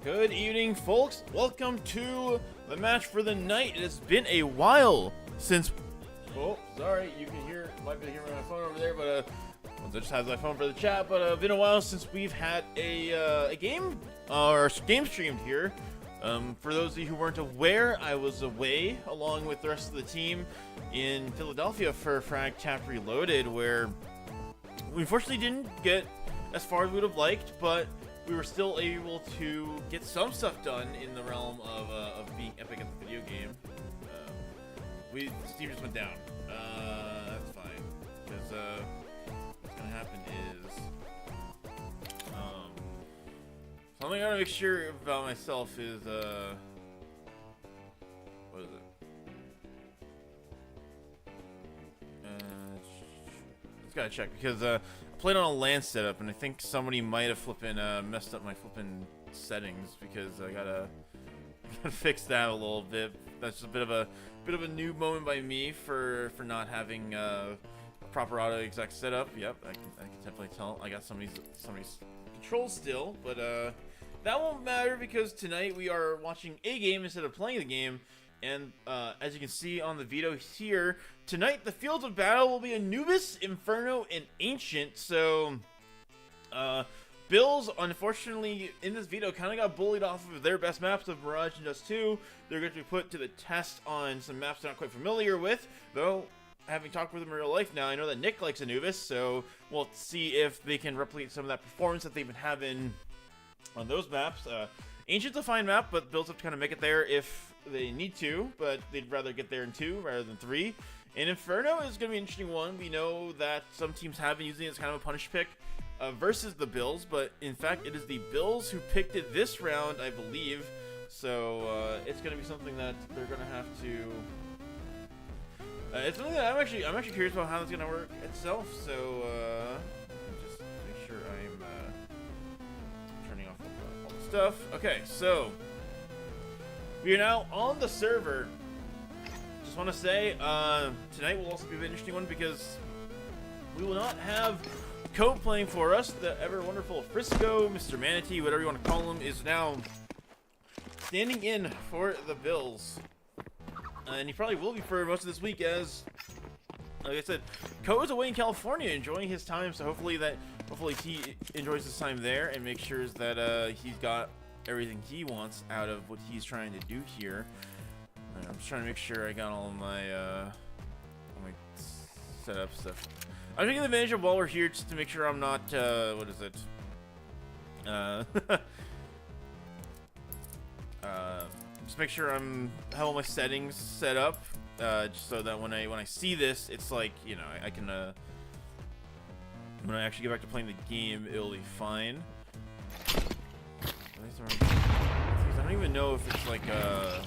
Good evening, folks. Welcome to the match for the night. It has been a while since... Oh, sorry. You can hear... Might be hearing my phone over there, but... I just have my phone for the chat, but it's been a while since we've had a game... or game streamed here. For those of you who weren't aware, I was away, along with the rest of the team, in Philadelphia for Frag Tap Reloaded, where we unfortunately didn't get as far as we would have liked, but we were still able to get some stuff done in the realm of being epic at the video game. Steam just went down. That's fine, because what's gonna happen is something I gotta make sure about myself is what is it? Just gotta check because I played on a LAN setup, and I think somebody might have flipping messed up my flipping settings because I gotta fix that a little bit. That's a bit of a new moment by me for not having proper auto exec setup. Yep, I can definitely tell. I got somebody's controls still, but that won't matter because tonight we are watching a game instead of playing the game. And as you can see on the video here, tonight the fields of battle will be Anubis, Inferno, and Ancient. So, Bills, unfortunately, in this video, kind of got bullied off of their best maps of Mirage and Dust 2. They're going to be put to the test on some maps they're not quite familiar with, though. Having talked with them in real life now, I know that Nick likes Anubis, so we'll see if they can replicate some of that performance that they've been having on those maps. Ancient's a fine map, but Bills have to kind of make it there if they need to, but they'd rather get there in 2 rather than 3. And Inferno is going to be an interesting one. We know that some teams have been using it as kind of a punish pick versus the Bills, but in fact, it is the Bills who picked it this round, I believe. So it's going to be something that they're going to have to... it's something that I'm actually curious about how it's going to work itself. So just make sure I'm turning off all the stuff. Okay, so we are now on the server. Just want to say tonight will also be an interesting one because we will not have Cope playing for us. The ever wonderful Frisco, Mr. Manatee, whatever you want to call him, is now standing in for the Bills. And he probably will be for most of this week, as, like I said, Ko is away in California enjoying his time, so hopefully he enjoys his time there and makes sure that he's got everything he wants out of what he's trying to do here. I'm just trying to make sure I got all my setup stuff. I'm taking advantage of while we're here just to make sure I'm not, what is it? Just make sure have all my settings set up, just so that when I see this, it's like, you know, I can, when I actually get back to playing the game, it'll be fine. I don't even know if it's like, I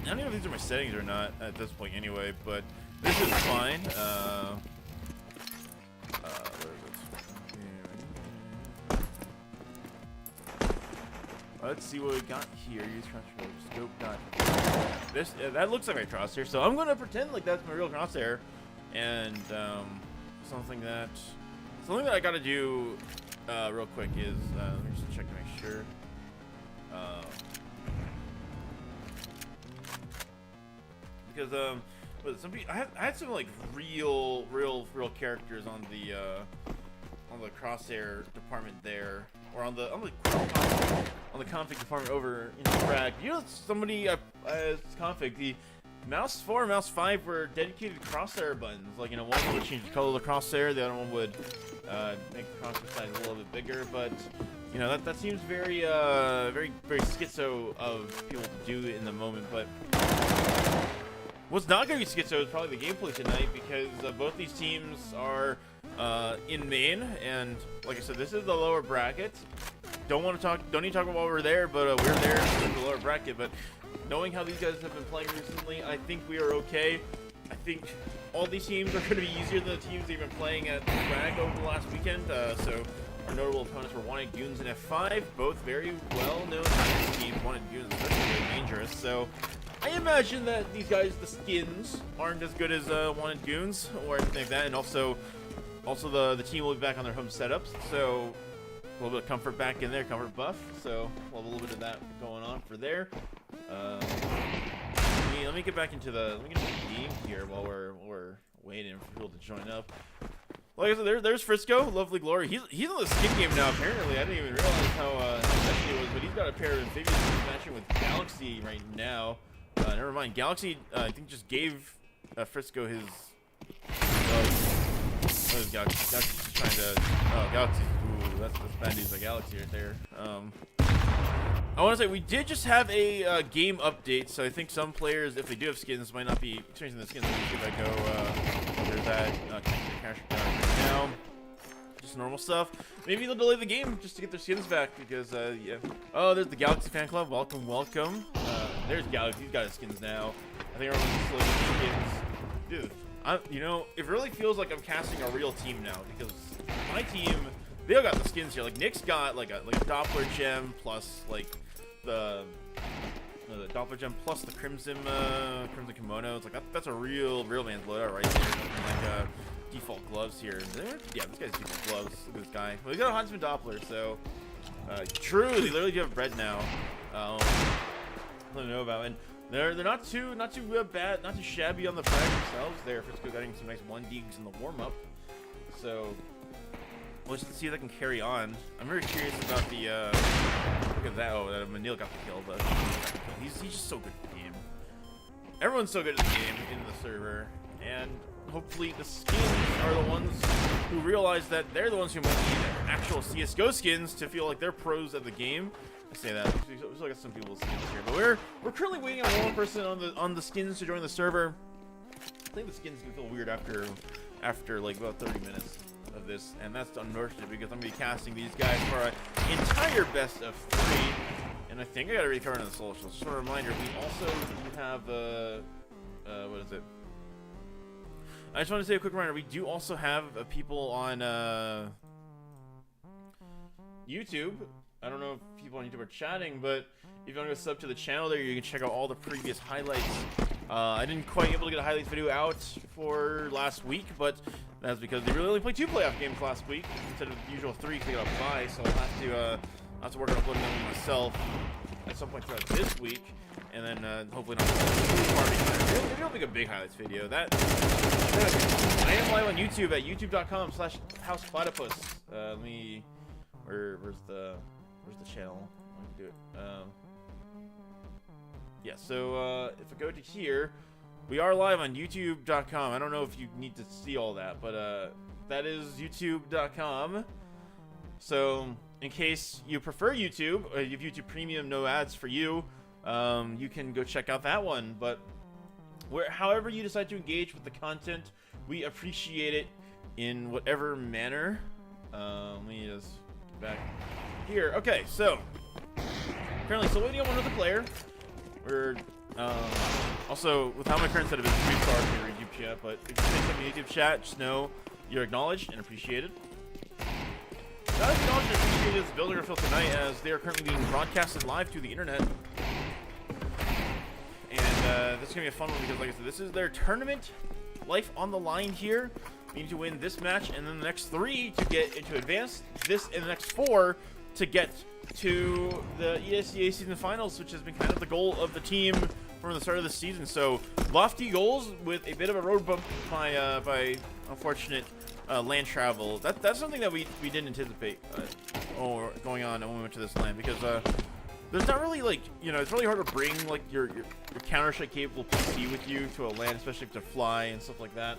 don't even know if these are my settings or not at this point anyway, but this is fine. Where is it? Let's see what we got here. Use crosshair scope dot. This that looks like my crosshair, so I'm gonna pretend like that's my real crosshair. And something that I gotta do real quick is let me just check to make sure. Because I had some like real characters on the crosshair department there, or on the config department over in Frag. You know, somebody config the mouse 4 and mouse 5 were dedicated crosshair buttons. Like, you know, one would change the color of the crosshair, the other one would make the crosshair size a little bit bigger. But you know, that seems very schizo of people to do in the moment. But what's not going to be schizo is probably the gameplay tonight, because both these teams are in main, and like I said, this is the lower bracket. Don't need to talk about while we're there, but we're there in the lower bracket. But knowing how these guys have been playing recently, I think we are okay. I think all these teams are going to be easier than the teams they've been playing at Frag over the last weekend. So our notable opponents were Wanted Goons and F5, both very well-known teams. Wanted Goons is very dangerous. So I imagine that these guys, the skins, aren't as good as Wanted Goons or anything like that, and also the team will be back on their home setups. So a little bit of comfort back in there, comfort buff. So we'll have a little bit of that going on for there. Let me get back into the game here while we're waiting for people to join up. Like I said, there's Frisco, Lovely Glory. He's on the skin game now. Apparently, I didn't even realize how messy it was, but he's got a pair of amphibians matching with Galaxy right now. Never mind, Galaxy I think just gave Frisco his. What is Galaxy? Galaxy's just trying to. Oh, Galaxy. Ooh, that's bad news. Like Galaxy right there. I want to say we did just have a game update, so I think some players, if they do have skins, might not be experiencing the skins. Let me see if I go. There's that. Character right now. Just normal stuff. Maybe they'll delay the game just to get their skins back because yeah. Oh, there's the Galaxy fan club. Welcome, welcome. There's Galaxy. He's got his skins now. I think everyone's still getting skins. Dude, you know, it really feels like I'm casting a real team now because my team, they all got the skins here. Like Nick's got like a Doppler gem plus like the Doppler gem plus the crimson kimono. It's like that's a real man's loadout right there. Like default gloves here. Yeah, this guy's default gloves. Look at this guy. Well, he's got a Huntsman Doppler, so true. They literally do have bread now. I don't know about, and they're not too bad, not too shabby on the frags themselves. There, Frisco getting some nice 1Ds in the warm up. So let's see if they can carry on. I'm very curious about the. Look at that! Oh, Manil got the kill, but he's just so good at the game. Everyone's so good at the game in the server, and hopefully the skins are the ones who realize that they're the ones who might need actual CS:GO skins to feel like they're pros at the game. I say that. We still got some people skins here, but we're currently waiting on one person on the skins to join the server. I think the skins can feel weird after like about 30 minutes of this, and that's unfortunate because I'm gonna be casting these guys for an entire best of 3, and I think I got to recover on the socials. Just a reminder, we also have what is it? I just want to say a quick reminder. We do also have people on YouTube. I don't know if people on YouTube are chatting, but if you want to go sub to the channel there, you can check out all the previous highlights. I didn't quite able to get a highlights video out for last week, but that's because they really only played 2 playoff games last week instead of the usual 3 because they got a bye. So I'll have to work on uploading them myself at some point throughout this week, and then hopefully not. Maybe it'll make a big highlights video. I am live on YouTube at youtube.com/houseplatypus. Let me. Where's the channel? Let me do it. Yeah, so if I go to here, we are live on youtube.com. I don't know if you need to see all that, but that is youtube.com. So in case you prefer YouTube, or you have YouTube Premium, no ads for you, you can go check out that one. But however you decide to engage with the content, we appreciate it in whatever manner. Let me just get back here. Okay, so currently still waiting on one other player. We're also, with how my current setup is, 3 stars in your YouTube chat, but if you say something in YouTube chat, just know you're acknowledged and appreciated. Not as acknowledged and appreciated as building our field tonight, as they are currently being broadcasted live to the internet. And this is going to be a fun one because, like I said, this is their tournament. Life on the line here. We need to win this match and then the next 3 to get into advance. This and the next 4 to get to the ESEA season finals, which has been kind of the goal of the team from the start of the season. So lofty goals with a bit of a road bump by unfortunate land travel. That's something that we didn't anticipate or going on when we went to this land, because there's not really, like, you know, it's really hard to bring like your Counter-Strike capable PC with you to a land, especially to fly and stuff like that.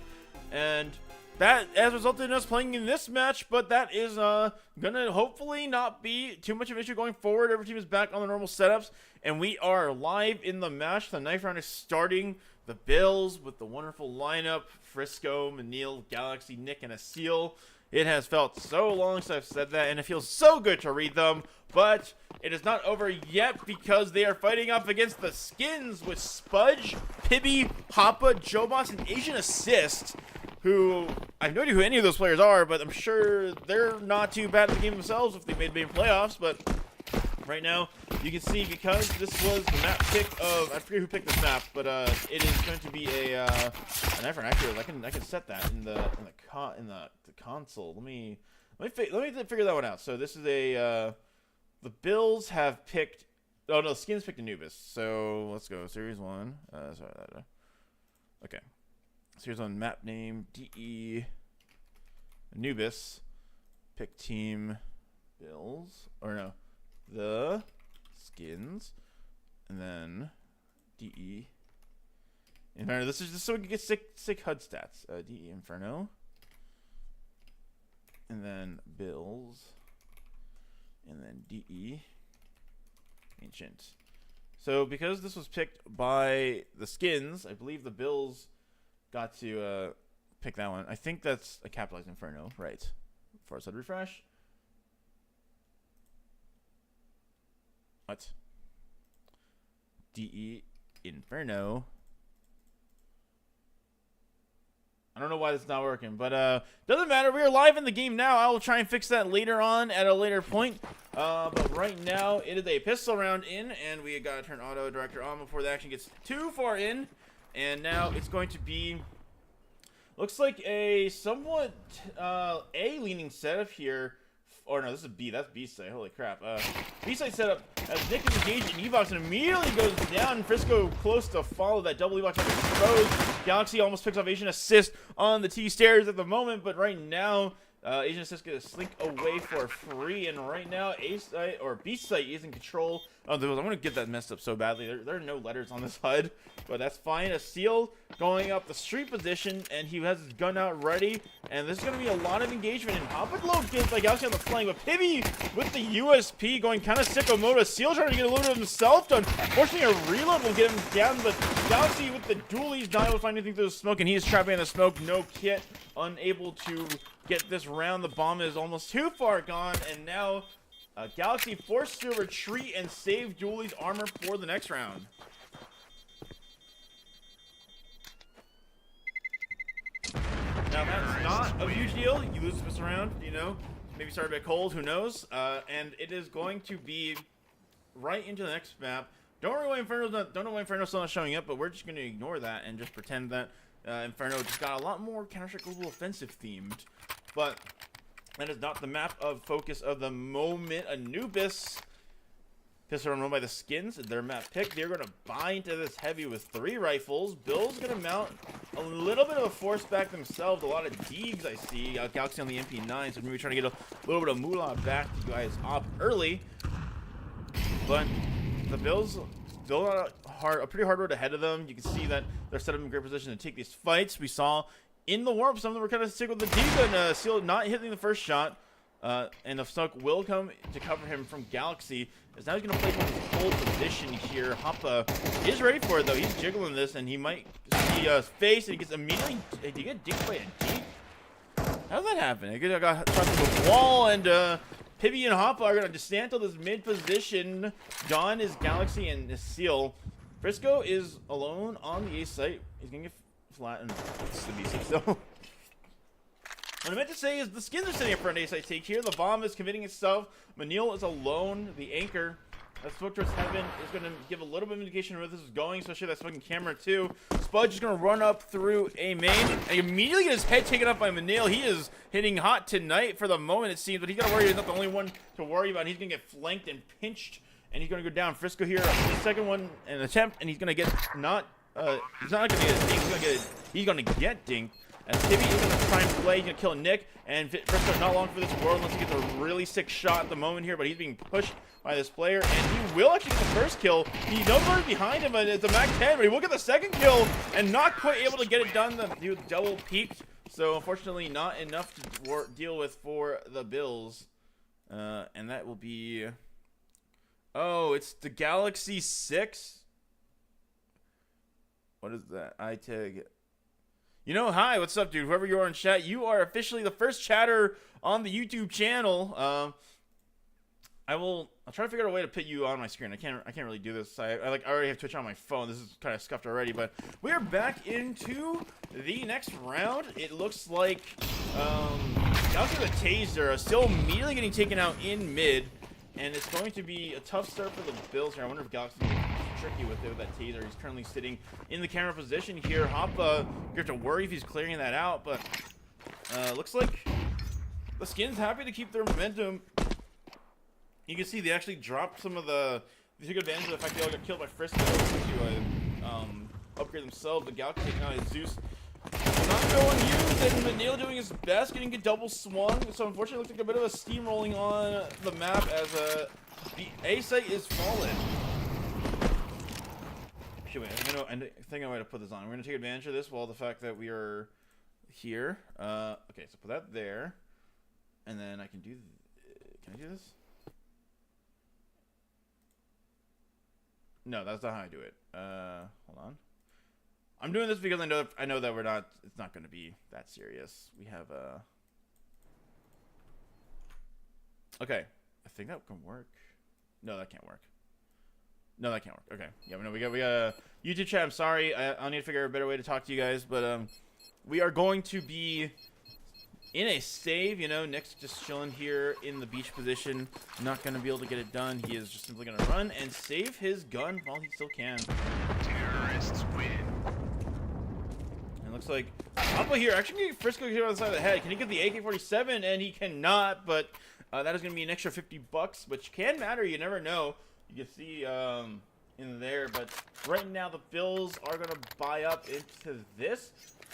And that has resulted in us playing in this match, but that is gonna hopefully not be too much of an issue going forward. Every team is back on the normal setups, and we are live in the match. The knife round is starting. The Bills with the wonderful lineup: Frisco, Manil, Galaxy, Nick, and a Seal. It has felt so long since I've said that, and it feels so good to read them. But it is not over yet, because they are fighting up against the skins with Spudge, Pibby, Hoppa, Jobos, and Asian Assist, who I have no idea who any of those players are, but I'm sure they're not too bad at the game themselves if they made main playoffs. But right now, you can see, because this was the map pick of, I forget who picked this map, but it is going to be an effort. Actually, I can set that in the console. Let me let me figure that one out. So this is a the Bills have picked. Oh no, the Skins picked Anubis. So let's go. Series 1. Okay. Series 1 map name DE Anubis. Pick team Bills. Or no. The Skins. And then DE Inferno. This is just so we can get sick HUD stats. DE Inferno. And then Bills. And then DE Ancient. So because this was picked by the Skins, I believe the Bills got to pick that one. I think that's a capitalized Inferno, right? Force HUD refresh. What? DE Inferno. I don't know why this is not working, but doesn't matter. We are live in the game now. I will try and fix that later on at a later point. But right now, it is a pistol round in, and we got to turn auto director on before the action gets too far in. And now it's going to be, looks like a somewhat A-leaning setup here. Or no, this is B. That's B side. Holy crap. B side setup as Nick is engaged in E-Box and immediately goes down. And Frisco close to follow that double E-Box exposed. Galaxy almost picks off Asian assist on the T stairs at the moment, but right now Asian assist gonna slink away for free. And right now A site or B site is in control. Oh, I'm gonna get that messed up so badly. There are no letters on this HUD, but that's fine. A seal going up the street position, and he has his gun out ready. And this is gonna be a lot of engagement. And Hopper gets like Galaxy on the flank, but Pibby with the USP going kind of sicko mode. A seal trying to get a little bit of himself done. Fortunately, a reload will get him down, but Galaxy with the dualies not able to find anything through the smoke, and he is trapping in the smoke. No kit, unable to get this round. The bomb is almost too far gone, and now Galaxy forced to retreat and save Julie's armor for the next round. Now that's not a huge deal. You lose this round, you know, maybe start a bit cold, who knows? And it is going to be right into the next map. Don't know why Inferno's still not showing up, but we're just going to ignore that and just pretend that Inferno just got a lot more Counter-Strike Global Offensive themed. But that is not the map of focus of the moment. Anubis. Pistol run by the Skins. Their map pick. They're going to bind to this heavy with 3 rifles. Bill's going to mount a little bit of a force back themselves. A lot of Deegs I see. Galaxy on the MP9. So maybe trying to get a little bit of moolah back to you guys up early. But the Bills still a pretty hard road ahead of them. You can see that they're set up in great position to take these fights. We saw in the warp, some of them were kind of sick with the Deega, and Seal not hitting the first shot. And the smoke will come to cover him from Galaxy. As now he's going to play from his cold position here. Hoppa is ready for it, though. He's jiggling this, and he might see face, and he gets immediately. Did he get dinked by a Deep? How did that happen? I got shot through the wall, and Pibby and Hoppa are going to dismantle this mid position. Gone is Galaxy and Seal. Frisco is alone on the A site. He's going to get flat, and it's the B site, so. What I meant to say is the Skins are sitting up for an A site take here. The bomb is committing itself. Manil is alone. The anchor that spoke towards heaven is going to give a little bit of indication of where this is going, especially that smoking camera too. Spudge is going to run up through A main and immediately get his head taken up by Manil. He is hitting hot tonight for the moment, it seems, but he's got to worry. He's not the only one to worry about. He's going to get flanked and pinched, and he's going to go down. Frisco here, the second one, an attempt, and he's going to get not. He's not going to get a dink. He's going to get dinked. As Tibby is going to try and play, he's going to kill Nick, and Frisco's not long for this world unless he gets a really sick shot at the moment here, but he's being pushed by this player, and he will actually get the first kill. He knows what's behind him, and it's a Mac 10, but he will get the second kill, and not quite able to get it done. He was double peaked, so unfortunately not enough to deal with for the Bills. And that will be... Oh, it's the Galaxy 6? What is that? iTag... You know, hi, what's up, dude? Whoever you are in chat, you are officially the first chatter on the YouTube channel. I'll try to figure out a way to put you on my screen. I can't really do this. I already have Twitch on my phone. This is kind of scuffed already, but we are back into the next round. It looks like Galaxy with a taser still immediately getting taken out in mid, and it's going to be a tough start for the Bills here. I wonder if Galaxy tricky with that taser. He's currently sitting in the camera position here. Hoppa, you have to worry if he's clearing that out, but looks like the Skins happy to keep their momentum. You can see they actually dropped some of the. They took advantage of the fact they all got killed by Frisco to upgrade themselves. The Galaxy taking out his Zeus. Not going used, and Manil doing his best, getting a double swung. So unfortunately, it looks like a bit of a steamrolling on the map as the ESEA is fallen. Wait, I think I might have put this on. We're gonna take advantage of this while the fact that we are here. Okay, so put that there, and then I can do. Can I do this? No, that's not how I do it. Hold on. I'm doing this because I know that we're not. It's not going to be that serious. We have Okay, I think that can work. No, that can't work. No, that can't work. Okay, yeah, we got a YouTube chat. I'm sorry. I'll need to figure out a better way to talk to you guys, but we are going to be in a save. You know, Nick's just chilling here in the beach position, not going to be able to get it done. He is just simply going to run and save his gun while he still can. Terrorists win. Looks like Papa here actually get Frisco here on the side of the head. Can he get the AK-47? And he cannot, but that is going to be an extra $50, which can matter. You never know. You can see in there, but right now the Bills are going to buy up into this.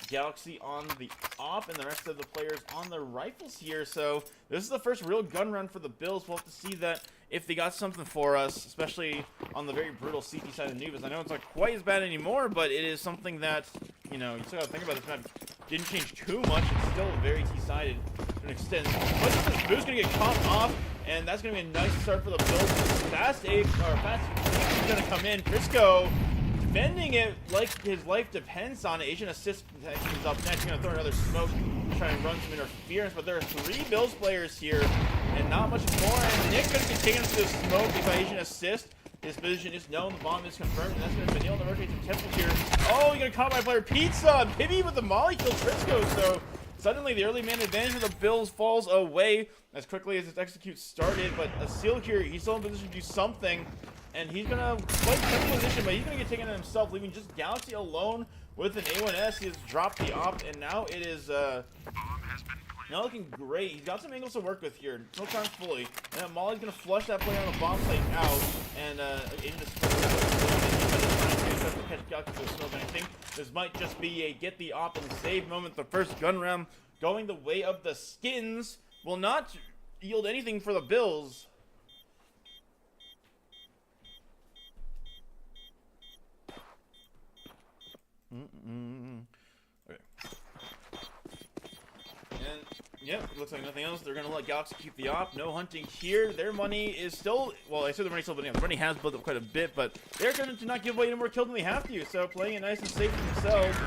Galaxy on the op and the rest of the players on the rifles here. So this is the first real gun run for the Bills. We'll have to see that if they got something for us, especially on the very brutal CT side of Nubis. I know it's not quite as bad anymore, but it is something that, you know, you still gotta think about. This map didn't change too much. It's still very T-sided to an extent. But this boost gonna get caught off, and that's gonna be a nice start for the Bills. Fast is gonna come in. Frisco defending it like his life depends on it. Asian assist is up next. He's gonna throw another smoke, try and run some interference, but there are 3 Bills players here, and not much more. And Nick's gonna get taken into the smoke by Asian assist. His position is known, the bomb is confirmed, and that's gonna be Neil to rotate some temples here. Oh, you gonna caught by player Pizza. Pibby with the molly kills Frisco, so suddenly the early man advantage of the Bills falls away as quickly as his execute started. But a seal here, he's still in position to do something. And he's going to play second position, but he's going to get taken on himself, leaving just Galaxy alone with an A1S. He has dropped the op, and now it is now looking great. He's got some angles to work with here. No time fully. And then Molly's going to flush that play on the bomb site out. And Aiden just catch Galaxy to the smoke. And I think this might just be a get the op and save moment. The first gun round going the way of the Skins will not yield anything for the Bills. Okay. And yep, looks like nothing else. They're gonna let Galaxy keep the op. No hunting here. Their money is still, well, I said the money's still building up. The money has built up quite a bit, but they're going to not give away any more kills than they have to. So playing it nice and safe for themselves.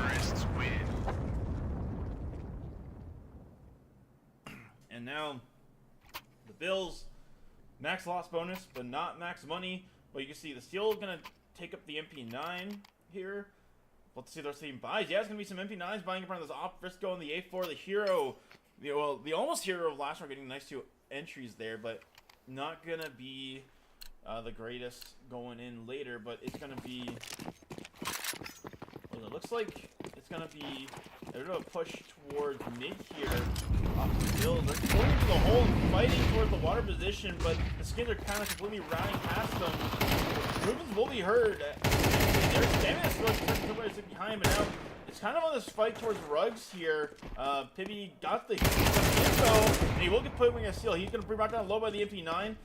And now the Bills max loss bonus, but not max money. Well, you can see the Steel gonna take up the MP9 here. Let's see if their team buys. Yeah, it's going to be some MP9s buying in front of this op. Frisco and the A4, the hero. The almost hero of last round getting nice 2 entries there, but not going to be the greatest going in later. But it's going to be... Well, it looks like it's going to be a bit of a push towards mid here. Off the Bills. They're going into the hole and fighting towards the water position, but the Skins are kind of completely routing past them. Movements will be heard. There's stamina still sitting behind, but now it's kind of on this fight towards Rugs here. Pibby got the info, and he will get put in a seal. He's going to bring back down low by the MP9,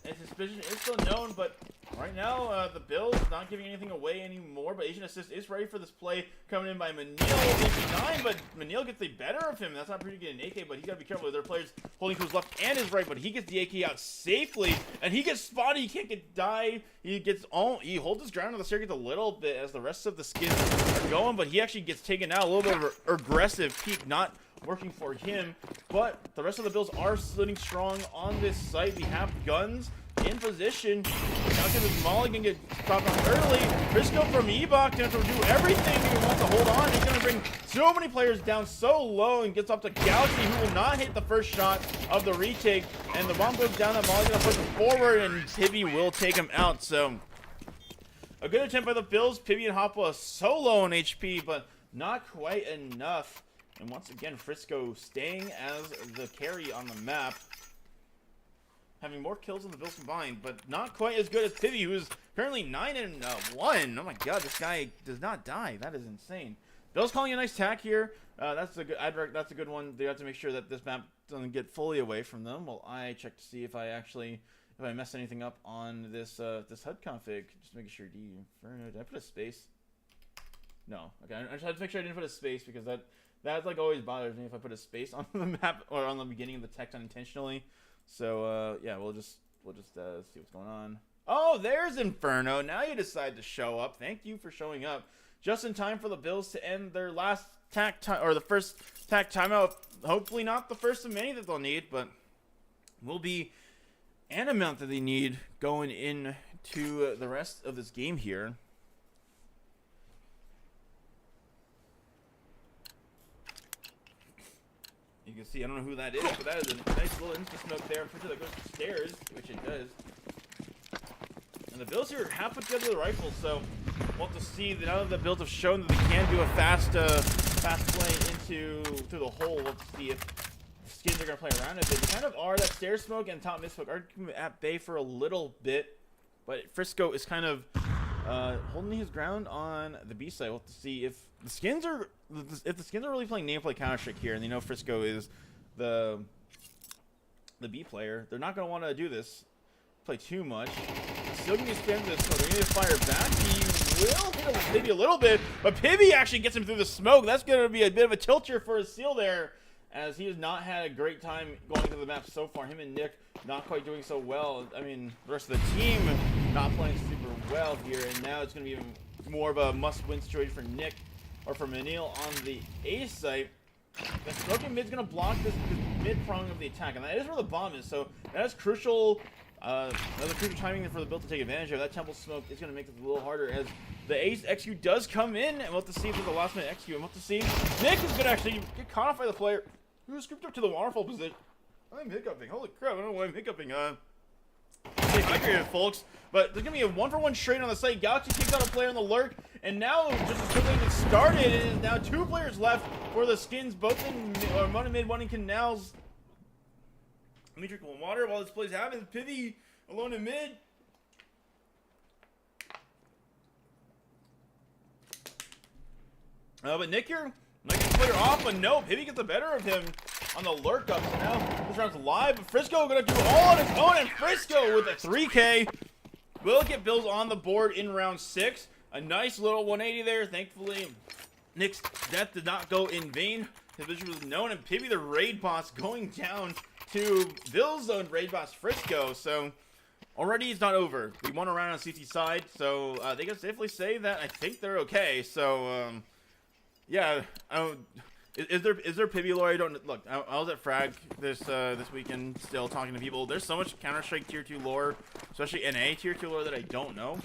and his position is still known, but right now the Bills not giving anything away anymore, but Asian Assist is ready for this play coming in by Manil with the MP9, but Manil gets the better of him. That's not pretty good in AK, but he's got to be careful with their players holding to his left and his right, but he gets the AK out safely, and he gets spotted. He can't get died. He holds his ground on the circuit a little bit as the rest of the Skins are going, but he actually gets taken out. A little bit of aggressive peek, not working for him, but the rest of the Bills are sitting strong on this site. We have guns in position. Now this Molly can get stopped on early. Frisco from Ebok going to do everything he wants to hold on. He's going to bring so many players down so low and gets up to Galaxy, who will not hit the first shot of the retake. And the bomb goes down, and Molly's going to push him forward, and Pibby will take him out. So a good attempt by the Bills. Pibby and Hoppa so low on HP, but not quite enough. And once again, Frisco staying as the carry on the map. Having more kills than the Bills combined, but not quite as good as Pivy, who's currently 9-1. Oh my god, this guy does not die. That is insane. Bills calling a nice tack here. That's a good one. They have to make sure that this map doesn't get fully away from them. While I check to see if I messed anything up on this this HUD config. Just making sure. Did I put a space? No. Okay, I just had to make sure I didn't put a space because that like always bothers me if I put a space on the map or on the beginning of the text unintentionally. So yeah, we'll just see what's going on. Oh, there's Inferno. Now you decide to show up. Thank you for showing up just in time for the Bills to end their last tack time, or the first tack timeout. Hopefully not the first of many that they'll need, but will be an amount that they need going into the rest of this game here. You can see, I don't know who that is, but that is a nice little insta-smoke there. I'm pretty sure that goes to stairs, which it does. And the Bills here have put together the rifles, so we'll have to see that now that the Bills have shown that they can do a fast play through the hole. We'll have to see if the Skins are going to play around it. They kind of are. That stair smoke and top mid smoke are at bay for a little bit, but Frisco is kind of holding his ground on the B side. We'll have to see if the Skins are really playing nameplay Counter-Strike here, and they know Frisco is the B player. They're not going to want to do this, play too much. Still going to spin this, so they're going to fire back. He will hit maybe a little bit, but Pibby actually gets him through the smoke. That's going to be a bit of a tilter for his seal there, as he has not had a great time going to the map so far. Him and Nick not quite doing so well. I mean, the rest of the team not playing super well here, and now it's going to be even more of a must-win situation for Nick, or for Manil on the A site. The smoking mid's going to block this mid prong of the attack, and that is where the bomb is, so that is crucial. Another crucial timing for the build to take advantage of. That temple smoke is going to make this a little harder as the ace XQ does come in, and we'll have to see if there's a last minute XQ, and we'll have to see. Nick is going to actually get caught off by the player who was scooped up to the waterfall position. I'm hiccuping. Holy crap, I don't know why I'm hiccuping. Stay hydrated, folks. But there's going to be a 1-for-1 trade on the site. Galaxy takes out a player on the lurk, and now, just as quickly as it started, it is now 2 players left for the Skins, both in one in mid, one in canals. Let me drink water while this plays happens. Pivy alone in mid. But Nick here, not getting the player off, but no, Pivy gets the better of him on the lurk up. So now this round's live, but Frisco gonna do it all on his own, and Frisco with a 3K will get Bills on the board in round 6. A nice little 180 there. Thankfully, Nick's death did not go in vain. His vision was known, and Pivy, the raid boss, going down to Bill's own raid boss Frisco. So already it's not over. We won a round on CT side, so they can safely say that I think they're okay. So yeah, is there Pibby lore? I don't look. I was at Frag this weekend, still talking to people. There's so much Counter-Strike tier 2 lore, especially NA tier 2 lore, that I don't know.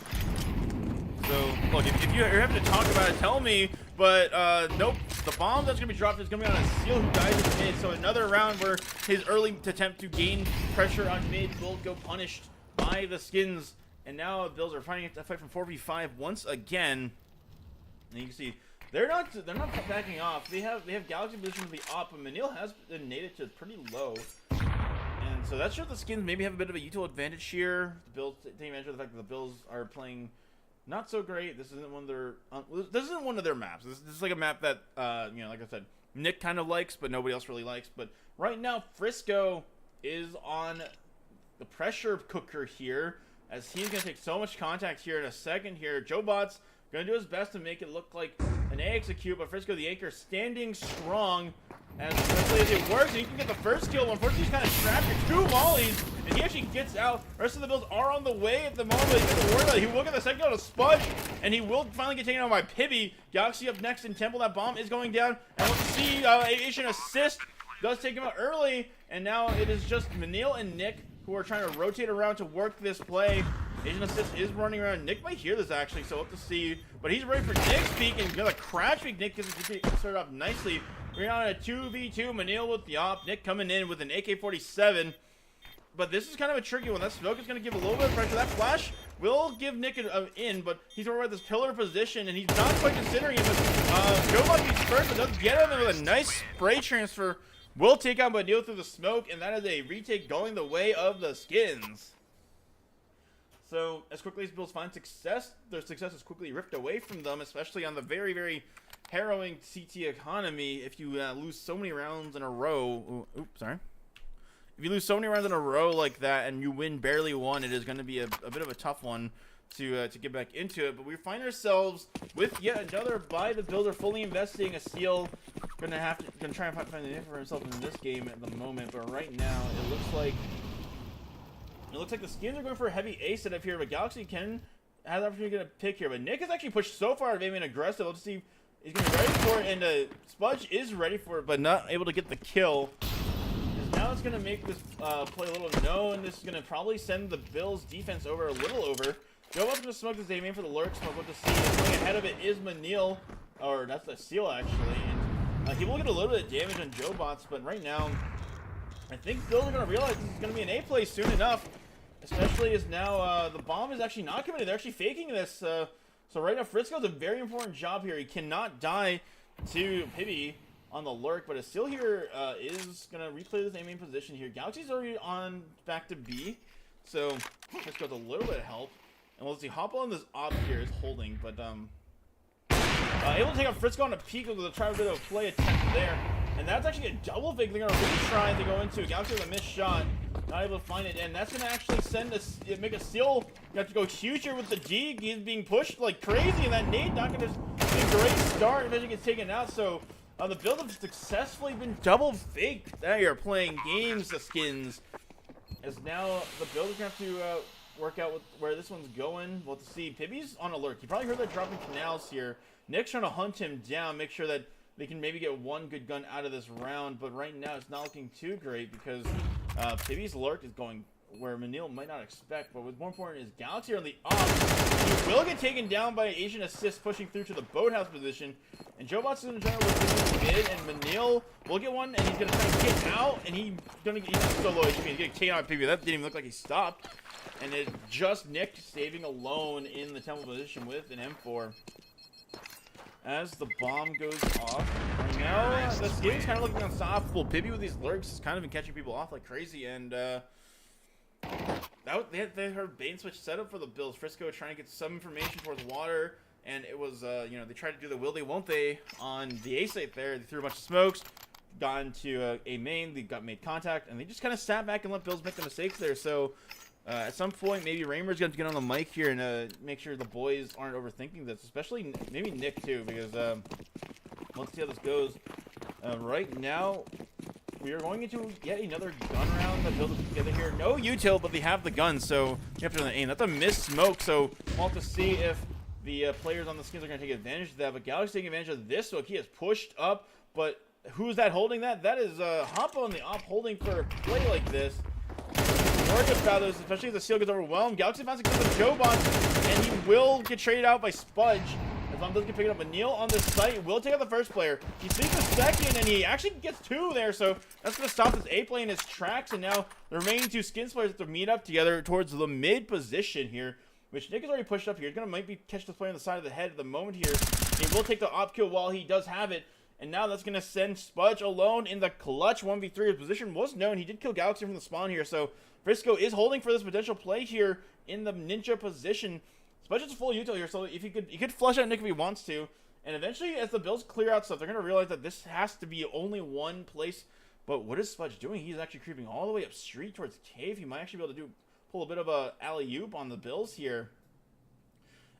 So look, if you're having to talk about it, tell me. But nope, the bomb that's gonna be dropped is gonna be on a Seal who dies in mid. So another round where his early attempt to gain pressure on mid will go punished by the Skins. And now the Bills are fighting a fight from 4v5 once again. And you can see they're not backing off. They have Galaxy position with the op, but Manil has been nated to pretty low. And so that shows the Skins maybe have a bit of a util advantage here. The Bills taking advantage of the fact that the Bills are playing not so great. This isn't one of their maps. This is like a map that you know, like I said, Nick kind of likes, but nobody else really likes. But right now, Frisco is on the pressure cooker here, as he's gonna take so much contact here in a second. Here, JoeBot's gonna do his best to make it look like an A execute, but Frisco, the anchor, standing strong as quickly as it works, and he can get the first kill. Unfortunately, he's kind of trapped for 2 volleys, and he actually gets out. The rest of the Bills are on the way at the moment, but he doesn't worry about it. He will get the second kill to Spudge, and he will finally get taken out by Pibby. Galaxy up next in Temple. That bomb is going down, and we'll see Asian assist does take him out early, and now it is just Manil and Nick who are trying to rotate around to work this play. Asian assist is running around. Nick might hear this actually, so we'll have to see. But he's ready for Nick's peek, and gonna crash peek. Nick gets it started off nicely. We're on a 2v2. Manil with the op. Nick coming in with an AK-47. But this is kind of a tricky one. That smoke is gonna give a little bit of pressure. That flash will give Nick an in, but he's over at this pillar position, and he's not quite considering it, but Joe Bucky's first, but does get him with a nice spray transfer. Will take out Badil through the smoke, and that is a retake going the way of the Skins. So, as quickly as Bills find success, their success is quickly ripped away from them, especially on the very, very harrowing CT economy. If you lose so many rounds in a row, if you lose so many rounds in a row like that and you win barely one, it is going to be a bit of a tough one to get back into it. But we find ourselves with yet another buy. The Bills are fully investing. A Seal gonna try and find the name for himself in this game at the moment. But right now, it looks like the Skins are going for a heavy A setup here, but Galaxy can have the opportunity to get a pick here. But Nick has actually pushed so far to being aggressive. Let's see. He's going to be ready for it, and Spudge is ready for it, but not able to get the kill. Now it's going to make this play a little known. This is going to probably send the Bills' defense over a little over. Joe Buck's going to smoke this aim for the lurk smoke. What to see. Going ahead of it is Manil, or that's the Seal actually. And he will get a little bit of damage on Joe Bots, but right now, I think Bills are going to realize this is going to be an A play soon enough. Especially as now the bomb is actually not committed. They're actually faking this. So right now, Frisco's a very important job here. He cannot die to Pibby on the lurk, but Seal here is going to replay this aiming position here. Galaxy's already on back to B, so Frisco's a little bit of help. And we'll see, Hop on this op here is holding, but able to take out Frisco on a peak with a try a bit of a play attempt there. And that's actually a double fake they're going to retry to go into. Galaxy with a missed shot. Not able to find it, and that's going to actually make a Seal. You have to go huge here with the G. He's being pushed like crazy, and that nade not going to be a great start. Eventually gets taken out, so the build have successfully been double faked. Now you're playing games, the Skins. As now the build is going to have to work out where this one's going. Well, to see, Pibby's on alert. You probably heard that dropping canals here. Nick's trying to hunt him down, make sure that they can maybe get one good gun out of this round, but right now it's not looking too great because Pibby's lurk is going where Manil might not expect, but what's more important is Galaxy are on the up. He will get taken down by Asian Assist pushing through to the boathouse position, and Joe Bots is going to try to work this mid, and Manil will get one, and he's going to try to get out, and he's not so low HP. He's getting taken out by Pibby. That didn't even look like he stopped, and it's just Nick saving alone in the temple position with an M4. As the bomb goes off, right now the Skins kind of looking unstoppable. Pibby with these lurks has kind of been catching people off like crazy, and they heard bait switch setup for the Bills. Frisco trying to get some information towards water, and it was they tried to do the will they won't they on the A site there. They threw a bunch of smokes, got into a main, they made contact, and they just kind of sat back and let Bills make the mistakes there. So at some point, maybe Raymer's going to get on the mic here and make sure the boys aren't overthinking this, especially maybe Nick too, because let's see how this goes. Right now, we are going into yet another gun round that builds together here. No util, but they have the gun, so you have to aim. That's a missed smoke, so we'll have to see if the players on the Skins are going to take advantage of that. But Galaxy taking advantage of this smoke. He has pushed up, but who's that holding that? That is Hoppa on the op holding for a play like this. Gorgeous Feathers, especially if the Seal gets overwhelmed. Galaxy finds success with Joe Bots, and he will get traded out by Spudge. As long as doesn't get picked up, but Neil on this site will take out the first player. He sneaks the second, and he actually gets two there, so that's going to stop this A play in his tracks, and now the remaining two Skins players have to meet up together towards the mid position here, which Nick has already pushed up here. He's going to might be catch this player on the side of the head at the moment here. He will take the op kill while he does have it, and now that's going to send Spudge alone in the clutch 1v3. His position was known. He did kill Galaxy from the spawn here, so Frisco is holding for this potential play here in the ninja position. Spudge is full util here, so if he could flush out Nick if he wants to. And eventually, as the Bills clear out stuff, they're going to realize that this has to be only one place. But what is Spudge doing? He's actually creeping all the way up street towards cave. He might actually be able to pull a bit of a alley-oop on the Bills here.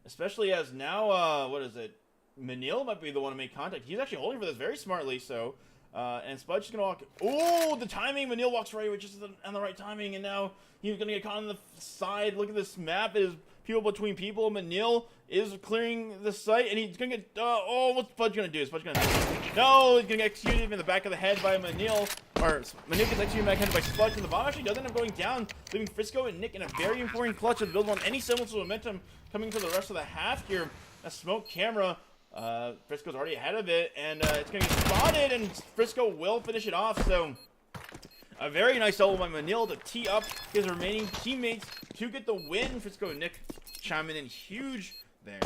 Especially as now, what is it? Manil might be the one to make contact. He's actually holding for this very smartly, so... and Spudge is going to walk... Oh, the timing! Manil walks right, which is on the right timing, and now he's going to get caught on the side. Look at this map. It is people between people. Manil is clearing the site, and he's going to get... oh, what's Spudge going to do? Spudge going to... No, he's going to get executed in the back of the head by Manil. Or, Manil gets executed in the back of the head by Spudge, and the bomb actually does end up going down, leaving Frisco and Nick in a very important clutch of build on any semblance of momentum coming for the rest of the half here. A smoke camera... Frisco's already ahead of it, and it's going to get spotted, and Frisco will finish it off, so A very nice double by Manil to tee up his remaining teammates to get the win. Frisco and Nick chiming in huge there.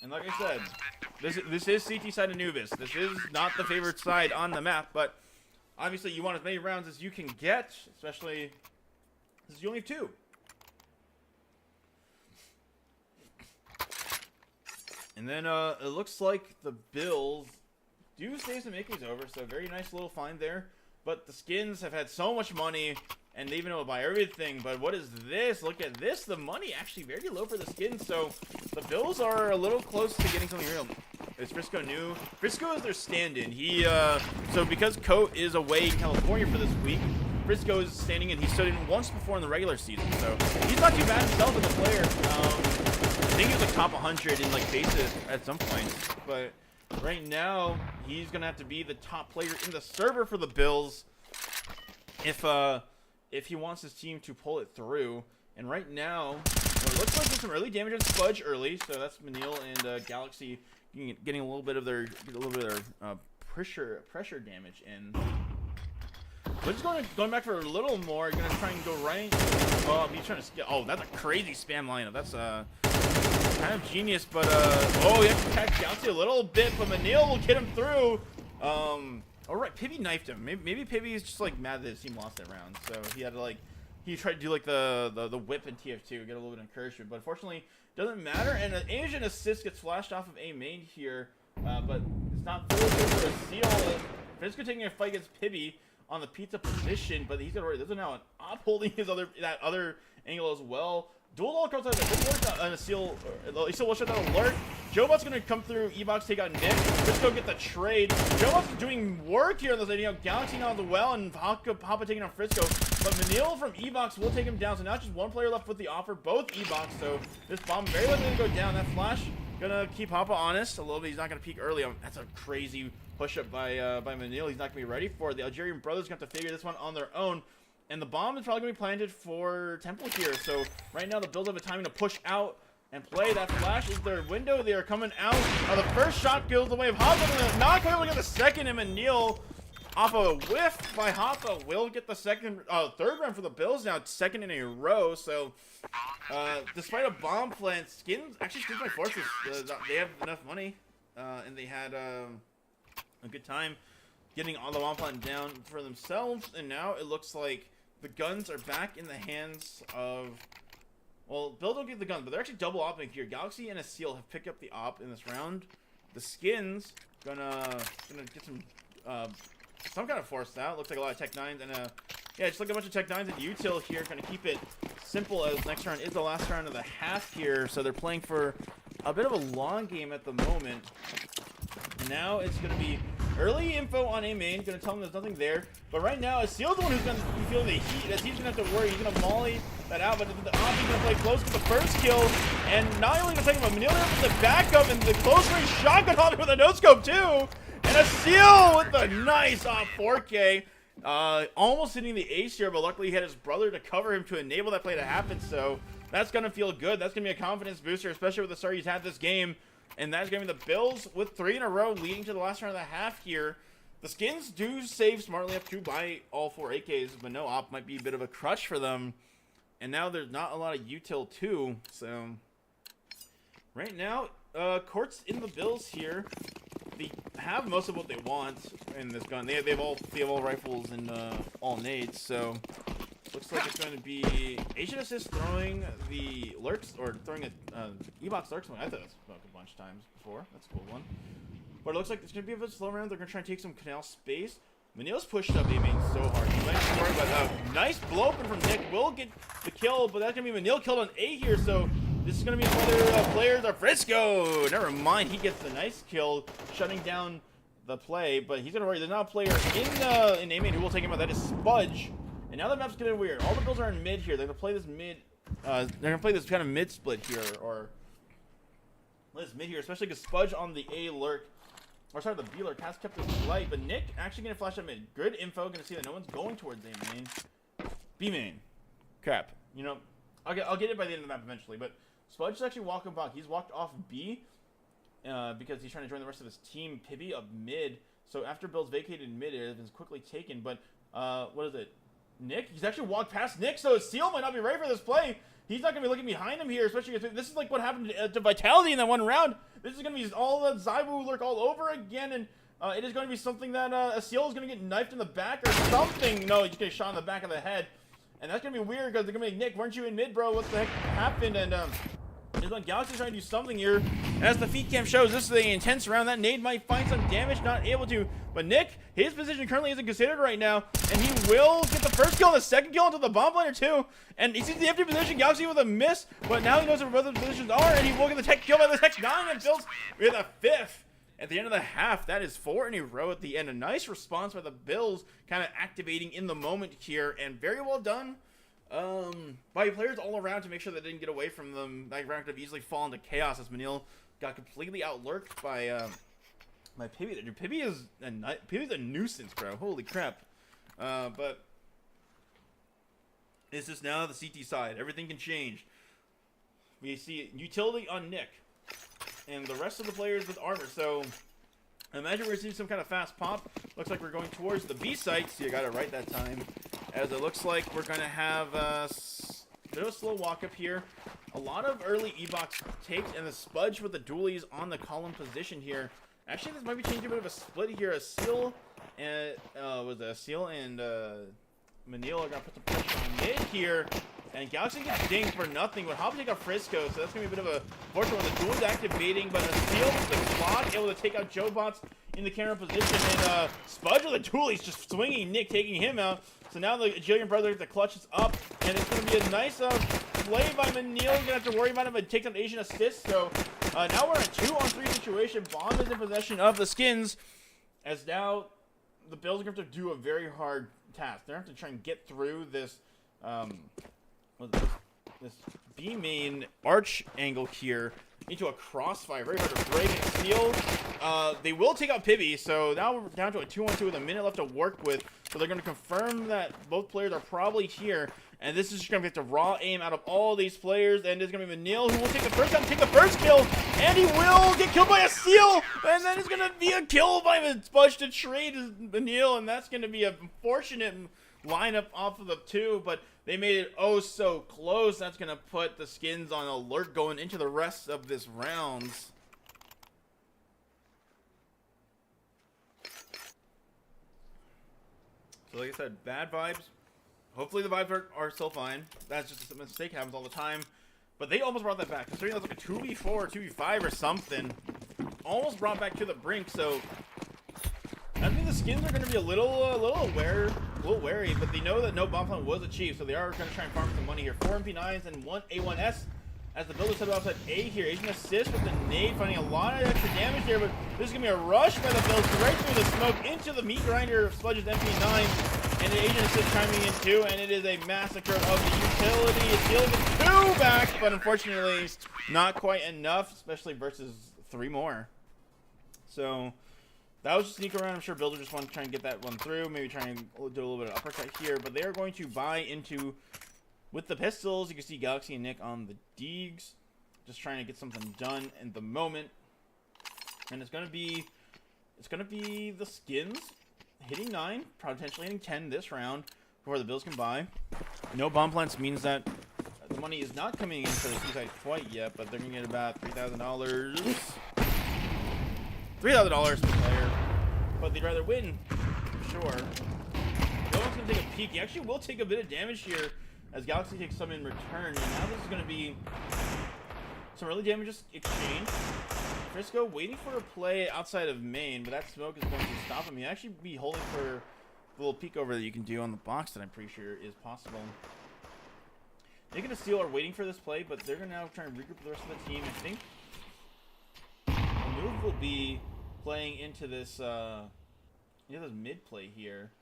And like I said, this is CT side Anubis. This is not the favorite side on the map, but obviously you want as many rounds as you can get, especially since you only have 2. And then it looks like the Bills do save some Ickeys over, so very nice little find there. But the Skins have had so much money, and they've been able to buy everything. But what is this? Look at this. The money actually very low for the Skins, so the Bills are a little close to getting something real. Is Frisco new? Frisco is their stand-in. So because Coat is away in California for this week, Frisco is standing in. He stood in once before in the regular season, so he's not too bad himself as a player. I think he was like top 100 in like bases at some point, but right now he's gonna have to be the top player in the server for the Bills if he wants his team to pull it through. And right now, well, it looks like there's some early damage on Spudge early, so that's Manil and Galaxy getting a little bit of their pressure damage in. We're just going back for a little more. Gonna try and go right. Oh, he's trying to. Oh, that's a crazy spam lineup. That's kind of genius, but oh, he has to attack Galaxy a little bit, but Manil will get him through. All right, Pibby knifed him. Maybe Pibby is just like mad that his team lost that round, so he had to like he tried to do like the whip in TF2, get a little bit of encouragement, but unfortunately doesn't matter. And an Asian assist gets flashed off of A main here, but it's not fully good for a seal. Frisco taking a fight against Pibby on the pizza position, but he's gonna worry. There's now an op holding his that other angle as well. Dual all across on a seal. He still will shut that alert. Jobot's gonna come through E-Box, take out Nick. Frisco get the trade. Jobot's doing work here on this. Galaxy now as well, and Papa taking on Frisco. But Manil from E-Box will take him down. So now just one player left with the offer, both E-Box. So this bomb very likely to go down. That flash gonna keep Papa honest a little bit. He's not gonna peek early. That's a crazy push-up by Manil. He's not gonna be ready for it. The Algerian brothers gonna have to figure this one on their own. And the bomb is probably going to be planted for Temple here. So right now the Bills have a timing to push out and play. That flash is their window. They are coming out. The first shot goes the way of Hoppa. Not quite able to get the second. And Manil off a whiff by Hoppa will get the third round for the Bills now. Second in a row. So despite a bomb plant, Skins by forces. They have enough money. And they had a good time getting all the bomb plant down for themselves. And now it looks like the guns are back in the hands of, well, Bill don't get the guns, but they're actually double opping here. Galaxy and a Seal have picked up the op in this round. The Skins gonna get some kind of force out. Looks like a lot of Tech 9s and yeah, just like a bunch of Tech 9s and util here. Gonna keep it simple as next round is the last round of the half here. So they're playing for a bit of a long game at the moment. Now it's gonna be early info on A main, gonna tell him there's nothing there. But right now, Seal's the one who's gonna be feeling the heat, as he's gonna have to worry. He's gonna molly that out, but the Omni's gonna play close with the first kill. And not only gonna take him, but Manil with the backup and the close range shotgun on with a no scope too. And a Seal with the nice off 4K. Almost hitting the ace here, but luckily he had his brother to cover him to enable that play to happen. So that's gonna feel good. That's gonna be a confidence booster, especially with the start he's had this game. And that's going to be the Bills with 3 in a row leading to the last round of the half here. The Skins do save smartly up to buy all 4 AKs, but no op might be a bit of a crutch for them. And now there's not a lot of util too. So right now, Court's in the Bills here. They have most of what they want in this gun. They have all rifles and all nades. So looks like it's going to be Asian Assist throwing the lurks, or throwing a E-Box lurks. I thought that's spoke a bunch of times before. That's a cool one. But it looks like it's going to be a bit slow round. They're going to try and take some canal space. Manil's pushed up A main so hard. He went for it, but nice blow open from Nick. Will get the kill, but that's going to be Manil killed on A here. So this is going to be another player, the Frisco. Never mind. He gets the nice kill, shutting down the play. But he's going to worry. There's not a player in A main who will take him out. That is Spudge. And now the map's getting weird. All the Bills are in mid here. They're gonna play this mid. They're gonna play this kind of mid split here, or this mid here, especially because Spudge on the A lurk, or sorry, the B lurk has kept this light. But Nick actually gonna flash up mid. Good info. Gonna see that no one's going towards A main. B main. Crap. You know, I'll get it by the end of the map eventually. But Spudge is actually walking back. He's walked off B because he's trying to join the rest of his team. Pibby up mid. So after Bill's vacated mid, it has been quickly taken. But what is it? Nick? He's actually walked past Nick, so Seal might not be ready for this play. He's not going to be looking behind him here, especially if this is like what happened to Vitality in that one round. This is going to be all the Zybu lurk all over again, and it is going to be something that Seal is going to get knifed in the back or something. No, he's going to get shot in the back of the head. And that's going to be weird because they're going to be like, Nick, weren't you in mid, bro? What the heck happened? And it's like Galaxy's trying to do something here. As the feed cam shows, this is an intense round. That nade might find some damage, not able to. But Nick, his position currently isn't considered right now. And he will get the first kill and the second kill into the bomb planer too. And he sees the empty position, Galaxy with a miss. But now he knows where both of the positions are. And he will get the tech kill by the Tech 9 and fills with a 5th. At the end of the half, that is 4 in a row at the end. A nice response by the Bills, kind of activating in the moment here, and very well done by players all around to make sure they didn't get away from them. That round could have easily fallen to chaos as Manil got completely outlurked by Pibby. Dude, Pibby's a nuisance, bro. Holy crap. But this is now the CT side. Everything can change. We see utility on Nick and the rest of the players with armor. So imagine we're seeing some kind of fast pop. Looks like we're going towards the B site. See, I got it right that time. As it looks like we're going to have a bit of a slow walk up here. A lot of early E-box takes and the Spudge with the dualies on the column position here. Actually, this might be changing a bit of a split here. A Seal and Manil are going to put some pressure on mid here. And Galaxy gets dinged for nothing, but Hop take out Frisco, so that's going to be a bit of a fortune when the duel's activating, but a Seal with the block, able to take out Jobots in the camera position, and Spudge with the duel, he's just swinging Nick, taking him out. So now the Jillian brother, the clutch is up, and it's going to be a nice play by Manil. He's going to have to worry about him, but takes out Asian assist, so now we're in a 2-on-3 situation. Bomb is in possession of the skins, as now the Bills are going to have to do a very hard task. They're going to have to try and get through this this B main arch angle here into a crossfire. Very hard to break and seal. They will take out Pibby, so now we're down to a 2-on-2 with a minute left to work with. So they're going to confirm that both players are probably here. And this is just going to get the raw aim out of all these players. And it's going to be Manil who will take the first time, take the first kill. And he will get killed by a Seal. And then it's going to be a kill by the Spudge to trade Manil. And that's going to be a fortunate lineup off of the 2. But they made it oh so close. That's going to put the skins on alert going into the rest of this rounds. So like I said, bad vibes. Hopefully the vibes are still fine. That's just a mistake, happens all the time. But they almost brought that back. Considering that was like a 2v4 or 2v5 or something. Almost brought back to the brink, so I think the skins are going to be a little wary, but they know that no bomb plan was achieved, so they are going to try and farm some money here. 4 MP9s and 1 A1S as the builders head outside A here. Asian assist with the nade, finding a lot of extra damage there, but this is going to be a rush by the Bills right through the smoke into the meat grinder of Sludge's MP9. And the Asian assist chiming in too, and it is a massacre of the utility. It's dealing with 2 back, but unfortunately not quite enough, especially versus 3 more. So that was just sneak around. I'm sure Builder just want to try and get that one through. Maybe try and do a little bit of uppercut here. But they are going to buy into with the pistols. You can see Galaxy and Nick on the Deegs. Just trying to get something done in the moment. And it's gonna be the skins hitting 9, potentially hitting 10 this round before the Bills can buy. No bomb plants means that the money is not coming in for the seaside quite yet, but they're gonna get about $3,000. $3,000 per player, but they'd rather win, for sure. No one's gonna take a peek. He actually will take a bit of damage here as Galaxy takes some in return, and now this is gonna be some early damage exchange. Frisco waiting for a play outside of main, but that smoke is going to stop him. He'll actually be holding for the little peek over that you can do on the box that I'm pretty sure is possible. Nick and Steel are waiting for this play, but they're going to now try and regroup with the rest of the team. I think the move will be playing into this mid play here.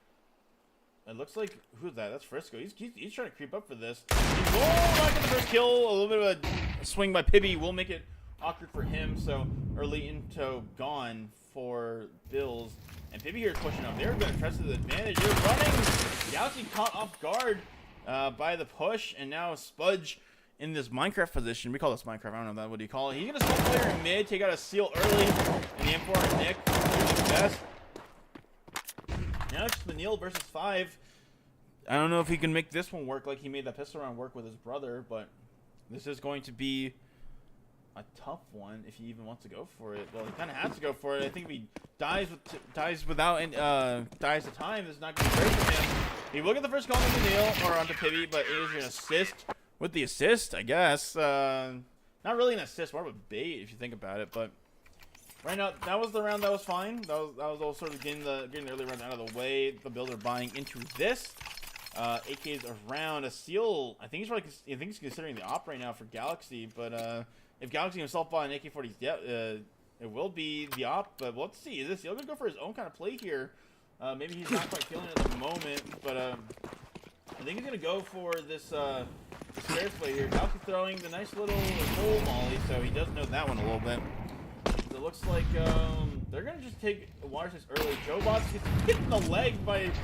It looks like, who's that? That's Frisco. He's trying to creep up for this. He will not get the first kill. A little bit of a swing by Pibby will make it awkward for him, so early into gone for Bills. And Pibby here is pushing up. They're going to press to the advantage. They're running. Galaxy caught off guard by the push, and now Spudge in this Minecraft position. We call this Minecraft. I don't know what do you call it. He's going to smoke player in mid, take out a Seal early, and the M4 on Nick doing his best. Now it's just Manil versus 5. I don't know if he can make this one work like he made that pistol round work with his brother, but this is going to be a tough one if he even wants to go for it. Well, he kind of has to go for it. I think if he dies to time, this is not going to be great for him. He will get the first call on Manil or onto Pibby, but it is an assist with the assist, I guess. Not really an assist, more of a bait if you think about it, but right now, that was the round that was fine. That was all sort of getting the early round out of the way. The Bills are buying into this. AK's around a seal. I think he's considering the op right now for Galaxy, but if Galaxy himself buy an AK-40, yeah, it will be the op. But let's see. Is this Seal gonna go for his own kind of play here? Maybe he's not quite feeling it at the moment, but I think he's gonna go for this stairs play here. Galaxy throwing the nice little hole molly, so he does know that one a little bit. It looks like they're gonna just take water six early. JoeBots gets hit in the leg by his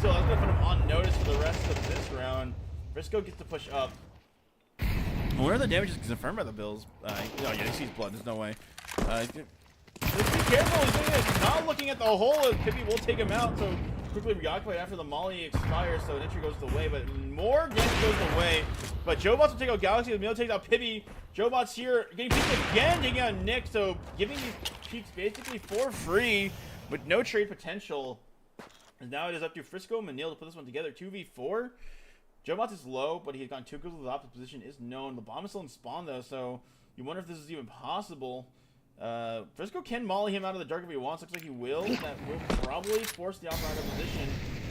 Seal. That's gonna put him on notice for the rest of this round. Frisco gets to push up. I wonder if the damage is confirmed by the Bills. Oh yeah, he sees blood. There's no way. Just be careful. He's doing this. Not looking at the hole. Pibby will take him out. So quickly reoccupied after the molly expires. So an entry goes the way, but more damage goes the way. But JoeBots will take out Galaxy. The Milo takes out Pibby. JoeBots here getting peeked again, taking out Nick. So giving these peeks basically for free with no trade potential. And now it is up to Frisco and Manil to put this one together. 2v4. JoeBots is low, but he's gone 2 kills with the opposite position is known. The bomb is still in spawn though, so you wonder if this is even possible. Frisco can molly him out of the dark if he wants. Looks like he will. That will probably force the opposite position.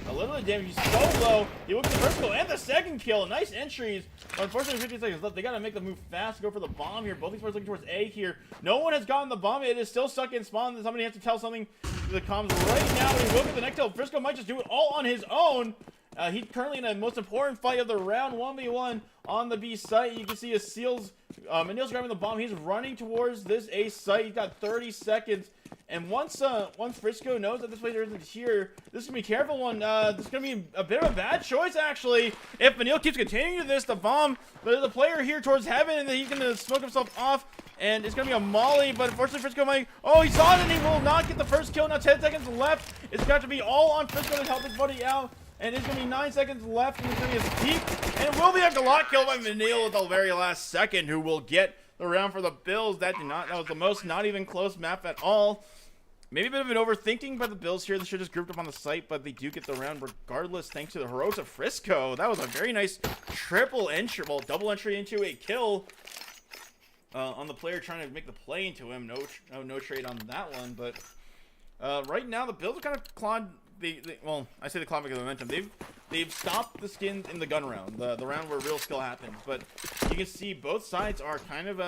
A little bit of damage. He's so low. He looks at Frisco and the second kill. Nice entries. But unfortunately, 50 seconds left. They got to make the move fast. Go for the bomb here. Both these players looking towards A here. No one has gotten the bomb. It is still stuck in spawn. Somebody has to tell something to the comms right now. But he will get the next kill. Frisco might just do it all on his own. He's currently in the most important fight of the round, 1v1 on the B site. You can see his Seals. Manil's grabbing the bomb. He's running towards this A site. He's got 30 seconds. And once Frisco knows that this player isn't here, this is going to be a careful one. This is going to be a bit of a bad choice, actually. If Manil keeps continuing to this, the bomb, there's a player here towards heaven, and he's going to smoke himself off. And it's going to be a molly, but unfortunately Frisco might... Oh, he saw it, and he will not get the first kill. Now 10 seconds left. It's got to be all on Frisco to help his buddy out. And it's going to be 9 seconds left, and it's going to be his peak. And it will be a lot kill by Manil at the very last second, who will get the round for the Bills. That was the most not even close map at all. Maybe a bit of an overthinking by the Bills here. They should have just grouped up on the site, but they do get the round regardless, thanks to the heroics of Frisco. That was a very nice triple entry, well, double entry into a kill on the player trying to make the play into him. No trade on that one, but right now the Bills are kind of clawed. Well, I say the clawback of the momentum. They've stopped the skins in the gun round, the round where real skill happens. But you can see both sides are kind of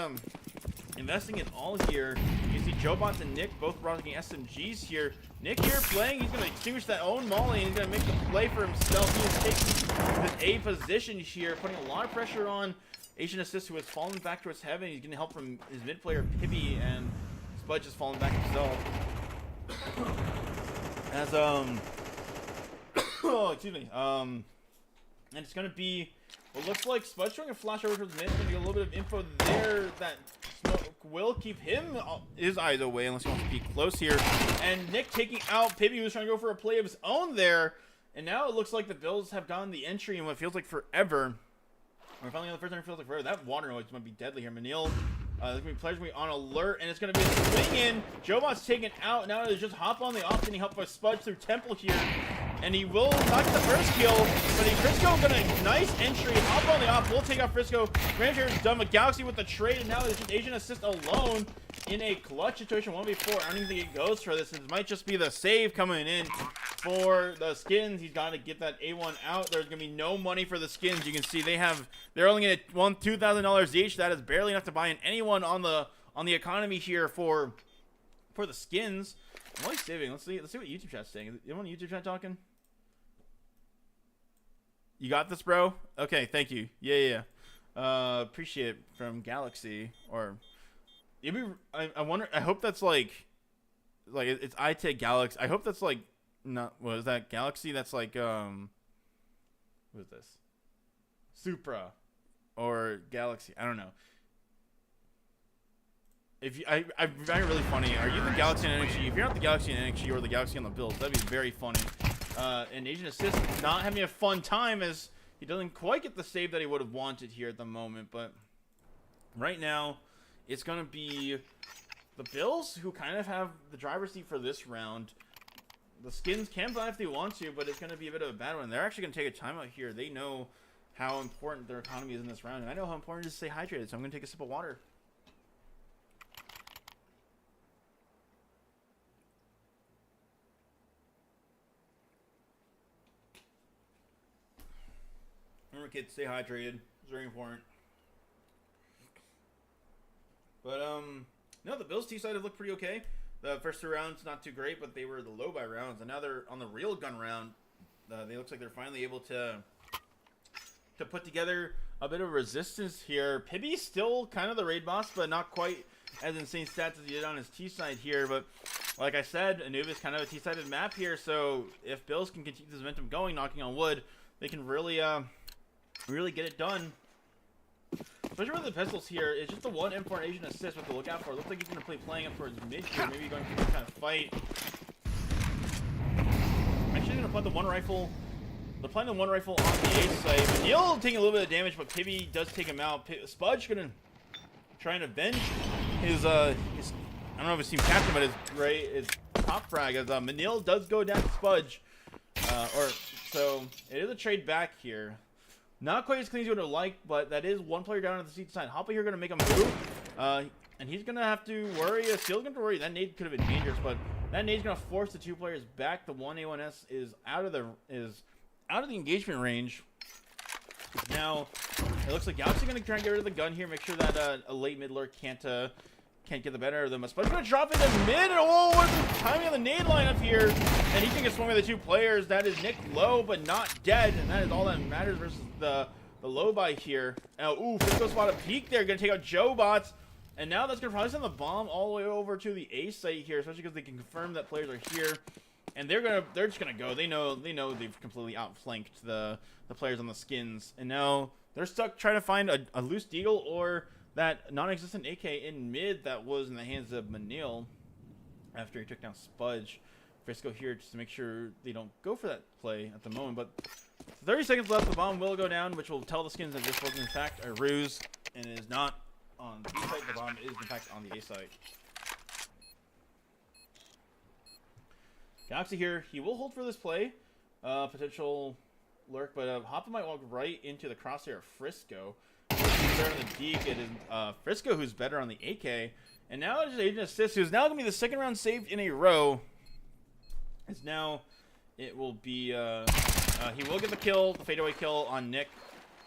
investing it all here. You can see JoeBots and Nick both rocking SMGs here. Nick here playing, he's going to extinguish that own molly, and he's going to make the play for himself. He is taking this A position here, putting a lot of pressure on Asian Assist, who has fallen back towards heaven. He's getting help from his mid player Pibby, and Spudge has fallen back himself. As oh, excuse me. And it's gonna be what looks like Spudge showing a flash over towards mid. Gonna be a little bit of info there that smoke will keep his eyes away unless he wants to be close here. And Nick taking out Pibby, who's trying to go for a play of his own there. And now it looks like the Bills have gotten the entry in what feels like forever. We're finally on the first time it feels like forever. That water noise might be deadly here. Manil. There's going to be players going to be on alert, and it's going to be a swing in. JoeBot's taken out. Now it's just hop on the off, and he helped by Spudge through Temple here. And he will not get the first kill, but Frisco going to nice entry. Hop on the off. We'll take out Frisco. Ranger is done with Galaxy with the trade, and now it's just Asian Assist alone in a clutch situation. 1v4. I don't even think it goes for this. It might just be the save coming in for the skins. He's got to get that A1 out. There's going to be no money for the skins. You can see they're only going to $2,000 each. That is barely enough to buy in anyone on the economy here for the skins. I'm only saving. Let's see what YouTube chat's saying. Is anyone on YouTube chat talking? You got this, bro? Okay, thank you. Yeah. Appreciate it from Galaxy. Or maybe I wonder. I hope that's like it's I take Galaxy. I hope that's like not. What is that? Galaxy? That's like what is this? Supra or Galaxy? I don't know. If I find it really funny. Are you the Galaxy and NXG? If you're not the Galaxy and NXG or the Galaxy on the Bills, that'd be very funny. and Agent Assist not having a fun time as he doesn't quite get the save that he would have wanted here at the moment. But right now, it's going to be the Bills who kind of have the driver's seat for this round. The Skins can buy if they want to, but it's going to be a bit of a bad one. They're actually going to take a timeout here. They know how important their economy is in this round, and I know how important it is to stay hydrated, so I'm going to take a sip of water. Remember, kids, stay hydrated. It's very important. But, no, the Bills' T-side have looked pretty okay. The first 2 rounds, not too great, but they were the low-buy rounds. And now they're on the real gun round. They looks like they're finally able to put together a bit of resistance here. Pibby's still kind of the raid boss, but not quite as insane stats as he did on his T-side here. But like I said, Anubis kind of a T-sided map here. So if Bills can continue this momentum going, knocking on wood, they can really, really get it done. Especially with the pistols here, it's just the one M4 Agent Assist with the lookout for. It looks like he's going to play playing up towards mid here, maybe going for some kind of fight. Actually going to put the one rifle. They're playing the one rifle on the A site. Neil taking a little bit of damage, but Pibby does take him out. Spudge going to try and avenge his I don't know if it's team captain, but his top frag as Manil does go down to Spudge. So it is a trade back here. Not quite as clean as you would have liked, but that is one player down at the seat side. Hoppa here going to make a move, and he's going to have to worry. Steel's going to worry. That nade could have been dangerous, but that nade's going to force the 2 players back. The 1A1S is out of the engagement range. Now it looks like Galaxy going to try and get rid of the gun here, make sure that a late mid lurk can't get the better of them. But he's going to drop into mid, and oh, what's the timing on the nade lineup here? And he can get swung by the 2 players. That is Nick low, but not dead, and that is all that matters versus the low buy here. Now, ooh, Frisco spot a peek there, going to take out Joe Bots, and now that's going to probably send the bomb all the way over to the A site here, especially because they can confirm that players are here, and they're just gonna go. They know they've completely outflanked the players on the Skins, and now they're stuck trying to find a loose deagle or that non-existent AK in mid that was in the hands of Manil after he took down Spudge. Frisco here just to make sure they don't go for that play at the moment, but 30 seconds left. The bomb will go down, which will tell the Skins that this was in fact a ruse and it is not on the B site. The bomb is in fact on the A site. Galaxy here, he will hold for this play, potential lurk, but Hoppa might walk right into the crosshair of Frisco. Better on the Deke, it is Frisco who's better on the AK, and now it's Agent Assist, who's now going to be the 2nd round saved in a row. As now it will be, he will get the kill, the fadeaway kill on Nick,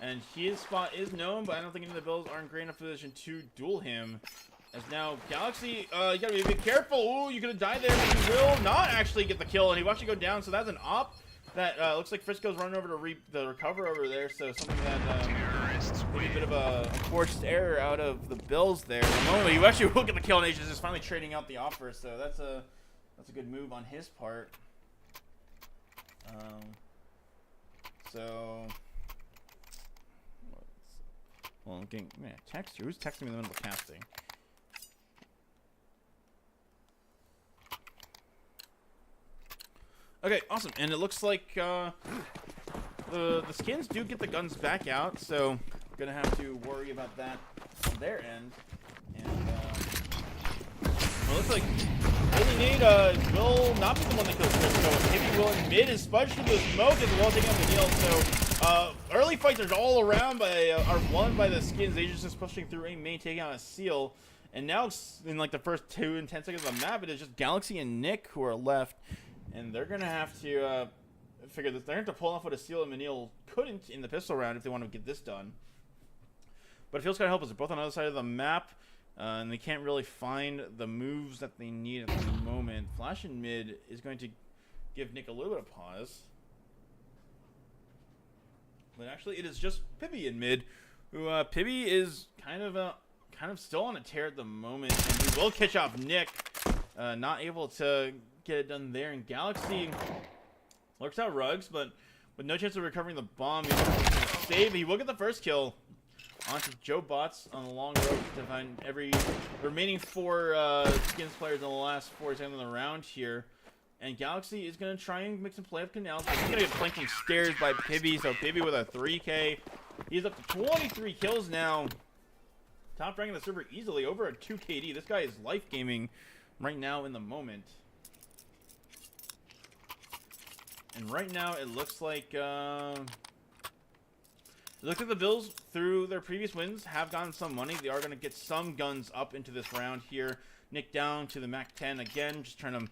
and his spot is known, but I don't think any of the Bills are in great enough position to duel him. As now Galaxy, you gotta be a bit careful. Ooh, you could have died there, but he will not actually get the kill, and he will actually go down. So that's an op. That looks like Frisco's running over to recover over there. So something that maybe a bit of a forced error out of the Bills there. At the moment, you actually will get the kill, and he's just finally trading out the offer. So that's a good move on his part. Well, I'm getting text. Who's texting me in the middle of casting? Okay, awesome. And it looks like the Skins do get the guns back out, so gonna have to worry about that on their end. And well, it looks like Daily Nade will not be the one that kills Frisco. Maybe will in mid and Spudge through the smoke as well, taking out the Neil. So early fights are all around are won by the Skins. They just pushing through a main, taking out a seal. And now in like the first 2 and 10 seconds of the map, it is just Galaxy and Nick who are left. And they're going to have to figure this. They're going to have to pull off what a Seal and Manil couldn't in the pistol round if they want to get this done. But it feels kind of helpless. They're both on the other side of the map, and they can't really find the moves that they need at the moment. Flash in mid is going to give Nick a little bit of pause. But actually, it is just Pibby in mid, who Pibby is kind of still on a tear at the moment, and he will catch off Nick, not able to get it done there. And Galaxy lurks out Rugs, but with no chance of recovering the bomb. He's going to save. He will get the first kill onto Joe Bots on the long road to find the remaining 4 Skins players in the last 4 seconds of the round here. And Galaxy is going to try and make some play of canals. But he's going to get flanked from stairs by Pibby. So Pibby with a 3K. He's up to 23 kills now. Top rank in the server easily. Over a 2 KD. This guy is life gaming right now in the moment. And right now it looks like... Look at the Bills through their previous wins have gotten some money. They are going to get some guns up into this round here. Nick down to the Mac 10 again, just trying to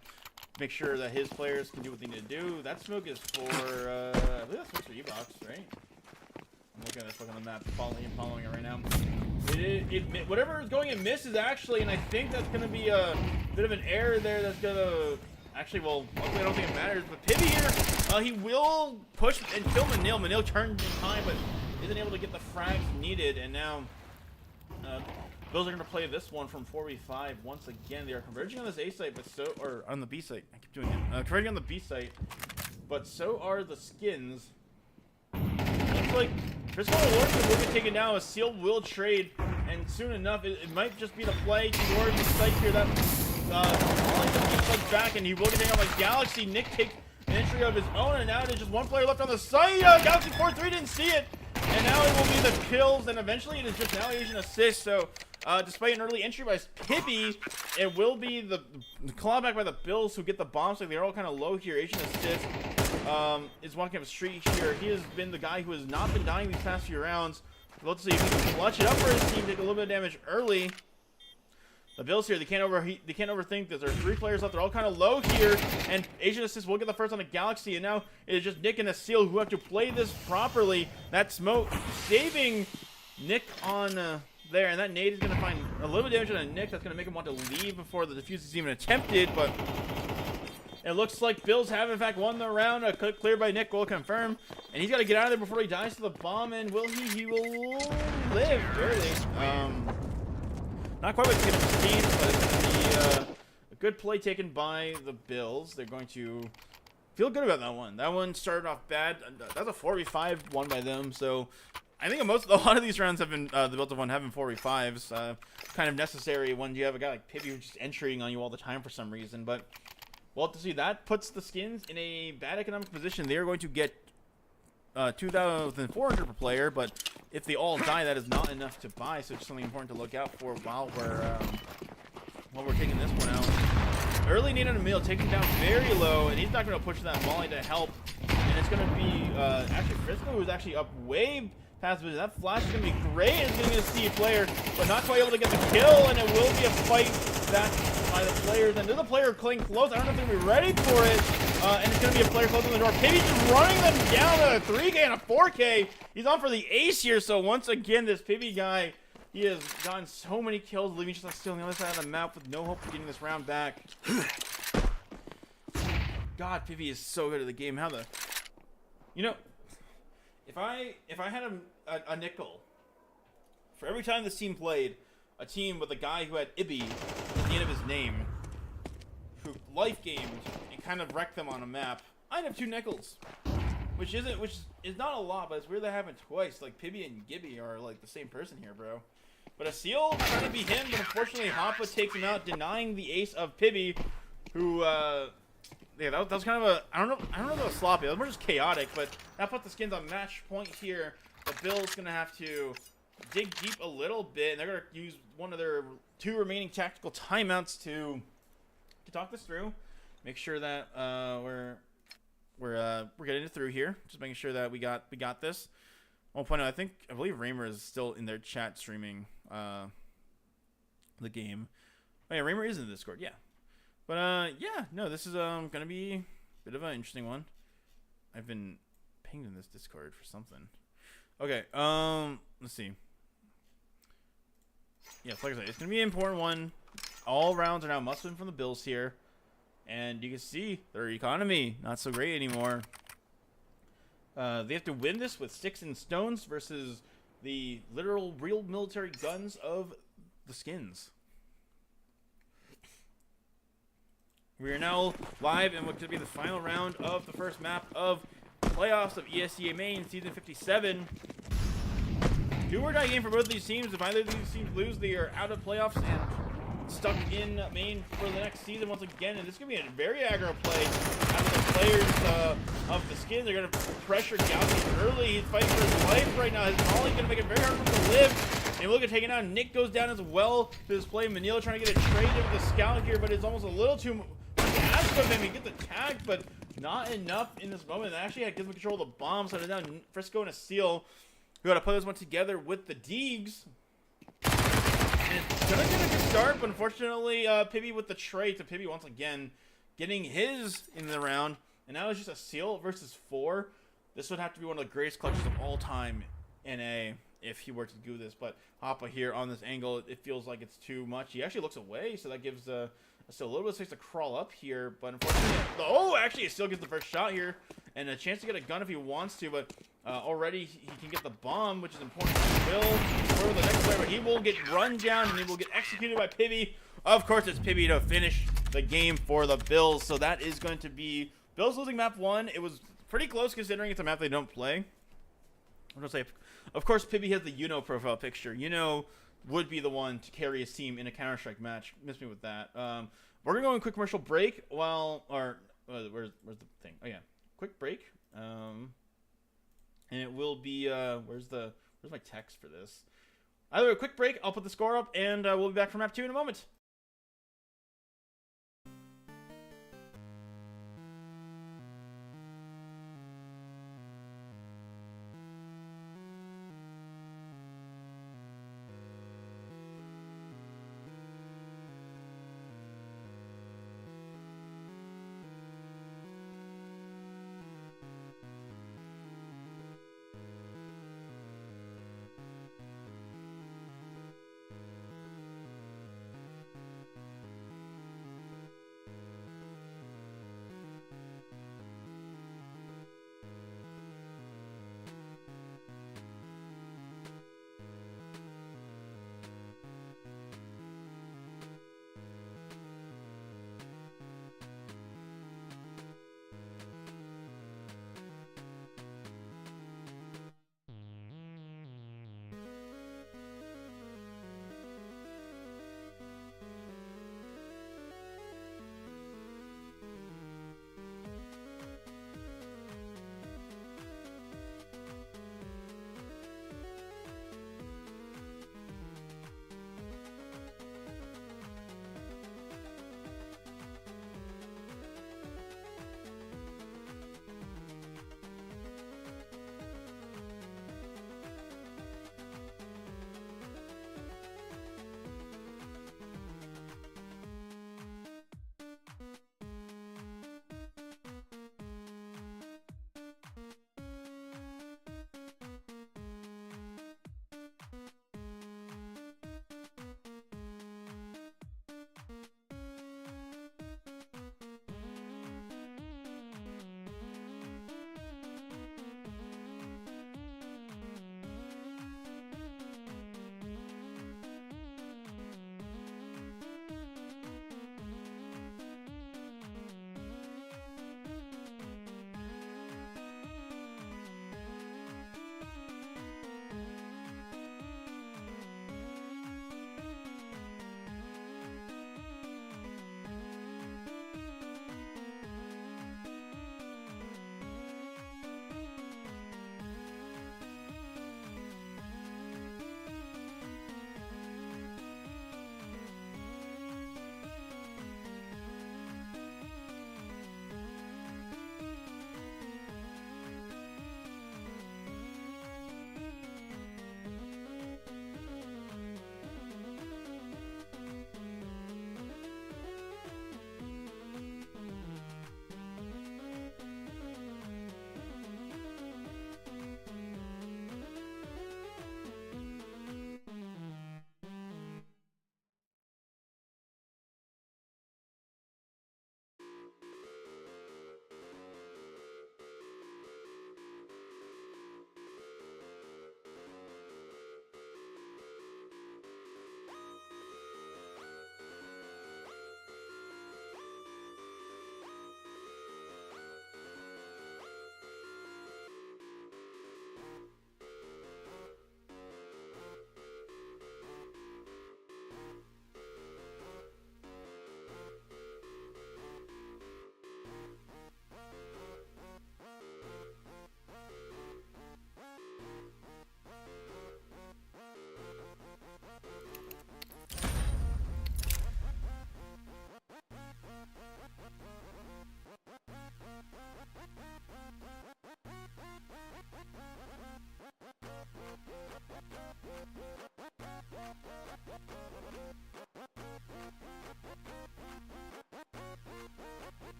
make sure that his players can do what they need to do. That smoke is for, I believe that's for E-Box, right? I'm looking at this, looking on the map, following it right now. Whatever is going and misses actually, and I think that's going to be a bit of an error there. That's going to actually, well, luckily I don't think it matters. But Pibby here, he will push and kill Manil. Manil turned in time, but isn't able to get the frags needed, and now Bills are going to play this one from 4v5 once again. They are converging on this A site, but or on the B site. I keep doing it. Converging on the B site, but so are the skins. Looks like Frisco and Lordson will get taken down. A seal will trade, and soon enough, it might just be the play towards the site here that calling the B site back, and he will get taken out by Galaxy. Nick takes an entry of his own, and now there's just one player left on the site. Galaxy 4-3 didn't see it. And now it will be the kills, and eventually it is just now Asian assist. So, despite an early entry by Pibby, it will be the clawback by the Bills who get the bombs. Like they're all kind of low here. Asian assist is walking up the street here. He has been the guy who has not been dying these past few rounds. Let's see if he can clutch it up for his team, take a little bit of damage early. The Bills here, they can't overthink this. There are 3 players left. They're all kind of low here, and Asian Assist will get the first on the Galaxy, and now it is just Nick and a Seal who have to play this properly. That smoke saving Nick on there, and that nade is going to find a little bit of damage on Nick. That's going to make him want to leave before the defuse is even attempted, but it looks like Bills have in fact won the round. A clip cleared by Nick will confirm, and he's got to get out of there before he dies to the bomb, and will he? He will live, barely. Not quite with Steam, but it's going to be a good play taken by the Bills. They're going to feel good about that one. That one started off bad. That's a 4v5 won by them. So I think a lot of these rounds have been the Bills have won having 4v5s. Kind of necessary when you have a guy like Pibby who's just entering on you all the time for some reason. But we'll have to see. That puts the skins in a bad economic position. They are going to get 2,400 per player, but if they all die, that is not enough to buy. So just something important to look out for while we're taking this one out. Early nade on Emil, taken down very low, and he's not going to push that molly to help. And it's going to be actually Frisco, who's actually up way past the that flash is going to be great. It's getting a C player, but not quite able to get the kill, and it will be a fight back by the players. And there's a player cling close. I don't know if they're going to be ready for it. And it's going to be a player closing the door. Pibby just running them down to a 3K and a 4K. He's on for the ace here. So once again, this Pibby guy, he has gotten so many kills, leaving just still on the other side of the map with no hope of getting this round back. God, Pibby is so good at the game. How the, you know, if I had a nickel for every time this team played a team with a guy who had Ibby at the end of his name, who life gamed and kind of wrecked them on a map, I'd have 2 nickels, which is not a lot, but it's weird that happened twice. Like Pibby and Gibby are like the same person here, bro. But a Seal trying to be him, but unfortunately Hoppa takes him out, denying the ace of Pibby, who yeah, that was kind of a I don't know if it was sloppy. It was more just chaotic, but that put the skins on match point here. The Bills gonna have to dig deep a little bit, and they're gonna use one of their 2 remaining tactical timeouts to talk this through, make sure that we're getting it through here, just making sure that we got this. 1.0, I believe Raymer is still in their chat streaming the game. Oh yeah, Raymer is in the Discord, yeah. But yeah, no, this is gonna be a bit of an interesting one. I've been pinged in this Discord for something. Okay, let's see. Yeah, like I said, it's gonna be an important one. All rounds are now must win from the Bills here, and you can see their economy not so great anymore. They have to win this with sticks and stones versus the literal real military guns of the skins. We are now live in what could be the final round of the first map of playoffs of ESEA Main Season 57. Do or die game for both of these teams. If either of these teams lose, they are out of playoffs, and stuck in main for the next season once again, and this is going to be a very aggro play out of the players of the Skins. They're going to pressure Gauzy early. He's fighting for his life right now. His volley going to make it very hard for him to live. And look at taking out. Nick goes down as well to this play. Manila trying to get a trade with the scout here, but it's almost a little too much to ask of him. He gets attacked, but not enough in this moment. And actually gives him control of the bomb. So now Frisco and a Seal. We got to put this one together with the Deegs. And it's gonna get a good start, but unfortunately, Pibby with the trade to Pibby once again, getting his in the round. And now it's just a Seal versus 4. This would have to be one of the greatest clutches of all time in A if he were to do this. But Hoppa here on this angle, it feels like it's too much. He actually looks away, so that gives still a little bit of space to crawl up here. But unfortunately, actually, it still gets the first shot here and a chance to get a gun if he wants to. But already he can get the bomb, which is important to Bill for the next player. But he will get run down and he will get executed by Pibby. Of course, it's Pibby to finish the game for the Bills. So that is going to be Bills losing map 1. It was pretty close considering it's a map they don't play. I'm gonna say, of course, Pibby has the profile picture. Would be the one to carry his team in a Counter-Strike match. Miss me with that. We're gonna go on a quick commercial break where's the thing? Oh yeah, quick break. And it will be where's my text for this? Either way, a quick break. I'll put the score up, and we'll be back for map 2 in a moment.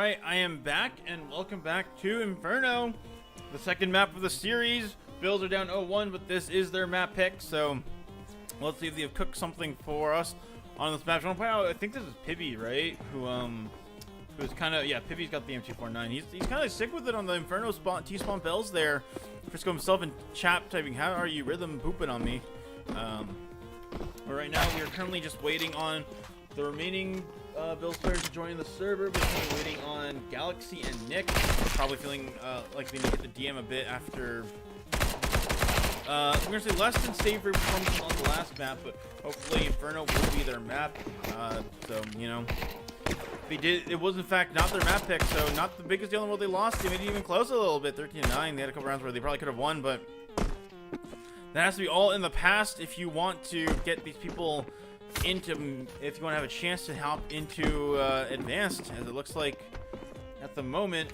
Alright, I am back, and welcome back to Inferno, the second map of the series. Bills are down 0-1, but this is their map pick, so let's see if they have cooked something for us on this map. I want to point out, I think this is Pibby, right? Who's kind of, yeah, Pibby's got the M249. He's kind of sick with it on the Inferno T-spawn bells there. Frisco himself in chat typing, how are you rhythm booping on me? But right now, we are currently just waiting on the remaining Bills players to join the server. We're currently waiting on Galaxy and Nick. Probably feeling like they need to hit the DM a bit after we're gonna say less than savory performance on the last map, but hopefully Inferno will be their map. So you know, they did. It was in fact not their map pick, so not the biggest deal in the world. They lost. They made it even close a little bit, 13-9. They had a couple rounds where they probably could have won, but that has to be all in the past if you want to get these people into, if you want to have a chance to hop into advanced, as it looks like at the moment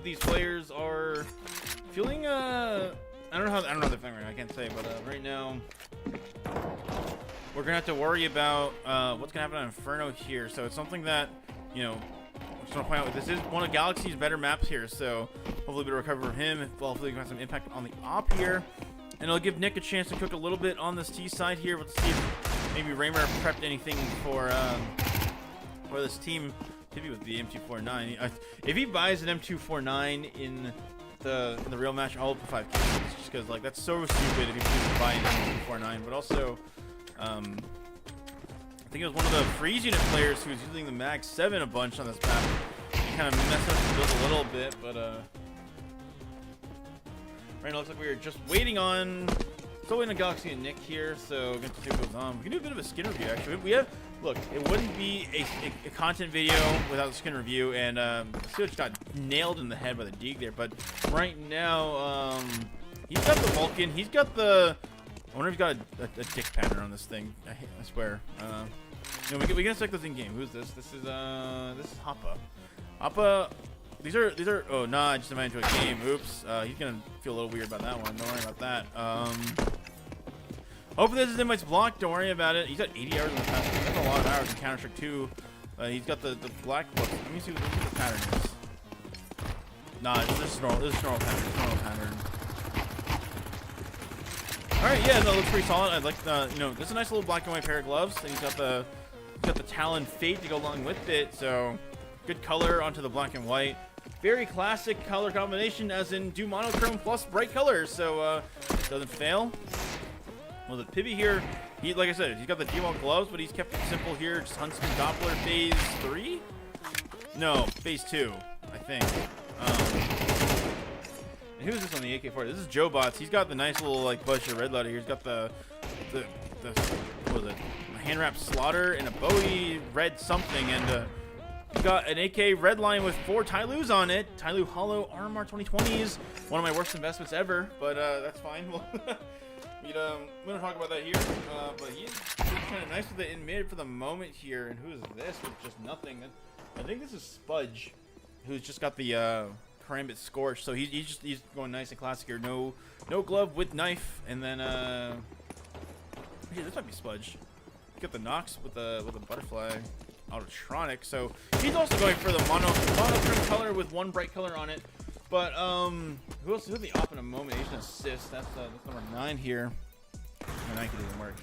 these players are feeling I don't know how they're feeling right now, I can't say, but right now we're gonna have to worry about what's gonna happen on Inferno here. So it's something that, you know, I just want to point out, this is one of Galaxy's better maps here, so hopefully we'll recover from him. Hopefully we can have some impact on the op here. And it'll give Nick a chance to cook a little bit on this T side here. Let's see if maybe Raymer prepped anything for this team. Maybe with the M249. If he buys an M249 in the real match, I'll open 5 kills. Just because like that's so stupid if he chooses to buy an M249. But also, I think it was one of the freeze unit players who was using the Mag 7 a bunch on this map. He kind of messed up the build a little bit, but right now, looks like we are just waiting on, still waiting on Galaxy and Nick here, so we're going to see what goes on. We can do a bit of a skin review, actually. We have, look, it wouldn't be a content video without a skin review, and Switch got nailed in the head by the Deeg there, but right now, he's got the Vulcan, he's got the, I wonder if he's got a dick pattern on this thing, I swear. You know, we can check this in game. Who's this? This is Hoppa. Hoppa. These are, oh, nah, I just invited into a game. Oops. He's gonna feel a little weird about that one. Don't worry about that. Hopefully this is invites blocked. Don't worry about it. He's got 80 hours in the past. That's a lot of hours in Counter-Strike 2. He's got the black book. Let me see what the pattern is. Nah, this is normal pattern. It's normal pattern. Alright, yeah, no, it looks pretty solid. I like the, you know, this is a nice little black and white pair of gloves. And he's got the Talon Fate to go along with it, so good color onto the black and white. Very classic color combination, as in do monochrome plus bright colors, so doesn't fail. Well, the Pibby here, he, like I said, he's got the D-Wall gloves, but he's kept it simple here. Just Huntsman Doppler phase 3? No, phase 2, I think. And who's this on the AK-40? This is Joe Bots. He's got the nice little like bunch of red letter here. He's got the what was it? A hand wrap slaughter and a Bowie red something, and we got an AK red line with 4 Tylus on it. Tylu Hollow RMR 2020s. One of my worst investments ever, but that's fine. We don't talk about that here. But he's kind of nice with it in mid for the moment here. And who is this with just nothing? I think this is Spudge, who's just got the Karambit Scorch. So he's going nice and classic here. No glove with knife, and then yeah, this might be Spudge. Got the Nox with the butterfly. Autotronic, so he's also going for the monochrome color with 1 bright color on it. But who else? Who's the op in a moment? He's an assist. That's number 9 here. My Nike didn't work.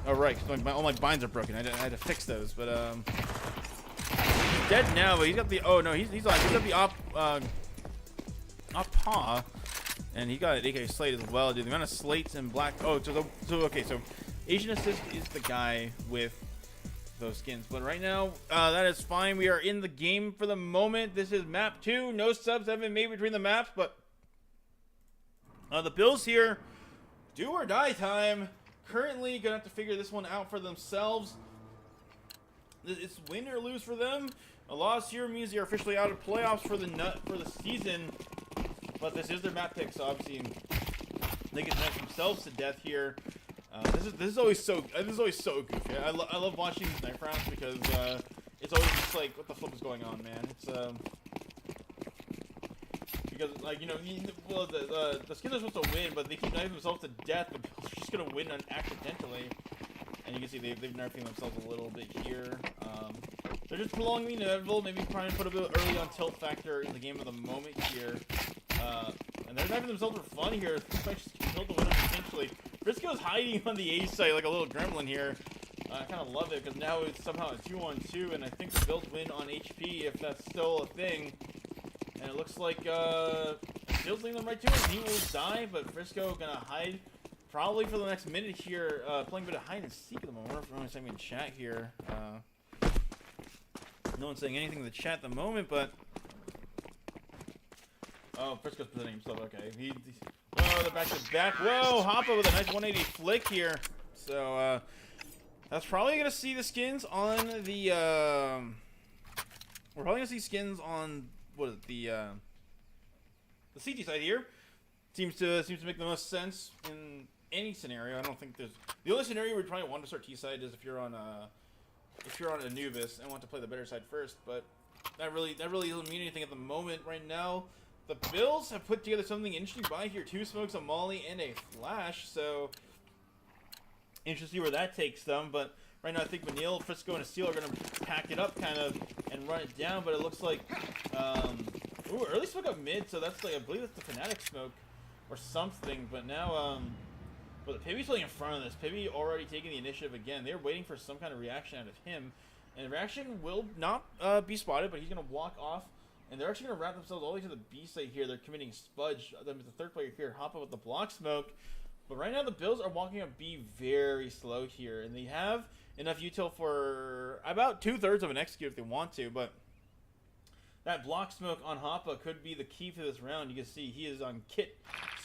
Oh right, because all my binds are broken. I had to fix those, but he's dead now. But he's got the, oh no, he's got the op paw, and he got an AK slate as well, dude. The amount of slates and black. Oh, so okay, so Asian Assist is the guy with those skins, but right now that is fine. We are in the game for the moment. This is map 2. No subs have been made between the maps, but the Bills here, do or die time. Currently gonna have to figure this one out for themselves. It's win or lose for them. A loss here means they are officially out of playoffs for the season, but this is their map pick, so obviously they get to knife themselves to death here. This is always so goofy. I love watching these knife rounds because it's always just like, what the flip is going on, man? It's because like, you know, well, the skins are supposed to win, but they keep knifing themselves to death. The Bills are just gonna win accidentally, And you can see they've nerfing themselves a little bit here. They're just prolonging the inevitable, maybe trying to put a bit early on tilt factor in the game of the moment here. And they're nerfing themselves for fun here. Tilt the winner essentially. Frisco's hiding on the A site like a little gremlin here. I kind of love it because now it's somehow a 2-on-2, and I think the Bills win on HP if that's still a thing. And it looks like Steel's leading them right to it. He will die, but Frisco gonna hide probably for the next minute here, playing a bit of hide and seek at the moment. I wonder if anyone's saying in chat here. No one's saying anything in the chat at the moment, but oh, Frisco's presenting himself. Okay, oh, they're back to back. Whoa, Hoppa with a nice 180 flick here. So that's probably gonna see the skins on the. We're probably gonna see skins on what is it, the CT side here. Seems to make the most sense in any scenario. I don't think there's the only scenario where you probably want to start T side is if you're on Anubis and want to play the better side first. But that really doesn't mean anything at the moment. Right now, the Bills have put together something interesting by here: 2 smokes, a molly, and a flash. So interesting to see where that takes them. But right now, I think Vanille, Frisco, and Steel are going to pack it up kind of and run it down. But it looks like ooh, early smoke up mid. So that's like I believe that's the Fnatic smoke or something. But now but Pibby's playing in front of this. Pibby already taking the initiative again. They're waiting for some kind of reaction out of him. And the reaction will not be spotted, but he's going to walk off. And they're actually going to wrap themselves all the way to the B site here. They're committing Spudge. The third player here, Hoppa with the block smoke. But right now the Bills are walking up B very slow here. And they have enough util for about 2/3 of an execute if they want to. But that block smoke on Hoppa could be the key for this round. You can see he is on kit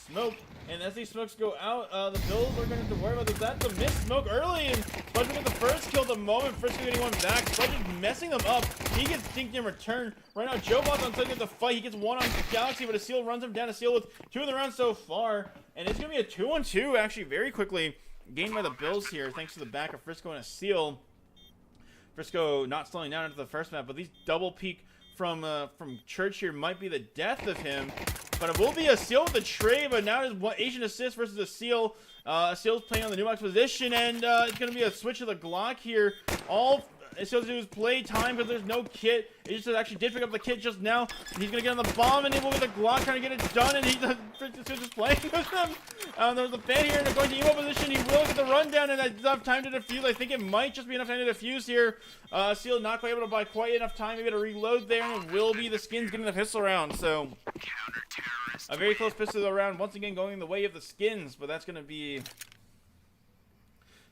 smoke, and as these smokes go out, the Bills are going to have to worry about this. That's a missed smoke early, and Spudge with the first kill at the moment. Frisco getting one back. Spudge is messing them up. He gets dinked in return. Right now, Jobot's on side with the fight. He gets one on Galaxy, but a Seal runs him down. A Seal with 2 in the round so far, and it's going to be a 2-on-2 actually very quickly gained by the Bills here, thanks to the back of Frisco and a Seal. Frisco not slowing down into the first map, but these double peek from Church here might be the death of him. But it will be a Seal with the trade, but now there's Asian assist versus a Seal. Seal's playing on the Nubox position, and it's going to be a switch of the Glock here. All Seal's do is play time because there's no kit. He just actually did pick up the kit just now. He's going to get on the bomb, and he will get the Glock trying to get it done, and he's just playing with them. There's a fan here, and they're going to emo position. He will get the rundown, and that's enough time to defuse. I think it might just be enough time to defuse here. Seal not quite able to buy quite enough time. Maybe to reload there, and it will be the skins getting the pistol round. So a very close pistol round, once again going the way of the skins, but that's going to be...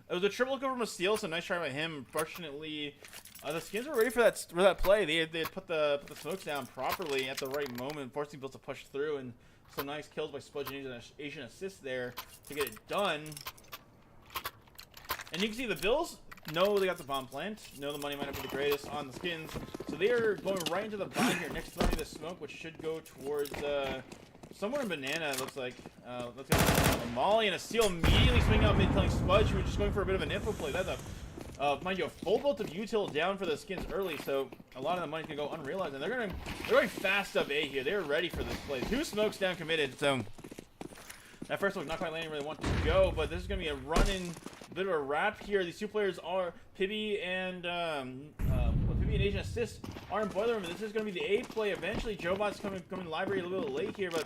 It was a triple kill from a Steel, so nice try by him. Fortunately, the skins were ready for that play. They had put the smokes down properly at the right moment, forcing Bills to push through, and some nice kills by Spudge and Asian assist there to get it done. And you can see the Bills know they got the bomb plant, know the money might not be the greatest on the skins, so they are going right into the bomb here. Next 30 the smoke, which should go towards somewhere in Banana, it looks like. Let's go a Molly and a Seal immediately swinging out mid, killing Spudge, who was just going for a bit of an info play. That's mind you, a full bolt of util down for the skins early, so a lot of the money's gonna go unrealized, and they're going fast up A here. They're ready for this play. 2 smokes down committed, so that first one not quite landing where they want to go, but this is gonna be a run-in, bit of a wrap here. These 2 players are Pibby and Asian Assist are in Boiler Room. This is going to be the A play eventually. Jobot's coming library a little bit late here, but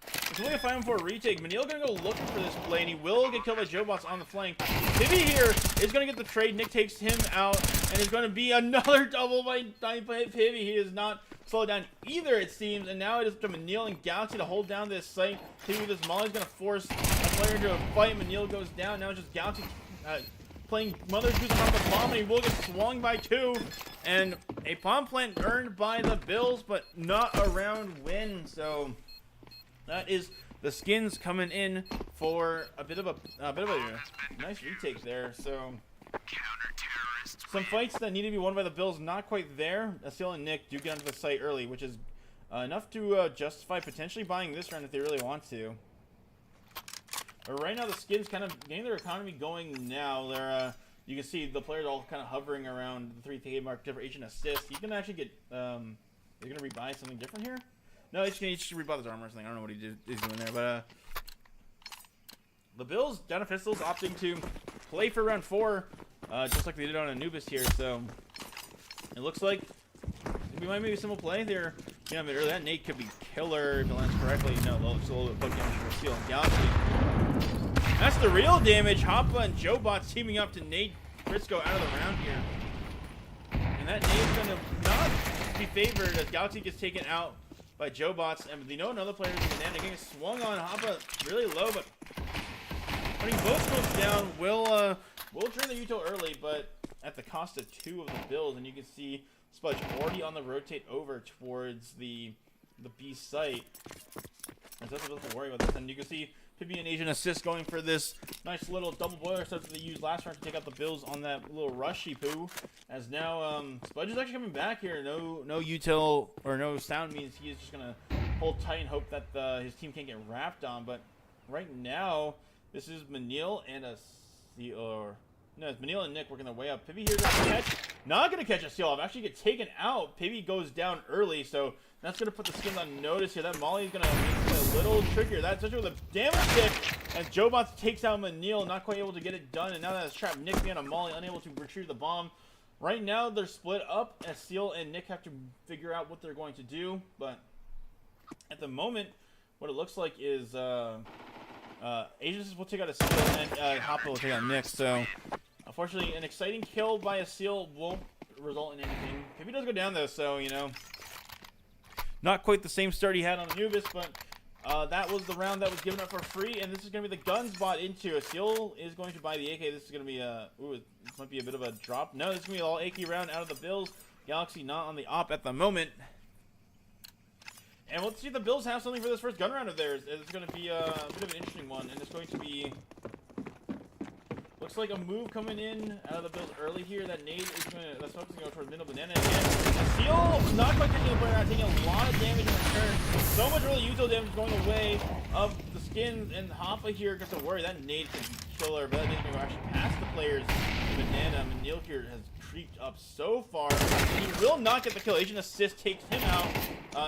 it's only a 5-on-4 retake. Manil going to go looking for this play, and he will get killed by Jobot's on the flank. Pibby here is going to get the trade. Nick takes him out, and it's going to be another double by Pibby. He is not slowed down either, it seems, and now it is up to Manil and Galaxy to hold down this site. Pibby with this Molly's going to force a player into a fight. Manil goes down. Now it's just Galaxy playing Mother's Goose around the bomb, and he will get swung by 2. And a bomb plant earned by the Bills, but not a round win. So that is the skins coming in for a bit of a nice retake there. So some fights that need to be won by the Bills, not quite there. Asil and Nick do get onto the site early, which is enough to justify potentially buying this round if they really want to. But right now, the skins kind of getting their economy going now. They're, you can see the players all kind of hovering around the 3K mark, different Asian assist. You can actually get, they're going to rebuy something different here? No, he's just rebuy his armor or something. I don't know what he's doing there, but, the Bills, down to pistols, opting to play for round 4, just like they did on Anubis here. So it looks like we might maybe a simple play there. Yeah, I mean, earlier that nade could be killer if it lands correctly. No, it's a little bit poke damage for Seal and Galaxy. That's the real damage. Hoppa and JoeBots teaming up to nade Frisco out of the round here. And that nade's going to not be favored as Galaxy gets taken out by JoeBots. And you know another player is Banana getting swung on. Hoppa really low, but putting both scopes down will turn the util early, but at the cost of 2 of the Bills. And you can see Spudge already on the rotate over towards the B site. There's nothing to worry about this. And you can see Pibby and Asian Assist going for this nice little double boiler stuff that they used last round to take out the Bills on that little rushy poo. As now Spudge is actually coming back here. No util or no sound means he is just gonna hold tight and hope that his team can't get wrapped on. But right now, this is Manil and it's Manil and Nick working their way up. Pibby here to catch. Not going to catch a seal off. Actually get taken out. Pibby goes down early, so that's going to put the skins on notice here. That Molly is going to make it a little trickier. That's especially with a damage stick. As JoeBots takes out Manil, not quite able to get it done. And now that's trapped Nick behind a Molly, unable to retrieve the bomb. Right now, they're split up as Seal and Nick have to figure out what they're going to do. But at the moment, what it looks like is Asians will take out a Seal and Hoppa will take out Nick. So unfortunately, an exciting kill by a Seal won't result in anything. Pibby does go down though, so you know, not quite the same start he had on Anubis, but that was the round that was given up for free, and this is going to be the guns bought into. A Seal is going to buy the AK. This is going to be this might be a bit of a drop. No, this is going to be all AK round out of the Bills. Galaxy not on the op at the moment. And we'll see if the Bills have something for this first gun round of theirs. It's going to be a bit of an interesting one, and it's going to be... Looks like a move coming in out of the Bills early here. That nade is going to... That's focusing go towards middle banana again. Seal not quite catching the player out, taking a lot of damage in return. So much really util damage going away of the skins, and Hoppa here gets to worry. That nade could be killer, but that nade's going to actually pass the players. Banana Manil here has creeped up so far. He will not get the kill. Asian Assist takes him out.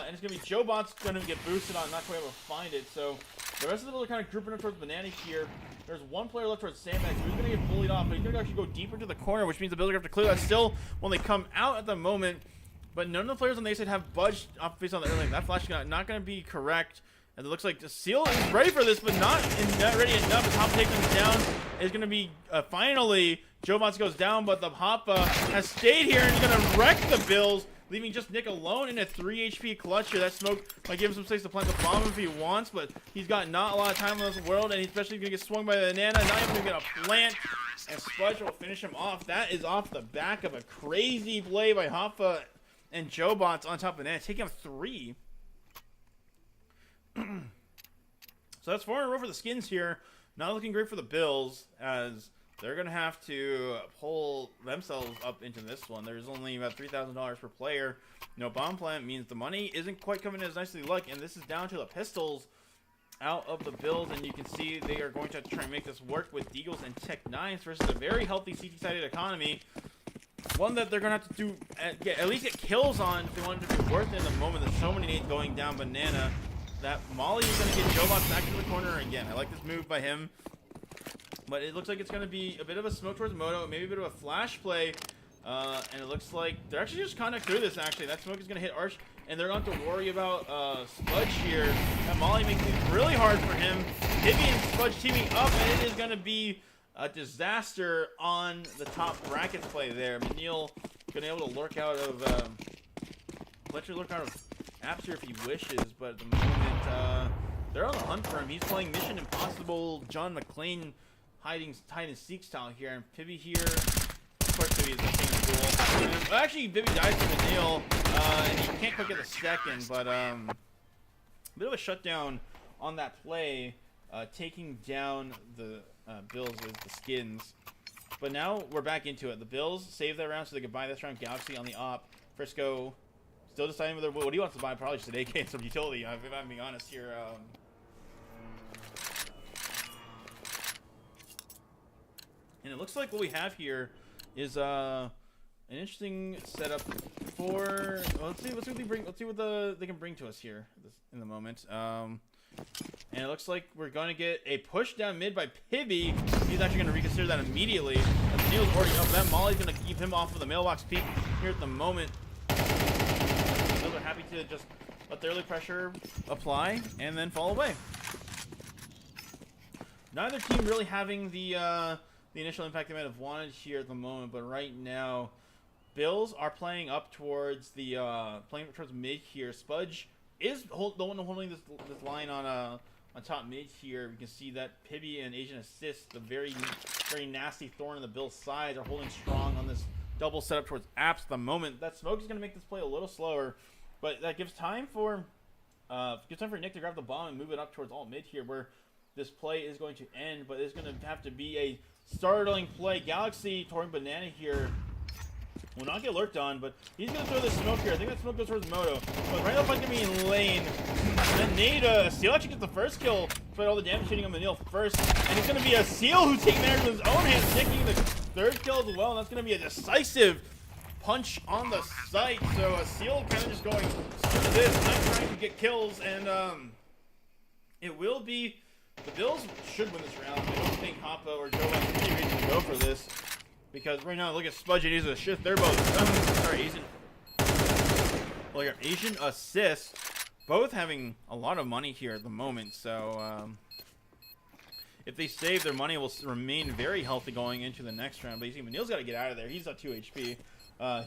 And it's going to be JoeBots going to get boosted on, not quite able to find it. So the rest of the Bills are kind of grouping up towards Banana here. There's one player left towards Sandbag, who's going to get bullied off, but he's going to actually go deeper into the corner, which means the Bills are going to have to clear that still when they come out at the moment. But none of the players on the A side have budged off based on the early. That flash is not going to be correct. And it looks like the Seal is ready for this, but not ready enough. The Hoppa takes him down. Is going to be finally JoeBots goes down, but the Hoppa has stayed here and is going to wreck the Bills, leaving just Nick alone in a 3 HP clutch here. That smoke might give him some space to plant the bomb if he wants, but he's got not a lot of time in this world, and he's especially going to get swung by the Banana. Not even going to get a plant, and Spudge will finish him off. That is off the back of a crazy play by Hoppa and JoeBots on top of Banana, taking him 3. So that's 4 in a row for the skins here. Not looking great for the Bills, as they're going to have to pull themselves up into this one. There's only about $3,000 per player. No bomb plant means the money isn't quite coming as nicely like, and this is down to the pistols out of the Bills, and you can see they are going to have to try and make this work with Deagles and Tech 9s versus a very healthy CT-sided economy. One that they're going to have to do, at least get kills on if they want it to be worth it in the moment. There's so many nades going down Banana. That Molly is going to get JoeBots back into the corner again. I like this move by him. But it looks like it's going to be a bit of a smoke towards Moto, maybe a bit of a flash play. And it looks like they're actually just kind of through this, actually. That smoke is going to hit Arch, and they're going to have to worry about Spudge here. That Molly makes it really hard for him. Pibby and Spudge teaming up, and it is going to be a disaster on the top brackets play there. Manil going to be able to lurk out of... Fletcher lurk out of Apps here if he wishes, but at the moment, they're on the hunt for him. He's playing Mission Impossible, John McClane, hiding hide-and-seek style here, and Pibby here, of course Pibby is the king of the duel. Well, actually, Pibby dies to Manil, and he can't quite get the second, but a bit of a shutdown on that play, taking down the Bills with the skins. But now we're back into it. The Bills save that round so they can buy this round. Galaxy on the op. Frisco still deciding whether what he wants to buy. Probably just an AK and some utility, if I'm being honest here. And it looks like what we have here is an interesting setup for. Well, let's see what they bring. Let's see what they can bring to us here in the moment. And it looks like we're going to get a push down mid by Pibby. He's actually going to reconsider that immediately. As Neil's already up, that Molly's going to keep him off of the mailbox peak here at the moment. Those are happy to just let the early pressure apply and then fall away. Neither team really having the initial impact they might have wanted here at the moment, but right now, Bills are playing up towards the mid here. Spudge is the one holding this line on top mid here. We can see that Pibby and Asian Assist, the very nasty thorn in the Bills' side, are holding strong on this double setup towards Apps at the moment. That smoke is going to make this play a little slower, but that gives time for Nick to grab the bomb and move it up towards alt mid here, where this play is going to end. But it's going to have to be a startling play. Galaxy touring banana here. Will not get lurked on, but he's going to throw this smoke here. I think that smoke goes towards Moto. But right now, fight's going to be in lane. Then Nada, Seal actually gets the first kill, despite all the damage hitting on Manil first. And it's going to be a Seal who's taking matters in his own hands, taking the third kill as well. And that's going to be a decisive punch on the site. So a Seal kind of just going, screw this, I'm trying to get kills. And it will be, the Bills should win this round. I don't think Hoppa or Joe have any reason to go for this. Because right now, look at Spudge and Asian Assist. They're both, Asian Assist, both having a lot of money here at the moment. So if they save, their money will remain very healthy going into the next round. But you see, Manil's got to get out of there. He's at 2 HP.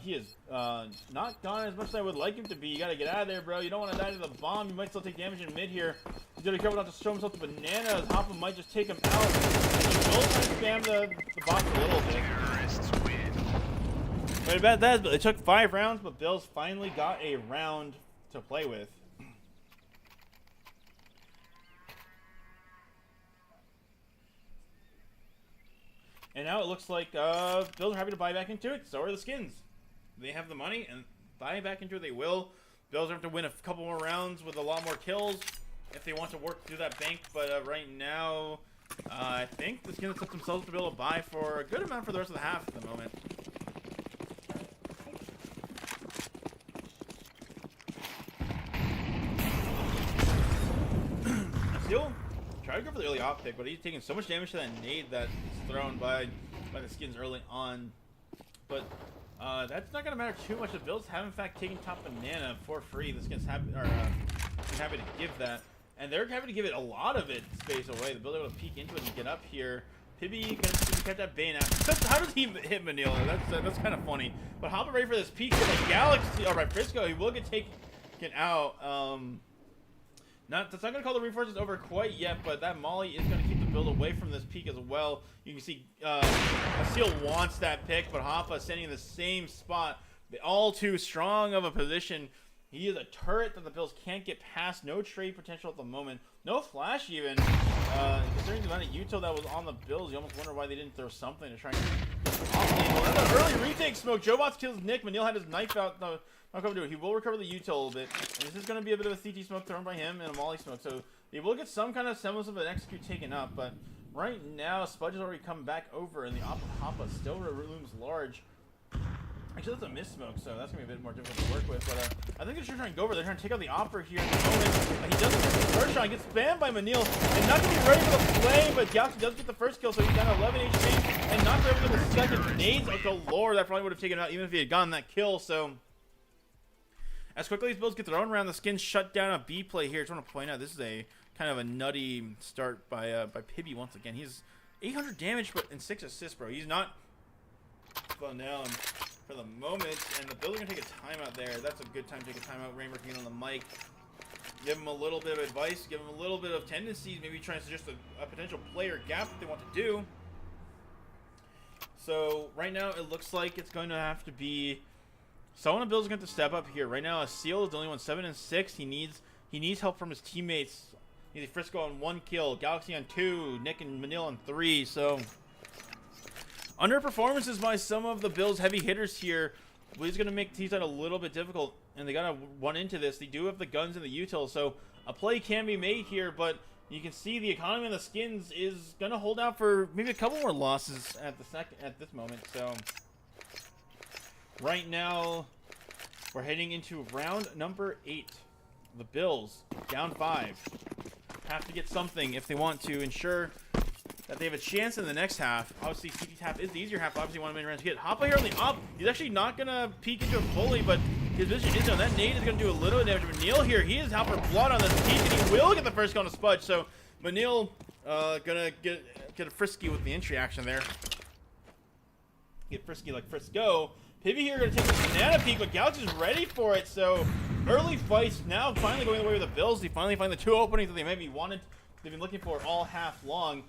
He is not gone as much as I would like him to be. You got to get out of there, bro. You don't want to die to the bomb. You might still take damage in mid here. He's got to be careful not to show himself the bananas. Hoppa might just take him out. And he will try to spam the box a little bit. Right about that, but it took 5 rounds, but Bills finally got a round to play with. And now it looks like Bills are happy to buy back into it. So are the Skins. They have the money, and buy back into it they will. Bills have to win a couple more rounds with a lot more kills if they want to work through that bank. But right now, I think the Skins set themselves to be able to buy for a good amount for the rest of the half at the moment. Still try to go for the early op pick, but he's taking so much damage to that nade that's thrown by the Skins early on. But that's not going to matter too much. The Bills have in fact taken top banana for free. The Skins happy to give that, and they're happy to give it a lot of it space away. The Bills are able to peek into it and get up here. Pibby can catch that Bane out. How does he hit Manila? That's kind of funny. But Hoppa ready for this peek. Like Galaxy, all right, Frisco, he will get taken out. That's not going to call the reinforcements over quite yet, but that Molly is going to keep the build away from this peak as well. You can see Seal wants that pick, but Hoppa standing in the same spot. All too strong of a position. He is a turret that the Bills can't get past. No trade potential at the moment. No flash even. Considering the amount of util that was on the Bills, you almost wonder why they didn't throw something to try and well, that's an early retake smoke. Jobots kills Nick. Manil had his knife out. No, not going to do it. He will recover the util a little bit. And this is going to be a bit of a CT smoke thrown by him and a Molly smoke. So they will get some kind of semblance of an execute taken up. But right now, Spudge has already come back over, and the Hoppa still looms large. Actually, that's a miss smoke, so that's going to be a bit more difficult to work with. But I think they're trying to go over. They're trying to take out the Opera here at the moment. He doesn't get the first shot. He gets spammed by Manil. And not going to be ready for the play, but Galaxy does get the first kill, so he's down 11 HP. And not ready for the second. Nades of the lore. That probably would have taken him out even if he had gotten that kill. So as quickly as Bills get their own round, the Skins shut down a B play here. I just want to point out, this is a kind of a nutty start by Pibby once again. He's 800 damage but and 6 assists, bro. He's not fun down for the moment, and the Bills are going to take a timeout there. That's a good time to take a timeout. Rainbow can get on the mic. Give him a little bit of advice. Give him a little bit of tendencies. Maybe try and suggest a potential player gap that they want to do. So right now it looks like it's going to have to be someone the Bills are going to step up here. Right now, Seal is the only one 7 and 6. He needs help from his teammates. He's Frisco on 1 kill, Galaxy on 2, Nick and Manil on 3. So underperformances by some of the Bills' heavy hitters here, but he's going to make T-side a little bit difficult, and they got to run into this. They do have the guns and the util, so a play can be made here, but you can see the economy on the Skins is going to hold out for maybe a couple more losses at this moment. So right now, we're heading into round number 8. The Bills down 5. have to get something if they want to ensure that they have a chance in the next half. Obviously, CT tap is the easier half. Obviously, one main round to get. Hoppa here on the op. He's actually not going to peek into it fully, but his vision is done. That nade is going to do a little bit of damage. Manil here, he is out for blood on this peek, and he will get the first kill on a Spudge. So, Manil going to get a frisky with the entry action there. Get frisky like Frisco. Pivy here going to take the banana peek, but Galaxy's ready for it. So, early fights now finally going away with the Bills. They finally find the 2 openings that they maybe wanted. They've been looking for all half long.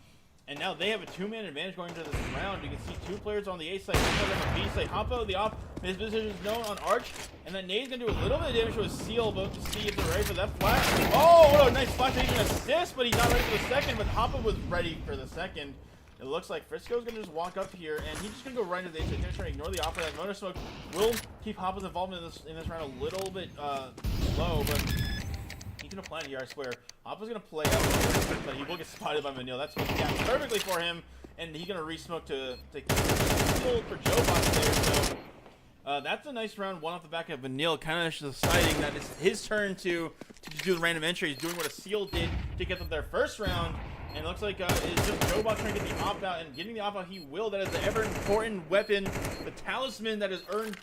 And now they have a 2-man advantage going into this round. You can see 2 players on the A side, 1 player on the B side. Hoppo, the op, his position is known on Arch. And that nade's going to do a little bit of damage to his seal, but to see if they're ready for that flash. Oh, what a nice flash. He can assist, but he's not ready for the second. But Hoppo was ready for the second. It looks like Frisco's going to just walk up here, and he's just going to go right into the A side. He's going to try to ignore the op. That Motor Smoke will keep Hoppo's involvement in this round a little bit low, but he's going to plan here, I swear. Hoppo's going to play out, but he will get spotted by Manil. That's going to count perfectly for him, and he's going to re-smoke to kill for Jobot there. So that's a nice round 1 off the back of Manil, kind of deciding that it's his turn to do the random entry. He's doing what a seal did to get them their first round, and it looks like it's just Jobot trying to get the op out, and getting the op out he will. That is the ever important weapon, the talisman that has earned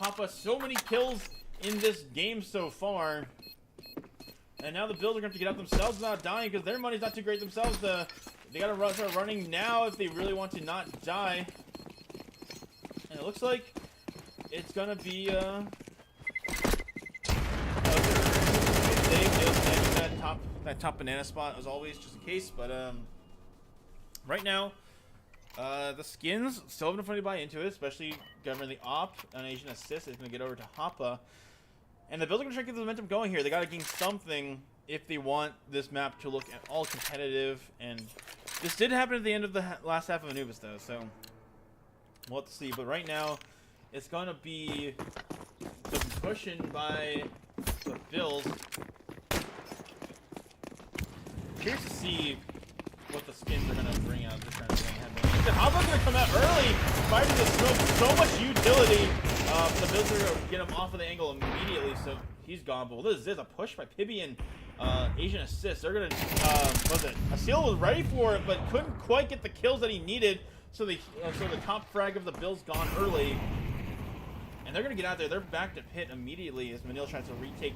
Hoppa so many kills in this game so far. And now the Bills are going to have to get up themselves without dying because their money's not too great themselves. They got to start running now if they really want to not die. And it looks like it's going to be that top banana spot as always, just in case. But right now, the skins still haven't funny to buy into it, especially governing the op. An Asian assist is going to get over to Hoppa. And the Bills are going to try to get the momentum going here. They got to gain something if they want this map to look at all competitive. And this did happen at the end of the last half of Anubis, though. So we'll have to see. But right now, it's going to be some pushing by the Bills. Curious to see what the skins are going to bring out this round. Hoppa's going to come out early, fighting the smoke. So much utility. The Bills are going to get him off of the angle immediately, so he's gone. But this is a push by Pibby and Asian assist. They're going to, was it? Asil was ready for it, but couldn't quite get the kills that he needed. So the top frag of the Bills gone early. And they're going to get out there. They're back to pit immediately as Manil tries to retake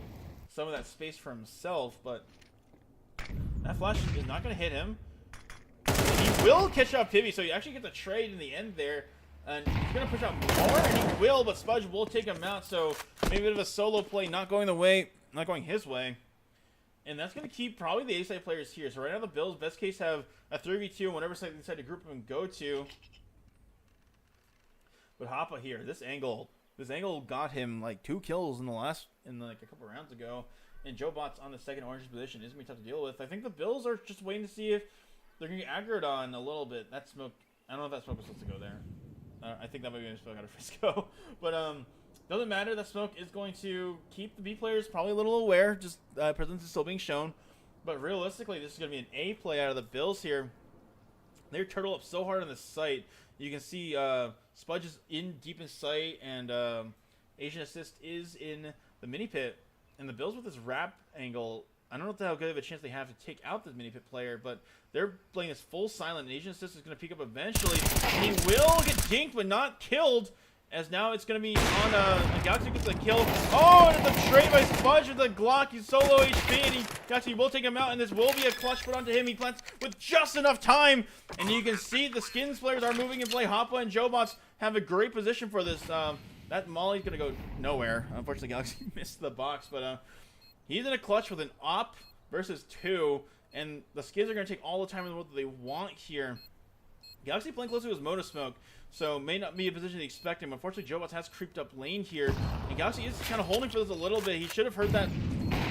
some of that space for himself. But that flash is not going to hit him. He will catch up Pibby, so you actually get the trade in the end there. And he's going to push out more, and he will, but Spudge will take him out. So maybe a bit of a solo play, not going his way. And that's going to keep probably the A-side players here. So right now the Bills, best case, have a 3v2 and whatever side they decide to group them and go to. But Hoppa here, this angle got him like 2 kills in like a couple rounds ago. And Jobot's on the second orange position is going to be tough to deal with. I think the Bills are just waiting to see if they're going to get aggroed on a little bit. That smoke, I don't know if that smoke was supposed to go there. I think that might be a smoke out of Frisco. But doesn't matter. That smoke is going to keep the B players probably a little aware. Just presence is still being shown. But realistically, this is going to be an A play out of the Bills here. They're turtle up so hard on the site. You can see Spudge is deep in sight, and Asian assist is in the mini pit. And the Bills with this wrap angle, I don't know how good of a chance they have to take out this mini pit player, but they're playing this full silent. And Asian assist is going to peek up eventually. And he will get dinked, but not killed. As now it's going to be on Galaxy gets the kill. Oh, and it's a trade by Spudge with the Glock. He's solo HP, and Galaxy will take him out, and this will be a clutch put onto him. He plants with just enough time, and you can see the skins players are moving in play. Hoppa and Jobots have a great position for this. That Molly's going to go nowhere. Unfortunately, Galaxy missed the box, but he's in a clutch with an op versus 2, and the skins are going to take all the time in the world that they want here. Galaxy playing close to his Motor Smoke, so may not be a position to expect him. Unfortunately, Jobots has creeped up lane here, and Galaxy is kind of holding for this a little bit. He should have heard that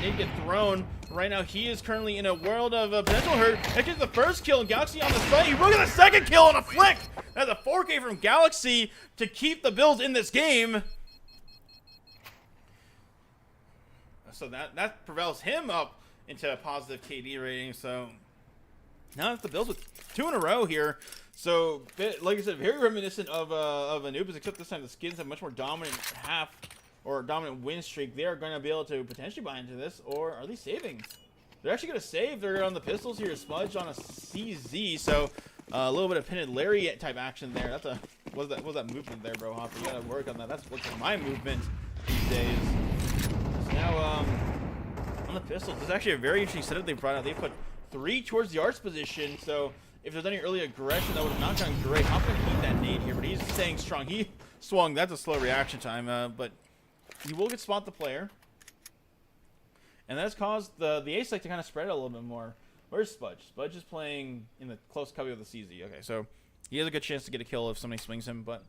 nade get thrown. Right now, he is currently in a world of potential hurt. That gets the first kill, and Galaxy on the site. He will get the second kill on a flick. That's a 4K from Galaxy to keep the Bills in this game. So that propels him up into a positive KD rating. So now it's the Bills with 2 in a row here. So, like I said, very reminiscent of Anubis, except this time the skins have much more dominant dominant win streak. They are going to be able to potentially buy into this, or are they saving? they're actually going to save. They're on the pistols here. Smudge on a CZ, so a little bit of Pin and Lariat type action there. That's a what was that movement there, bro? Hopper, you got to work on that. That's looking like my movement these days. So now on the pistols, there's actually a very interesting setup they brought out. They put 3 towards the arts position, so if there's any early aggression, that would have not gone great. Hopper can keep that nade here, but he's staying strong. He swung. That's a slow reaction time, but he will get spot the player. And that's caused the ESEA to kind of spread it a little bit more. Where's Spudge? Spudge is playing in the close cubby with the CZ. Okay, so he has a good chance to get a kill if somebody swings him, but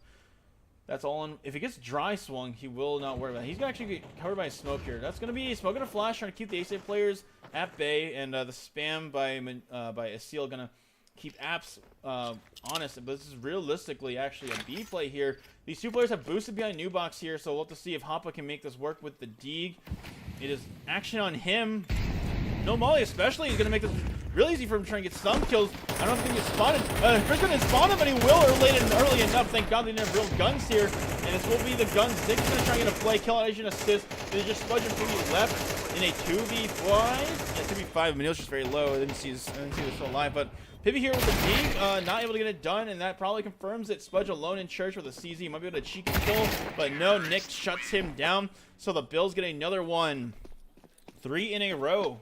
that's all on. If he gets dry swung, he will not worry about it. He's going to actually get covered by smoke here. That's going to be smoke and a flash, trying to keep the ESEA players at bay, and the spam by ESEA going to keep apps honest. But this is realistically actually a B play here. These 2 players have boosted behind new box here, so we'll have to see if Hoppa can make this work with the Deeg. It is action on him. No molly especially. He's going to make this really easy for him trying to get some kills. I don't think he gets spotted. Chris didn't spawn him, but he will early enough. Thank God they didn't have real guns here. And this will be the gun. Zig's going to try and get a play. Kill Asian assist. There's just Spudge and Phoebe left in a 2v5. Yeah, 2v5. Manil's just very low. I didn't see this still alive, but Pibby here with the Deeg, not able to get it done, and that probably confirms that Spudge alone in church with a CZ. He might be able to cheek and kill, but no, Nick shuts him down. So the Bills get another one. 3 in a row.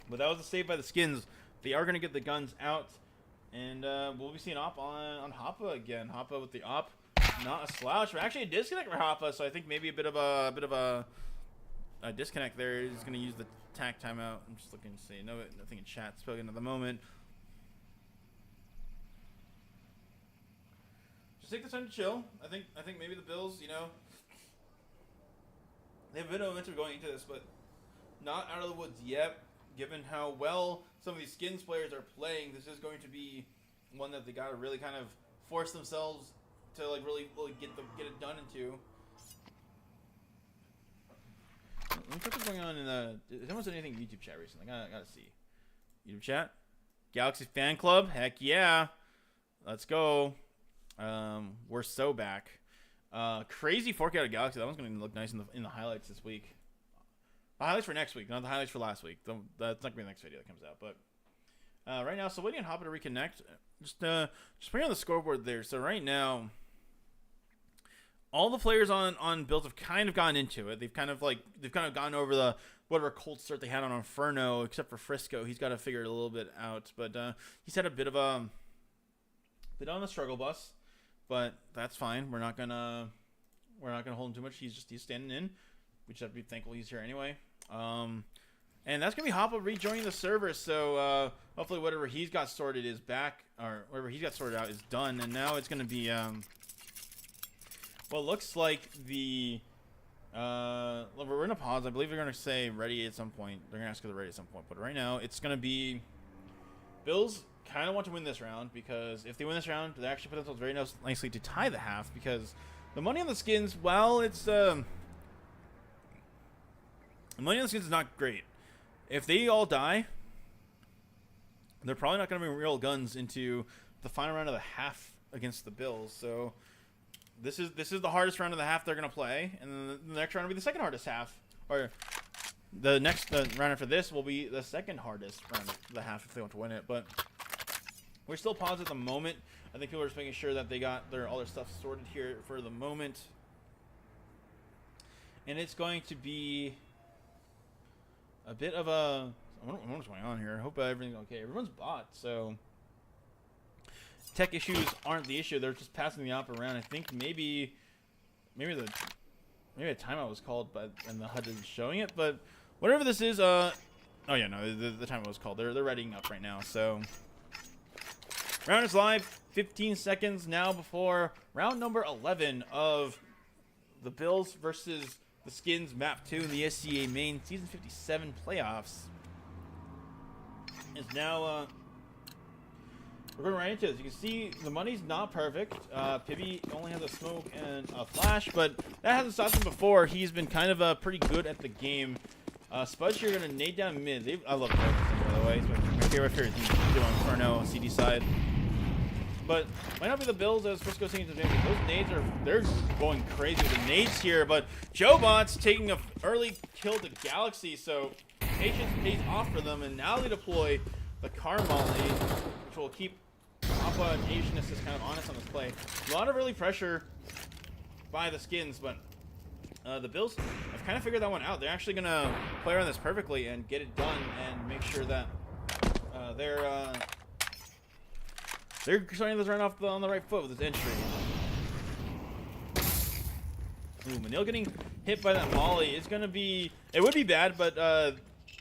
But that was a save by the Skins. They are going to get the guns out, and we'll be seeing Op on Hoppa again. Hoppa with the Op, not a slouch, but actually a disconnect for Hoppa. So I think maybe a bit of a disconnect there. He's going to use the tack timeout. I'm just looking to see. Nothing in chat spoken at the moment. Just take the time to chill. I think maybe the Bills, you know, they have a bit of momentum going into this, but not out of the woods yet. Given how well some of these Skins players are playing, this is going to be one that they got to really kind of force themselves to like really get it done into. Let me check what's going on in the. Has anyone said anything in YouTube chat recently? I gotta see. YouTube chat? Galaxy Fan Club? Heck yeah. Let's go. We're so back. Crazy 4K out of Galaxy. That one's gonna look nice in the highlights this week. The highlights for next week, not the highlights for last week. That's not gonna be the next video that comes out. But right now, so waiting on Hopper to reconnect. Just putting on the scoreboard there. So right now, all the players on builds have kind of gone into it. They've kind of gone over the whatever cold start they had on Inferno, except for Frisco. He's got to figure it a little bit out. But he's had a bit on the struggle bus, but that's fine. We're not gonna hold him too much. He's standing in. We just have to be thankful he's here anyway. And that's gonna be Hoppa rejoining the server. So hopefully whatever he's got sorted is back, or whatever he's got sorted out is done. And now it's gonna be well, it looks like the we're in a pause. I believe they're gonna say ready at some point. They're gonna ask if they're ready at some point. But right now it's gonna be Bills kind of want to win this round, because if they win this round, they actually put themselves very nicely to tie the half, because the money on the Skins, well, it's the money on the Skins is not great. If they all die, they're probably not going to bring real guns into the final round of the half against the Bills. So this is the hardest round of the half they're going to play, and then the next round will be the second hardest half, or the round after this will be the second hardest round of the half if they want to win it. But we're still paused at the moment. I think people are just making sure that they got all their stuff sorted here for the moment, and it's going to be a bit of a. I don't know what's going on here. I hope everything's okay. Everyone's bot, so tech issues aren't the issue. They're just passing the op around. I think maybe a timeout was called, and the HUD isn't showing it. But whatever this is, oh yeah, no, the timeout was called. They're readying up right now. So round is live. 15 seconds now before round number 11 of the Bills versus the Skins map 2 in the ESEA main season 57 playoffs. Is now we're going right into this. You can see the money's not perfect. Pibby only has a smoke and a flash, but that hasn't stopped him before. He's been kind of pretty good at the game. Spudge here going to nade down mid. I love Platypus, by the way. It's my favorite thing to do on Inferno CD side. but might not be the Bills as Frisco seems to do. Those nades they're going crazy with the nades here, but Jobot's taking an early kill to Galaxy, so patience pays off for them, and now they deploy the Carmolly, which will keep Appa and Asian Assist kind of honest on this play. A lot of early pressure by the Skins, but the Bills have kind of figured that one out. They're actually going to play around this perfectly and get it done and make sure that they're starting this run off on the right foot with this entry. Ooh, Manil getting hit by that Molly is going to be... It would be bad, but the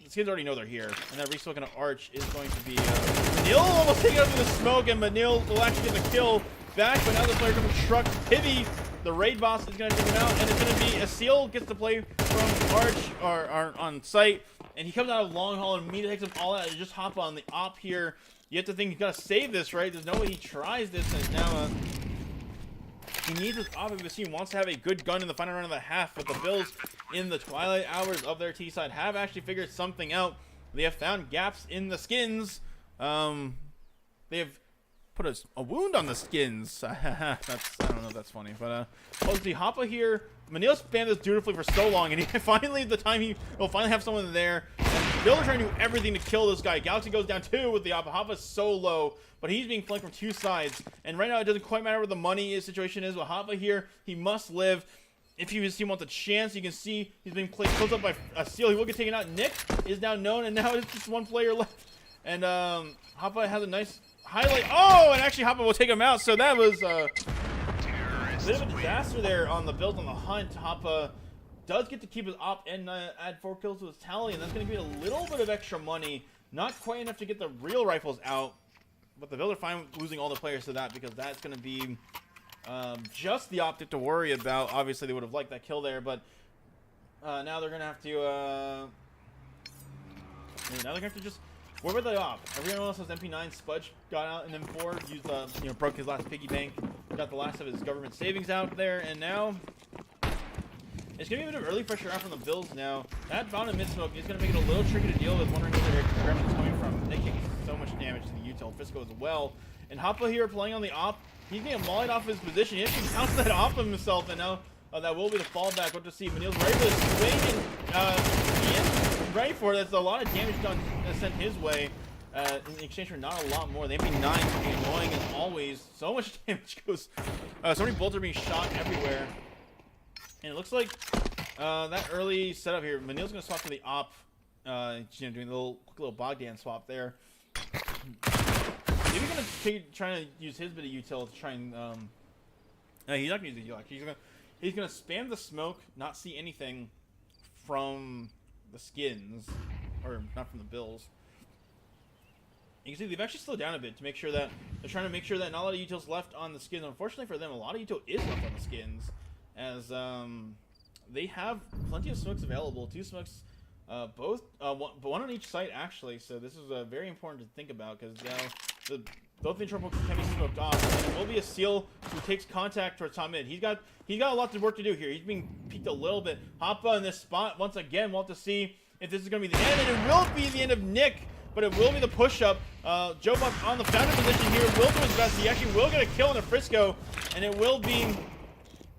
Skins already know they're here. And that respoken Arch is going to be... Manil almost taking out through the smoke, and Manil will actually get the kill back, but now the player comes truck. Pivy, the raid boss, is going to take him out, and it's going to be... ESEA gets to play from Arch or on site, and he comes out of long haul and immediately takes them all out. You just hop on the op here. You have to think he's got to save this, right? There's no way he tries this, and now he needs this op if his team wants to have a good gun in the final round of the half, but the Bills in the twilight hours of their T side have actually figured something out. They have found gaps in the Skins. They have put a wound on the Skins. I don't know if that's funny, but let's see. Hoppa here. Manil spammed this dutifully for so long, and he finally, the time he will finally have someone there. And Bill are trying to do everything to kill this guy. Galaxy goes down 2 with the Hoppa. Hoppa's so low, but he's being flanked from 2 sides. And right now, it doesn't quite matter what the money situation is with Hoppa here. He must live. If his team wants a chance, you can see he's being closed up by ESEA. He will get taken out. Nick is now known, and now it's just 1 player left. And Hoppa has a nice highlight. Oh, and actually Hoppa will take him out. So that was a bit of a disaster there on the build on the hunt. Hoppa does get to keep his op and add 4 kills to his tally, and that's going to give a little bit of extra money. Not quite enough to get the real rifles out, but the Bills are fine losing all the players to that because that's going to be just the optic to worry about. Obviously, they would have liked that kill there, but now they're going to have to just worry about the op. Everyone else has MP9. Spudge got out in M4, used broke his last piggy bank, got the last of his government savings out there, and now it's going to be a bit of early pressure out from the Bills now. That bound in mid-smoke is going to make it a little tricky to deal with, wondering where their gremlin is coming from. They take so much damage to the util. Frisco as well. And Hoppa here playing on the op. He's getting mollied off his position. He actually counts that off of himself, and now that will be the fallback. What to see. Manil's ready for this swing, and he is ready for it. That's a lot of damage done sent his way. In exchange for not a lot more. The MP9 is being annoying as always. So much damage goes. So many bolts are being shot everywhere. And it looks like that early setup here, Manil's going to swap to the op, doing a quick little Bogdan swap there. Maybe going to try to use his bit of util to try and, no, he's not going to use the util. He's going to spam the smoke, not see anything from the Skins, or not from the Bills. You can see they've actually slowed down a bit to make sure that they're trying to make sure that not a lot of util's left on the Skins. Unfortunately for them, a lot of util is left on the Skins, as they have plenty of smokes available. 2 smokes, both one on each site actually. So this is very important to think about because now both the intro pokes can be smoked off, and it will be ESEA who takes contact towards top mid. He's got a lot of work to do here. He's being peeked a little bit. Hoppa in this spot once again. We'll have to see if this is going to be the end, and it will be the end of Nick. But it will be the push-up. Jobot on the founder position here will do his best. He actually will get a kill in the Frisco, and it will be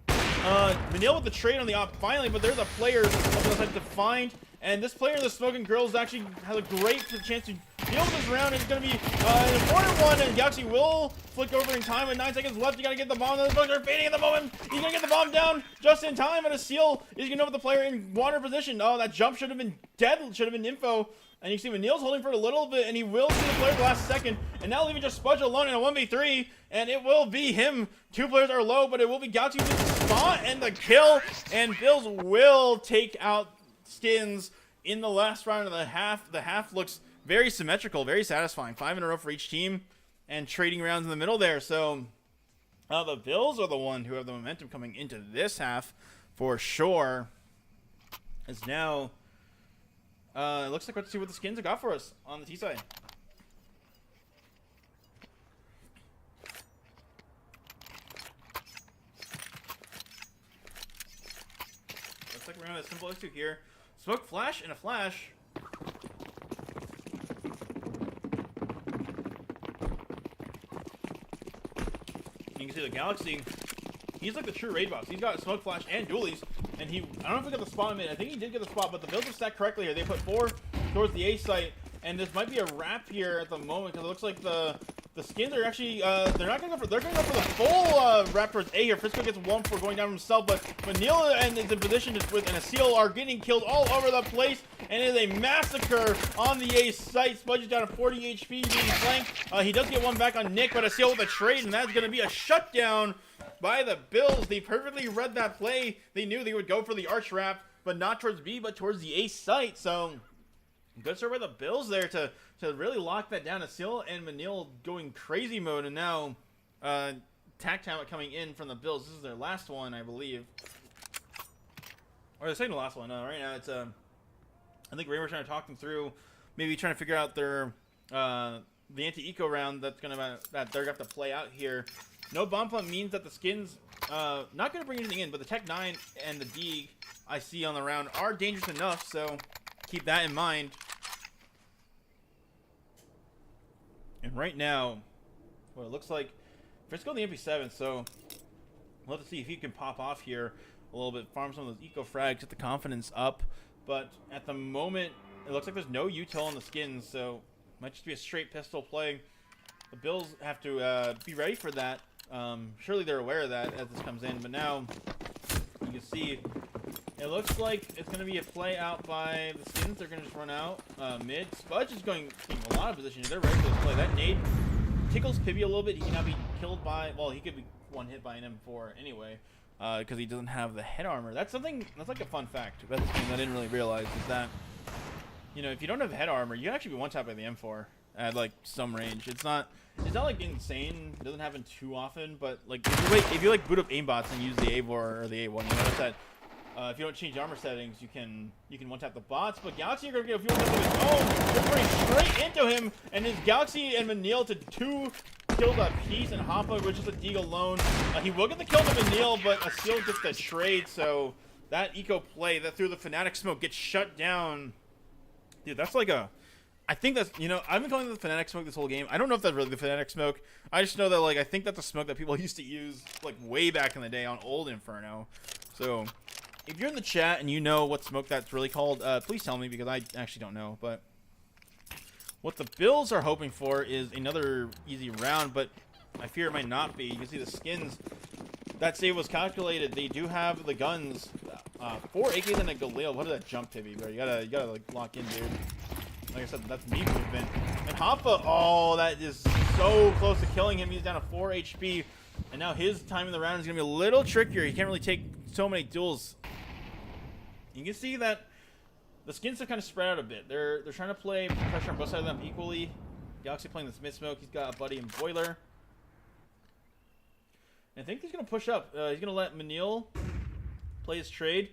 Manil with the trade on the op finally, but there's a player up on the side to find, and this player, the Smoking Girls, actually has a great chance to deal with this round. It's going to be an important one, and Galaxy will flick over in time with 9 seconds left. You got to get the bomb. The bugs are fading at the moment. He's going to get the bomb down just in time, and ESEA is going to know the player in water position. Oh, that jump should have been dead, should have been info. And you can see Manil's holding for a little bit, and he will see the player the last second. And now leaving just Spudge alone in a 1v3, and it will be him. 2 players are low, but it will be Galaxy with the spot and the kill. And Bills will take out Skins in the last round of the half. The half looks very symmetrical, very satisfying. 5 in a row for each team, and trading rounds in the middle there. So the Bills are the one who have the momentum coming into this half for sure. As now... it looks like we're to see what the Skins have got for us on the T side. Looks like we're gonna have a simple execute here. Smoke flash and a flash. You can see the Galaxy. He's like the true raid boss. He's got smoke flash and dualies, and I don't know if he got the spot in mid. I think he did get the spot, but the builds are stacked correctly here. They put 4 towards the A site, and this might be a wrap here at the moment because it looks like the skins are actually they're not gonna go for the full wrap towards A here. Frisco gets 1 for going down himself, but Neil and is in position with and ESEA are getting killed all over the place, and it is a massacre on the A site. Spudge is down to 40 HP being flanked. He does get 1 back on Nick, but ESEA with a trade, and that's gonna be a shutdown by the Bills. They perfectly read that play. They knew they would go for the arch wrap, but not towards B, but towards the A site. So good start by the Bills there to really lock that down. ESEA and Manil going crazy mode, and now Tac Talent coming in from the Bills. This is their last one, I believe. Or the second to last one. Right now it's I think Raymer's trying to talk them through, maybe trying to figure out their the anti-eco round that they're gonna have to play out here. No bomb pump means that the skins not gonna bring anything in, but the Tech 9 and the Deeg I see on the round are dangerous enough, so keep that in mind. And right now, what it looks like, Frisco the MP7, so we'll have to see if he can pop off here a little bit, farm some of those eco frags, get the confidence up. But at the moment, it looks like there's no util on the skins, so it might just be a straight pistol play. The Bills have to be ready for that. Surely they're aware of that as this comes in, but now you can see it looks like it's going to be a play out by the skins. They're going to just run out mid. Spudge is going a lot of position. They're ready for this play. That nade tickles Pibby a little bit. He cannot be killed by, well, he could be one hit by an M4 anyway, because he doesn't have the head armor. That's something, that's like a fun fact. That's something I didn't really realize is that, you know, if you don't have head armor, you can actually be one tapped by the M4 at like some range. It's not like insane. It doesn't happen too often, but like if you boot up aimbots and use the A4 or the A1, you notice that if you don't change armor settings, you can one tap the bots. But Galaxy are gonna get a few more of his own. They're running straight into him, and it's Galaxy and Manil to 2 kills apiece, and Hoppa with just a Deeg alone. He will get the kill to Manil, but ESEA gets the trade. So that eco play that through the Fnatic smoke gets shut down. Dude, that's like a. I think that's, you know, I've been calling it the Fnatic smoke this whole game. I don't know if that's really the Fnatic smoke. I just know that, like, I think that's the smoke that people used to use, like, way back in the day on old Inferno. So, if you're in the chat and you know what smoke that's really called, please tell me, because I actually don't know. But what the Bills are hoping for is another easy round, but I fear it might not be. You can see the skins. That save was calculated. They do have the guns. 4 AKs and a Galil. What did that jump, Pibby, bro? You gotta like, lock in, dude. Like I said, that's me movement. And Hoppa, oh, that is so close to killing him. He's down to 4 HP. And now his time in the round is going to be a little trickier. He can't really take so many duels. You can see that the skins have kind of spread out a bit. They're trying to play pressure on both sides of them equally. Galaxy playing this mid smoke. He's got a buddy in Boiler. And I think he's going to push up. He's going to let Manil play his trade.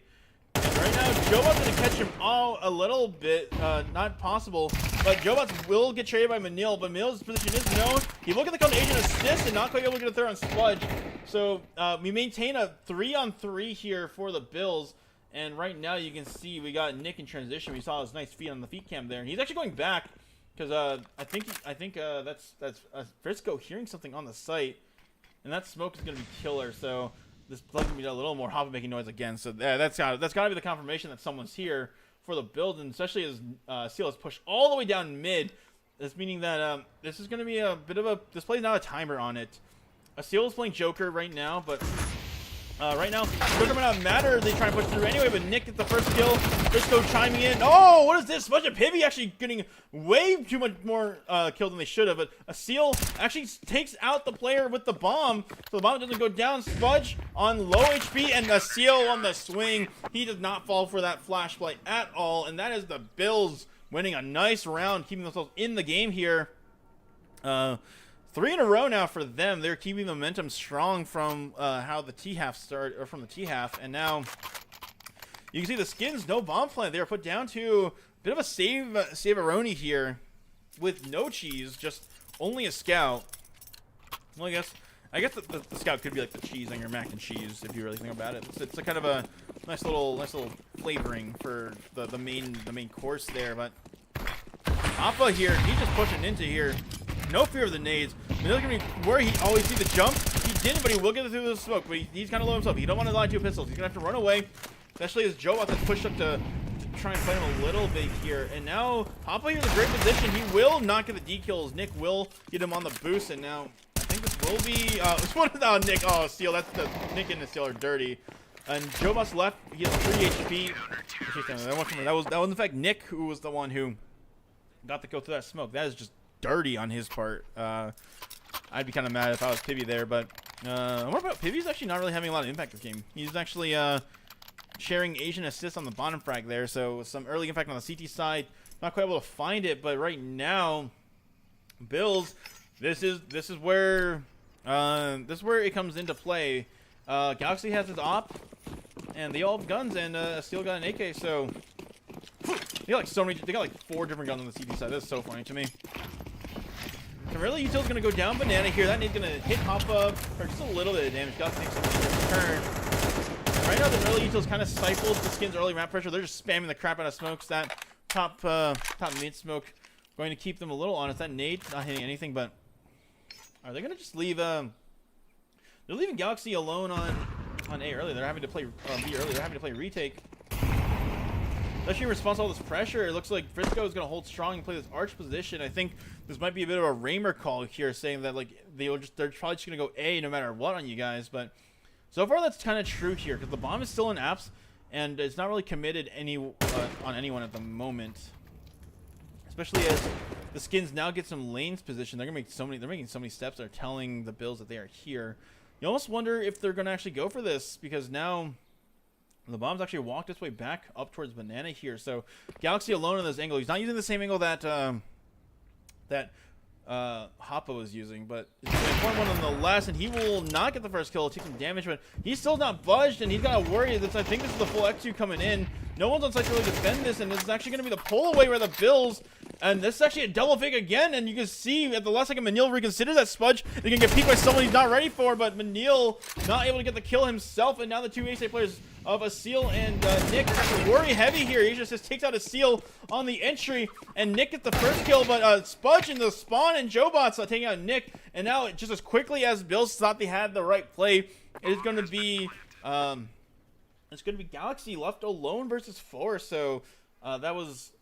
Right now, Jobot's going to catch him a little bit. Not possible. But Jobots will get traded by Manil. But Manil's position is known. He will get the counter agent assist and not quite able to get a third on Sludge. So we maintain a 3-on-3 here for the Bills. And right now you can see we got Nick in transition. We saw his nice feet on the feet cam there. And he's actually going back. Because I think that's Frisco hearing something on the site. And that smoke is going to be killer. So this plug's gonna be a little more Hoppa making noise again, so that's gotta be the confirmation that someone's here for the build, and especially as ESEA is pushed all the way down mid. That's meaning that this is gonna be a bit of a. This play's not a timer on it. ESEA is playing Joker right now, but right now Joker might not matter. They try to push through anyway, but Nick gets the first kill. Frisco chiming in. Oh, what is this? Bunch of Pibby actually getting way too much more kill than they should have. But ESEA actually takes out the player with the bomb, so the bomb doesn't go down. Spudge on low HP, and ESEA on the swing. He does not fall for that flash play at all, and that is the Bills winning a nice round, keeping themselves in the game here. 3 in a row now for them. They're keeping the momentum strong from how the T-half started, or from the T-half, and now you can see the skins, no bomb plant. They are put down to a bit of a save-a-roni here with no cheese, just only a scout. Well, I guess the scout could be like the cheese on your mac and cheese if you really think about it. It's a kind of a nice little flavoring for the main course there. But Hoppa here, he's just pushing into here. No fear of the nades. Manil's gonna be where he always see the jump. He didn't, but he will get it through the smoke. But he's kind of low himself. He don't want to lie to pistols. He's gonna have to run away, especially as Joe has pushed up to try and fight him a little bit here. And now Hoppa here in a great position. He will not get the D kills. Nick will get him on the boost, and now I think this will be it's one of the Nick. Oh, Steel. That's the Nick and the Steel are dirty. And Jobot's left. He has 3 HP. That was in fact Nick who was the one who got to go through that smoke. That is just dirty on his part. I'd be kind of mad if I was Pibby there, but what about Pibby's actually not really having a lot of impact this game. He's actually sharing Asian assists on the bottom frag there, so some early impact on the CT side. Not quite able to find it, but right now, Bills, this is where it comes into play. Galaxy has his op, and they all have guns, and Steel got an AK, so they got like so many. They got like 4 different guns on the CT side. That's so funny to me. So really, Util's gonna go down Banana here. That nade's gonna hit Hoppa for just a little bit of damage. Galaxy takes some turn. Right now, the early Util's kind of stifled the Skins' early ramp pressure. They're just spamming the crap out of smokes. That top mid smoke going to keep them a little honest. That nade not hitting anything, but are they gonna just leave? They're leaving Galaxy alone on A early. They're having to play B early. They're having to play retake. Especially in response to all this pressure, it looks like Frisco is going to hold strong and play this arch position. I think this might be a bit of a Raymer call here, saying that like they're probably just going to go A no matter what on you guys. But so far that's kind of true here because the bomb is still in apps and it's not really committed on anyone at the moment. Especially as the Skins now get some lanes position. They're making so many steps that are telling the Bills that they are here. You almost wonder if they're going to actually go for this because now the bomb's actually walked its way back up towards Banana here. So Galaxy alone in this angle. He's not using the same angle that Hoppa was using, but it's an important one nonetheless, and he will not get the first kill, take some damage, but he's still not budged, and he's got to worry that I think this is the full X2 coming in. No one's on site to really defend this, and this is actually going to be the pull away by the Bills, and this is actually a double fake again, and you can see at the last second Manil reconsiders that Spudge. They can get peeked by someone he's not ready for, but Manil not able to get the kill himself, and now the 2 ESEA players of Asil and Nick worry heavy here. He just takes out Asil on the entry, and Nick gets the first kill, but Spudge in the spawn and Jobot's taking out Nick, and now just as quickly as Bills thought they had the right play, it is going to be Galaxy left alone versus 4. So that was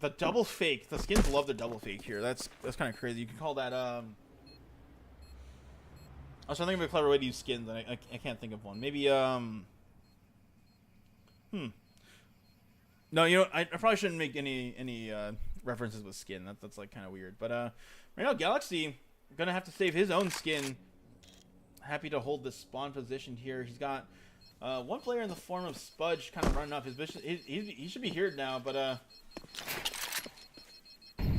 the double fake. The Skins love the double fake here. That's kind of crazy. You can call that I was trying to think of a clever way to use Skins, and I can't think of one. Maybe no, you know, I probably shouldn't make any references with skin. That's like kind of weird. But right now, Galaxy gonna have to save his own skin. Happy to hold this spawn position here. He's got one player in the form of Spudge kind of running off his vision. He should be here now, but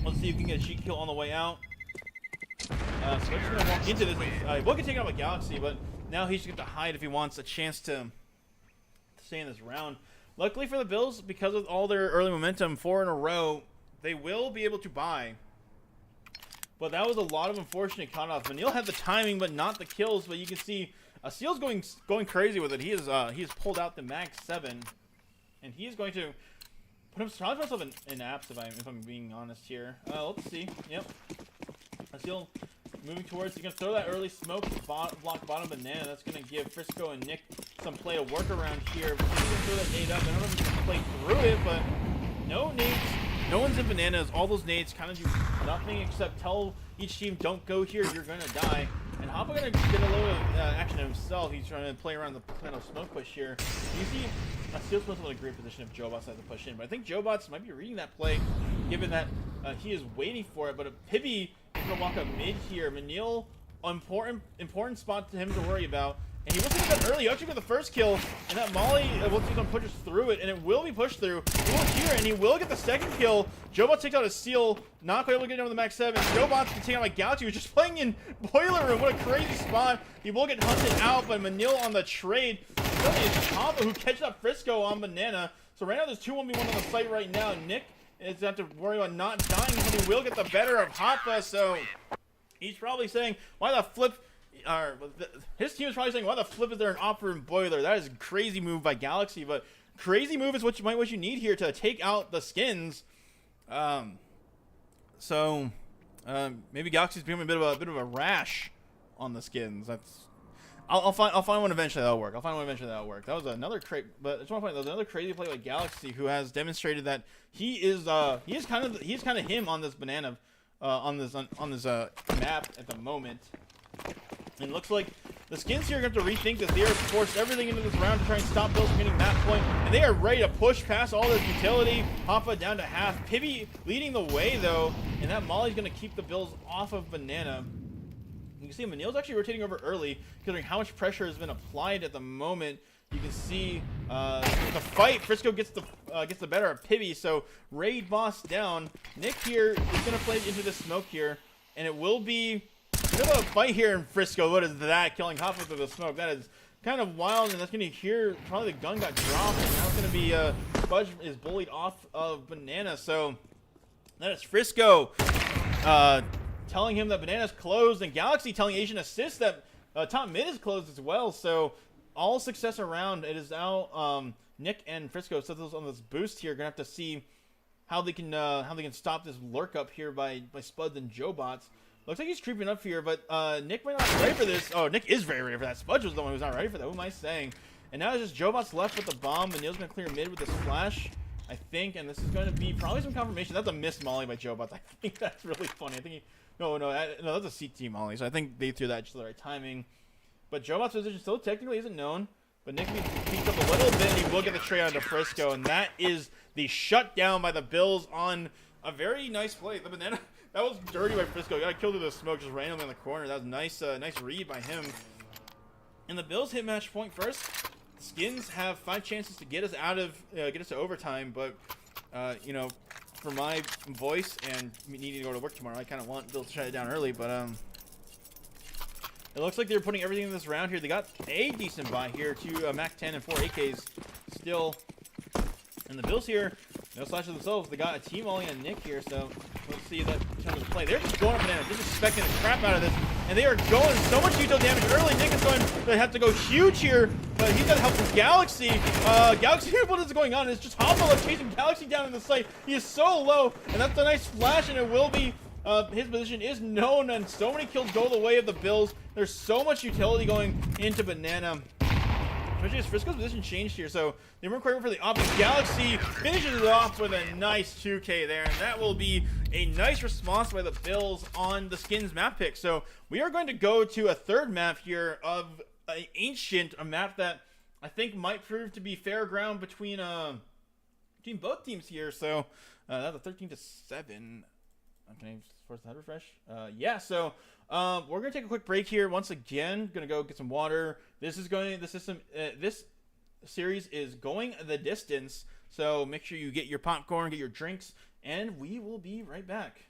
let's see if we can get a cheat kill on the way out. Spudge's gonna walk into this. He will get taken out by Galaxy, but now he's gonna have to hide if he wants a chance to stay in this round. Luckily for the Bills, because of all their early momentum, 4 in a row, they will be able to buy. But that was a lot of unfortunate cutoffs. Manil had the timing, but not the kills. But you can see Seal's going crazy with it. He has pulled out the Mag 7, and he is going to put himself in apps if I'm being honest here. Let's see. Yep. Seal moving towards. He's gonna throw that early smoke block bottom Banana. That's gonna give Frisco and Nick some play to work around here. But he's gonna throw that nade up. I don't know if he's gonna play through it, but no nades. No one's in Bananas. All those nades kind of do nothing except tell each team, don't go here, you're gonna die. And Hoppa gonna get a little bit of action himself. He's trying to play around the plan of smoke push here. You see, Steel's in a great position if Jobots has to push in, but I think Jobots might be reading that play, given that he is waiting for it. But if Pibby is gonna walk up mid here, Manil, important spot to him to worry about. And he will take that early. He actually got the first kill, and that Molly looks like he's gonna push us through it, and it will be pushed through. He will here, and he will get the second kill. Jobot takes out a Seal, not quite able to get down with the Max 7. Jobot's taking out like Galaxy, who's just playing in Boiler Room. What a crazy spot. He will get hunted out, but Manil on the trade. It's Hoppa who catches up Frisco on Banana. So right now there's 2-1v1 on the site right now. Nick is going to have to worry about not dying, but he will get the better of Hoppa, so he's probably saying, why the flip? His team is probably saying, why the flip is there an offer in Boiler? That is a crazy move by Galaxy, but crazy move is what you need here to take out the Skins. So Maybe Galaxy's becoming a bit of a rash on the skins. I'll find one eventually that'll work. That was another crazy, but I just want to point out, another crazy play by Galaxy, who has demonstrated that he is kind of him on this banana, on this map at the moment. And it looks like the skins here are going to have to rethink this. They are forced everything into this round to try and stop Bills from getting map point, and they are ready to push past all this utility. Hoppa down to half. Pibby leading the way though, and that Molly's going to keep the Bills off of banana. You can see Manil's actually rotating over early, considering how much pressure has been applied at the moment. You can see the fight. Frisco gets the better of Pibby, so raid boss down. Nick here is going to play into the smoke here, and it will be a bit of a fight here in Frisco. What is that? Killing Hoppa through the smoke. That is kind of wild, and that's going to hear probably the gun got dropped, and now it's going to be Fudge is bullied off of banana. So that is Frisco telling him that banana's closed, and Galaxy telling Asian Assist that top mid is closed as well. So all success around. It is now Nick and Frisco set those on this boost here. Gonna have to see how they can stop this lurk up here by Spuds and Jobots. Looks like he's creeping up here, but Nick might not be ready for this. Oh, Nick is very ready for that. Spudge was the one who's not ready for that. What am I saying? And now it's just Jobots left with the bomb. Manil's gonna clear mid with this flash, I think, and this is going to be probably some confirmation. That's a missed molly by Jobots. I think that's really funny. I think he, no, that's a CT molly. So I think they threw that just the right timing. But Jobots' position still technically isn't known. But Nick beats up a little bit, and he will get the trade onto Frisco, and that is the shutdown by the Bills on a very nice play. The banana, that was dirty by Frisco. Got killed through the smoke just randomly in the corner. That was nice, nice read by him. And the Bills hit match point first. Skins have 5 chances to get us out of get us to overtime, but you know, for my voice and me needing to go to work tomorrow, I kind of want Bills to shut it down early. But it looks like they're putting everything in this round here. They got a decent buy here, 2 Mac 10 and 4 AKs still. And the Bills here, no slashes themselves. They got a team Ollie and Nick here, so let's see that turn of play. They're just going up and down, disrespecting the crap out of this. And they are going so much util damage early. Nick is going to have to go huge here, but he's got to help from Galaxy. Galaxy, what is going on? It's just Hoppa chasing Galaxy down in the site. He is so low, and that's a nice flash, and it will be his position is known, and so many kills go the way of the Bills. There's so much utility going into banana. Especially as Frisco's position changed here, so they weren't quite ready for the op. Galaxy finishes it off with a nice 2K there, and that will be a nice response by the Bills on the skins map pick. So we are going to go to a third map here of Ancient, a map that I think might prove to be fair ground between both teams here. So that's a 13-7. Can I force the head refresh? Yeah, so we're gonna take a quick break here. Once again, gonna go get some water. This series is going the distance, so make sure you get your popcorn, get your drinks, and we will be right back.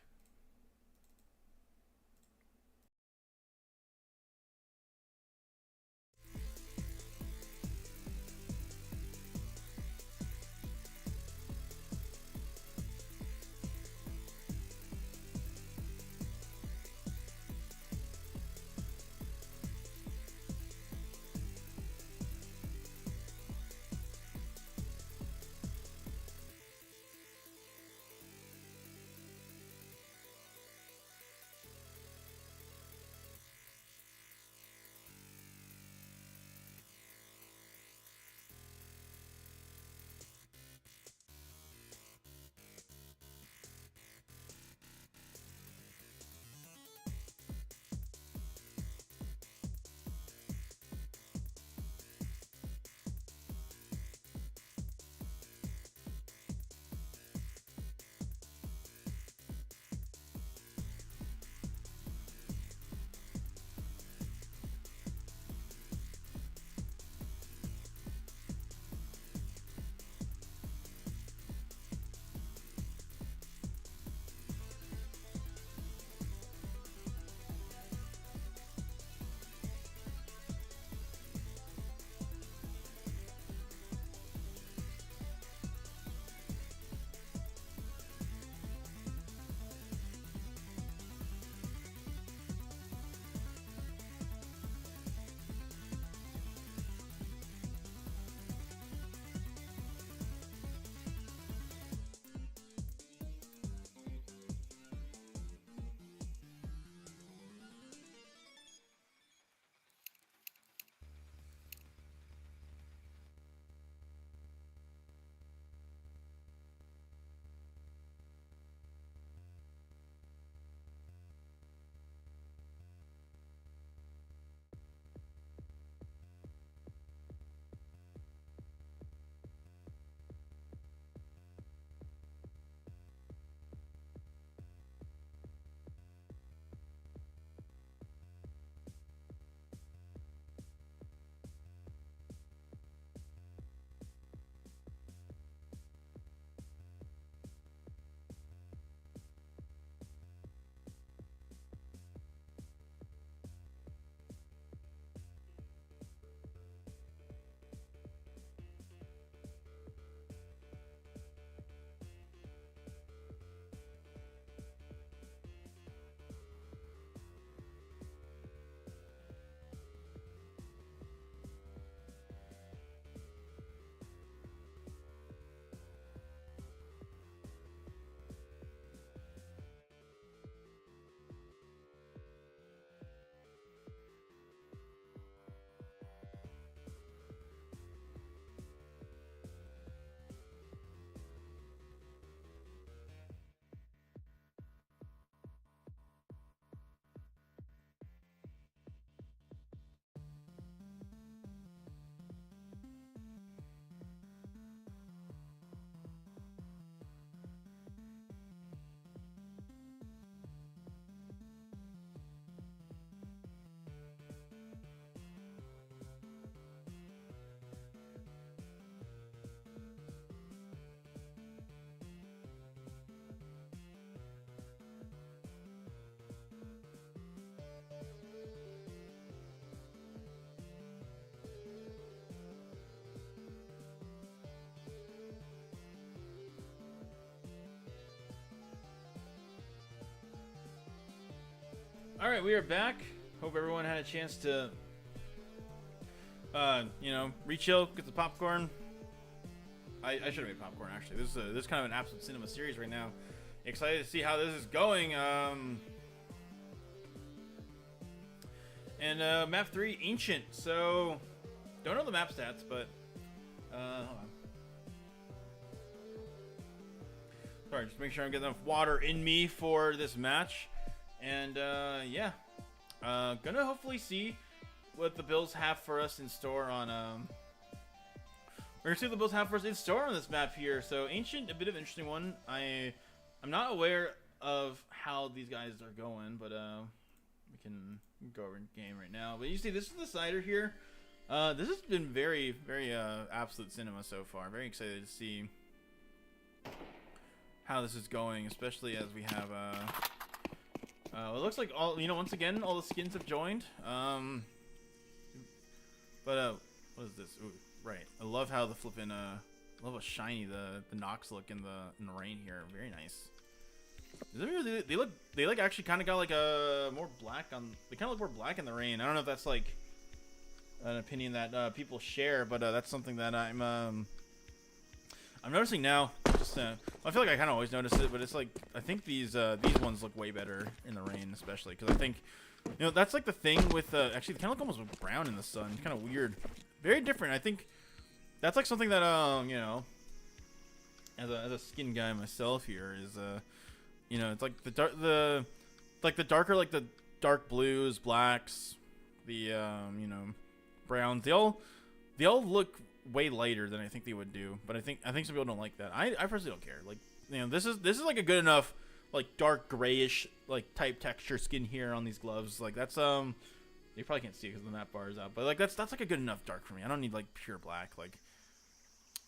All right, we are back. Hope everyone had a chance to, re-chill, get the popcorn. I should have made popcorn actually. This is kind of an absolute cinema series right now. Excited to see how this is going. And map 3, Ancient. So, don't know the map stats, but hold on. Sorry, just make sure I'm getting enough water in me for this match. And yeah, gonna hopefully see what the Bills have for us in store on. We're gonna see what the Bills have for us in store on this map here. So Ancient, a bit of an interesting one. I'm not aware of how these guys are going, but we can go over in game right now. But you see, this is the cider here. This has been very, very absolute cinema so far. Very excited to see how this is going, especially as we have it looks like all, once again, all the skins have joined. But what is this? Ooh, right. I love how the flipping I love how shiny the Nox look in the rain here. Very nice. They look actually kind of got like a more black on. They kind of look more black in the rain. I don't know if that's like an opinion that people share, but that's something that I'm noticing now. Just I feel like I kind of always notice it, but it's like I think these ones look way better in the rain, especially because I think that's like the thing with actually they kind of look almost brown in the sun. Kind of weird, very different. I think that's like something that as a skin guy myself here is it's like the darker, like the dark blues, blacks, the browns. They all look way lighter than I think they would do, but I think some people don't like that. I personally don't care. Like this is like a good enough like dark grayish like type texture skin here on these gloves. Like that's you probably can't see it because the map bar is out, but like that's like a good enough dark for me. I don't need like pure black. Like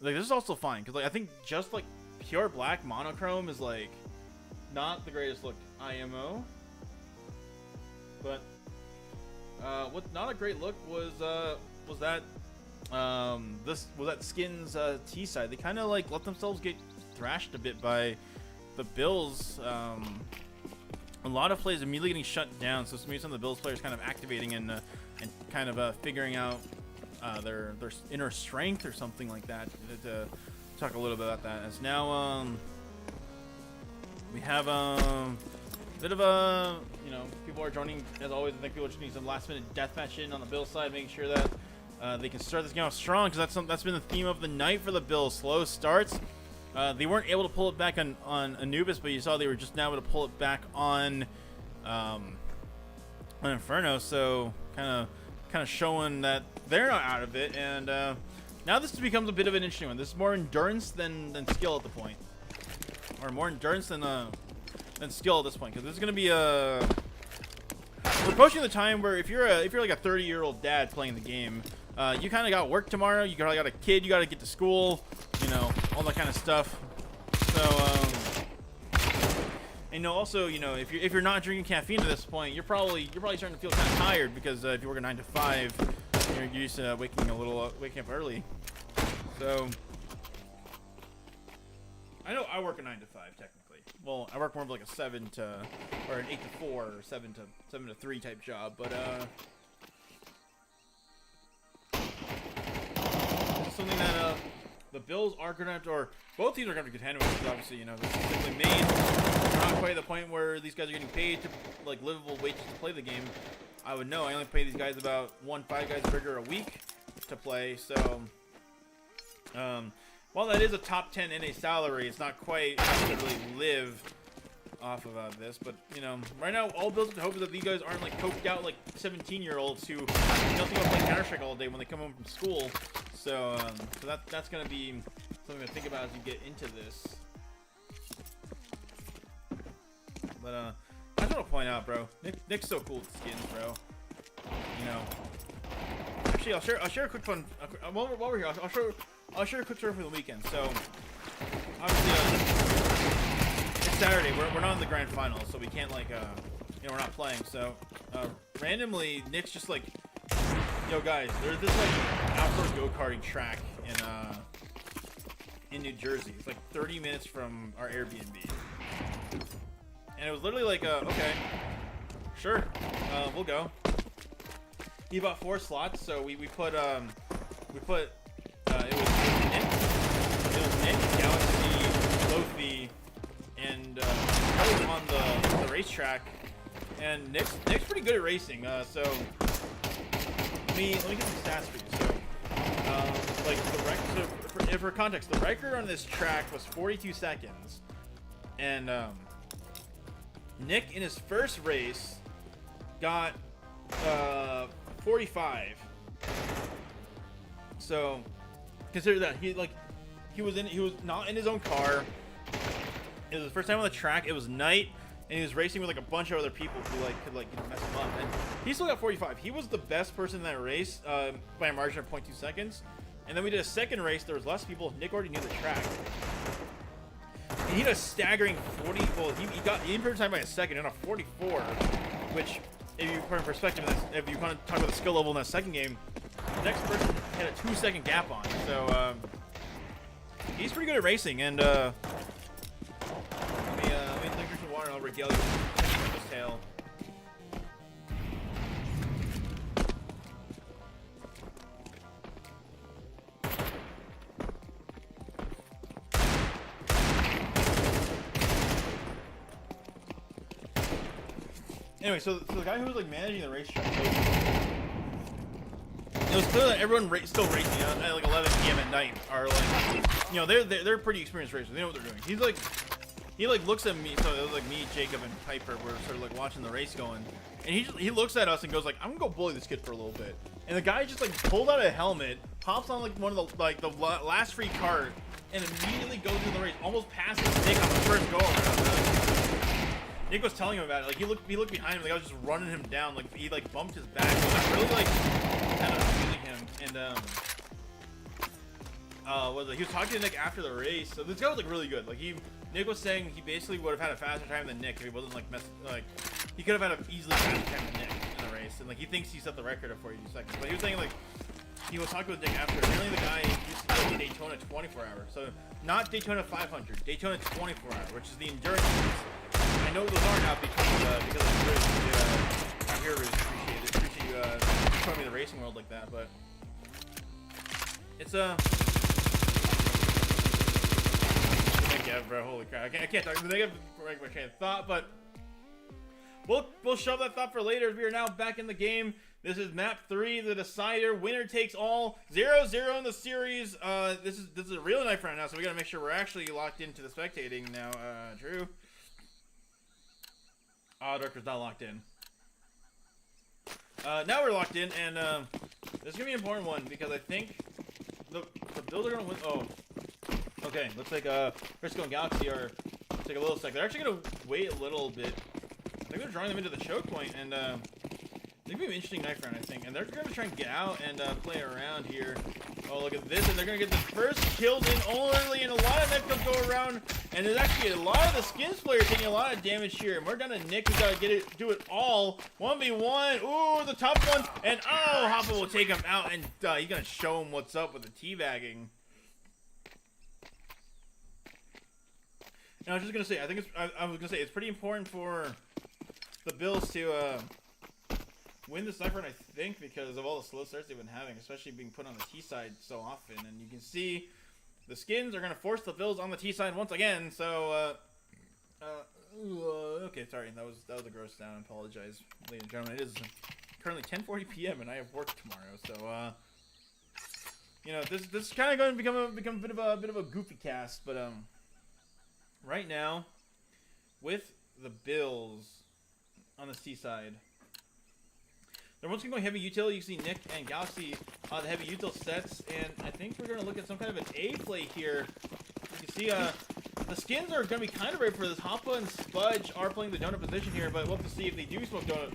this is also fine because like I think just like pure black monochrome is like not the greatest look IMO, but what's not a great look was that this was that Skins T side. They kind of like let themselves get thrashed a bit by the Bills. A lot of plays immediately getting shut down, so maybe some of the Bills players kind of activating and kind of figuring out their inner strength or something like that. To talk a little bit about that, as now we have a bit of a people are joining as always. I think people are just needing some last minute deathmatch in on the Bills side, making sure that they can start this game off strong, because that's been the theme of the night for the Bills. Slow starts. They weren't able to pull it back on Anubis, but you saw they were just now able to pull it back on Inferno. So kind of showing that they're not out of it. And now this becomes a bit of an interesting one. This is more endurance than skill at the point, or more endurance than skill at this point, because this is going to be we're approaching the time where if you're like a 30-year-old dad playing the game, you kind of got work tomorrow. You probably got a kid. You got to get to school. All that kind of stuff. So, and also, if you're not drinking caffeine at this point, you're probably starting to feel kind of tired, because if you work a 9 to 5, you're used to waking up early. So, I know I work a 9 to 5 technically. Well, I work more of like a 7 to, or an 8 to 4, or 7 to 3 type job, but it's something that the Bills are going to have to, or both teams are going to have to contend with, because obviously, this is simply made. We're not quite at the point where these guys are getting paid to, like, livable wages to play the game. I would know. I only pay these guys about 5 guys trigger a week to play, so, while that is a top 10 NA salary, it's not quite to really live off of this. But, right now, all Bills have to hope is that these guys aren't, like, coked out, like, 17-year-olds who have nothing but play Counter-Strike all day when they come home from school. So that's going to be something to think about as you get into this. But I just want to point out, bro, Nick's so cool with the skins, bro. Actually, I'll share a quick fun. While we're here, I'll share a quick story for the weekend. So obviously, it's Saturday. We're not in the grand final, so we can't we're not playing. So randomly, Nick's just like, yo guys, there's this like outdoor go-karting track in New Jersey. It's like 30 minutes from our Airbnb, and it was literally like okay. Sure. We'll go. He bought 4 slots, so we put it was Nick, Galaxy, Lofi, and Kelly on the racetrack. And Nick's pretty good at racing. So let me get some stats for you. So like for context, the record on this track was 42 seconds, and Nick in his first race got 45. So consider that he was not in his own car. It was the first time on the track. It was night, and he was racing with like a bunch of other people who could mess him up. And he still got 45. He was the best person in that race by a margin of 0.2 seconds. And then we did a second race. There was less people. Nick already knew the track. And he had a staggering 40. Well, he got the improved time by a second and a 44, which, if you put in perspective, if you kind of talk about the skill level in that second game, the next person had a 2-second gap on. So he's pretty good at racing. And let me drink some water and I'll regale you with his tail. Anyway, so the guy who was managing the racetrack, it was clear that everyone still racing at like 11 p.m. at night are they're pretty experienced racers. They know what they're doing. He looks at me, so it was like me, Jacob, and Piper were sort of watching the race going, and he looks at us and goes I'm gonna go bully this kid for a little bit. And the guy just pulled out a helmet, pops on one of the last free cart, and immediately goes into the race, almost passes Nick on the first go around. Nick was telling him about it. He looked behind him. The guy was just running him down. He bumped his back. It was really kind of feeling him. And he was talking to Nick after the race. So this guy was really good. Nick was saying he basically would have had a faster time than Nick if he wasn't he could have had an easily faster time than Nick in the race. And he thinks he set the record at 42 seconds. But he was saying he was talking with Nick after. Apparently the guy used to do Daytona 24 hours. So not Daytona 500, Daytona 24 hour, which is the endurance race. I know those are now because of the race. Our heroes appreciate you showing me the racing world like that, but it's yeah, bro, holy crap! I can't talk. I have my train of thought, but we'll shove that thought for later. We are now back in the game. This is map 3, the decider. Winner takes all. 0-0 in the series. This is a real knife round now, so we gotta make sure we're actually locked into the spectating now. Drew. Darker's not locked in. Now we're locked in, and this is gonna be an important one because I think the Bills are gonna win. Oh, okay. Looks like Frisco and Galaxy are take a little sec. They're actually gonna wait a little bit. I think they're drawing them into the choke point, and it's gonna be an interesting knife round, I think. And they're gonna try and get out and play around here. Oh, look at this, and they're gonna get the first kills in early, and a lot of knife kills go around. And there's actually a lot of the Skins players taking a lot of damage here. And we're down to Nick, who's gotta do it all. 1v1. Ooh, the top one. And oh, Hoppa will take him out, and he's gonna show him what's up with the teabagging. And I was just gonna say, I was gonna say it's pretty important for the Bills to win this knife run, I think, because of all the slow starts they've been having, especially being put on the T side so often. And you can see the Skins are going to force the Bills on the T side once again. So, okay, sorry, that was a gross sound. I apologize, ladies and gentlemen. It is currently 10:40 p.m. and I have work tomorrow. So, this is kind of going to become a bit of a goofy cast. But right now, with the Bills on the C side, they're once going heavy util. You can see Nick and Galaxy on the heavy util sets, and I think we're going to look at some kind of an A play here. You can see the Skins are going to be kind of ready for this. Hoppa and Spudge are playing the donut position here, but we'll have to see if they do smoke donut.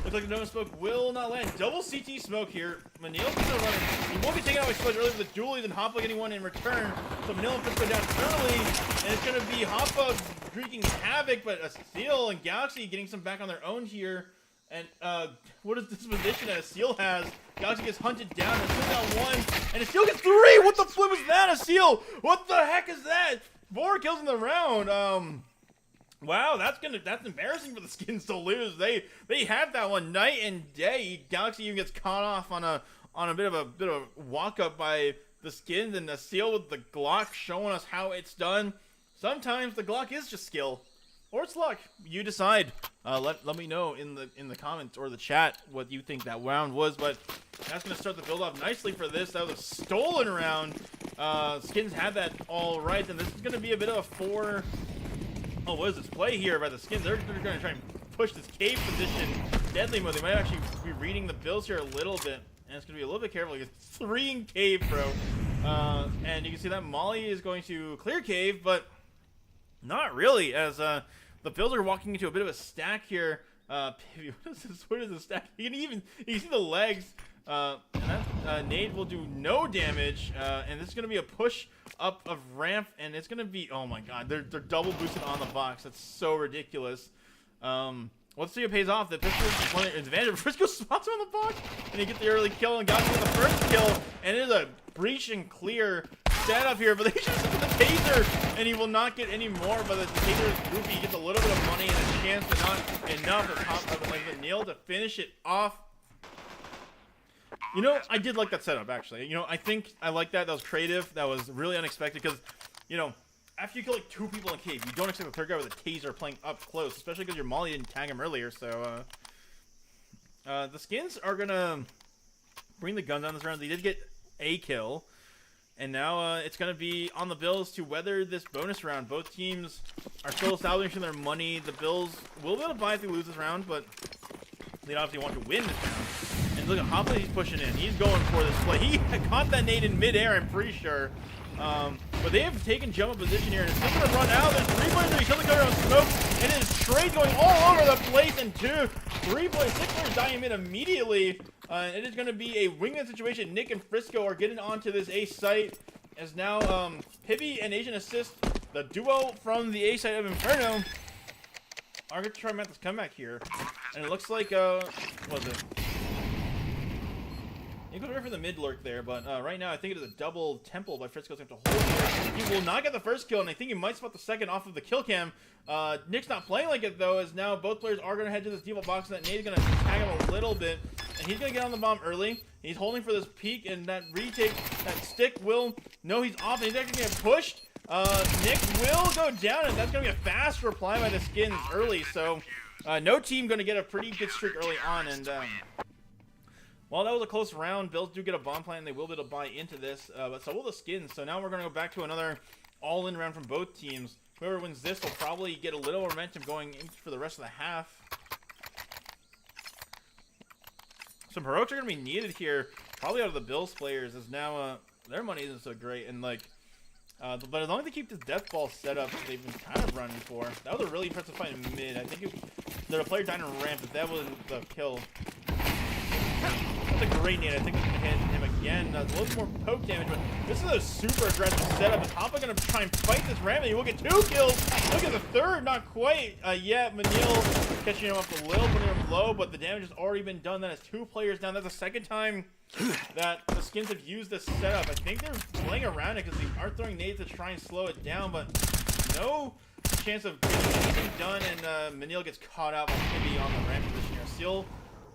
Looks like the donut smoke will not land. Double CT smoke here. Manil's going to run it. He won't be taken out by Spudge early with the dually, then Hoppa getting one in return. So Manil and Fitz go down early, and it's going to be Hoppa wreaking havoc, but a steal, and Galaxy getting some back on their own here. And what is this position that a Seal has? Galaxy gets hunted down, and still got one, and it still gets 3! What the flip was that, a Seal? What the heck is that? 4 kills in the round. Wow, that's embarrassing for the Skins to lose. They had that one night and day. Galaxy even gets caught off on a bit of a walk up by the Skins, and the Seal with the Glock showing us how it's done. Sometimes the Glock is just skill, or it's luck. You decide. Let me know in the comments or the chat what you think that round was. But that's gonna start the build off nicely for this. That was a stolen round. Skins had that all right, and this is gonna be a bit of a four. Oh, what is this play here by the Skins? They're going to try and push this cave position deadly mode. They might actually be reading the bills here a little bit, and it's going to be a little bit careful. It's 3 in cave, bro. And you can see that Molly is going to clear cave, but not really, as the bills are walking into a bit of a stack here. What is this? What is this stack? You can see the legs. And that nade will do no damage, and this is going to be a push up of ramp, and it's going to be, oh my god, they're double boosted on the box. That's so ridiculous. Let's see if it pays off. The Frisco's one advantage. Frisco spots him on the box, and he gets the early kill and got to the first kill, and it is a breach and clear setup here, but they just hit the taser, and he will not get any more, but the taser is goofy. He gets a little bit of money and a chance, but not enough to top of like Neil to finish it off. You know, I did like that setup, actually. You know, I think I like that. That was creative. That was really unexpected because, you know, after you kill like 2 people in a cave, you don't expect the third guy with a taser playing up close, especially because your Molly didn't tag him earlier. So, the Skins are going to bring the guns on this round. They did get a kill, and now it's going to be on the Bills to weather this bonus round. Both teams are still establishing their money. The Bills will be able to buy if they lose this round, but they obviously want to win this round. And look at Hopley, he's pushing in. He's going for this play. He caught that nade in midair, I'm pretty sure. But they have taken jump position here, and it's still going to run out. There's 3 players there. He's still going to smoke, and it is trade going all over the place. And 3 players, 6 players dying mid immediately. It is going to be a wingman situation. Nick and Frisco are getting onto this A site, as now Pibby and Asian Assist, the duo from the A site of Inferno, are going to try and make this comeback here. And it looks like, what was it? He goes right for the mid lurk there, but right now I think it is a double temple by Frisco's going to hold here. He will not get the first kill, and I think he might spot the second off of the kill cam. Nick's not playing like it, though, as now both players are going to head to this default box, and that nade's going to tag him a little bit, and he's going to get on the bomb early. He's holding for this peek, and that retake, that stick will, no, he's off, and he's actually going to get pushed. Nick will go down, and that's going to be a fast reply by the Skins early, so no team going to get a pretty good streak early on, and well, that was a close round. Bills do get a bomb plant, and they will be able to buy into this, but so will the Skins. So now we're going to go back to another all-in round from both teams. Whoever wins this will probably get a little momentum going in for the rest of the half. Some heroics are going to be needed here, probably out of the Bills players, as now their money isn't so great, and like, but as long as they keep this death ball set up they've been kind of running for. That was a really impressive fight in mid. I think there's a player dying on ramp, but that wasn't the kill. That's a great nade. I think we can hit him again. A little bit more poke damage, but this is a super aggressive setup. Is Hoppa going to try and fight this ram? And he will get 2 kills. Look at the third, not quite yet. Manil catching him up a little, putting him low, but the damage has already been done. That is 2 players down. That's the second time that the Skins have used this setup. I think they're playing around it because they are throwing nades to try and slow it down, but no chance of getting anything done. And Manil gets caught out by Pibby on the ramp position here. Seal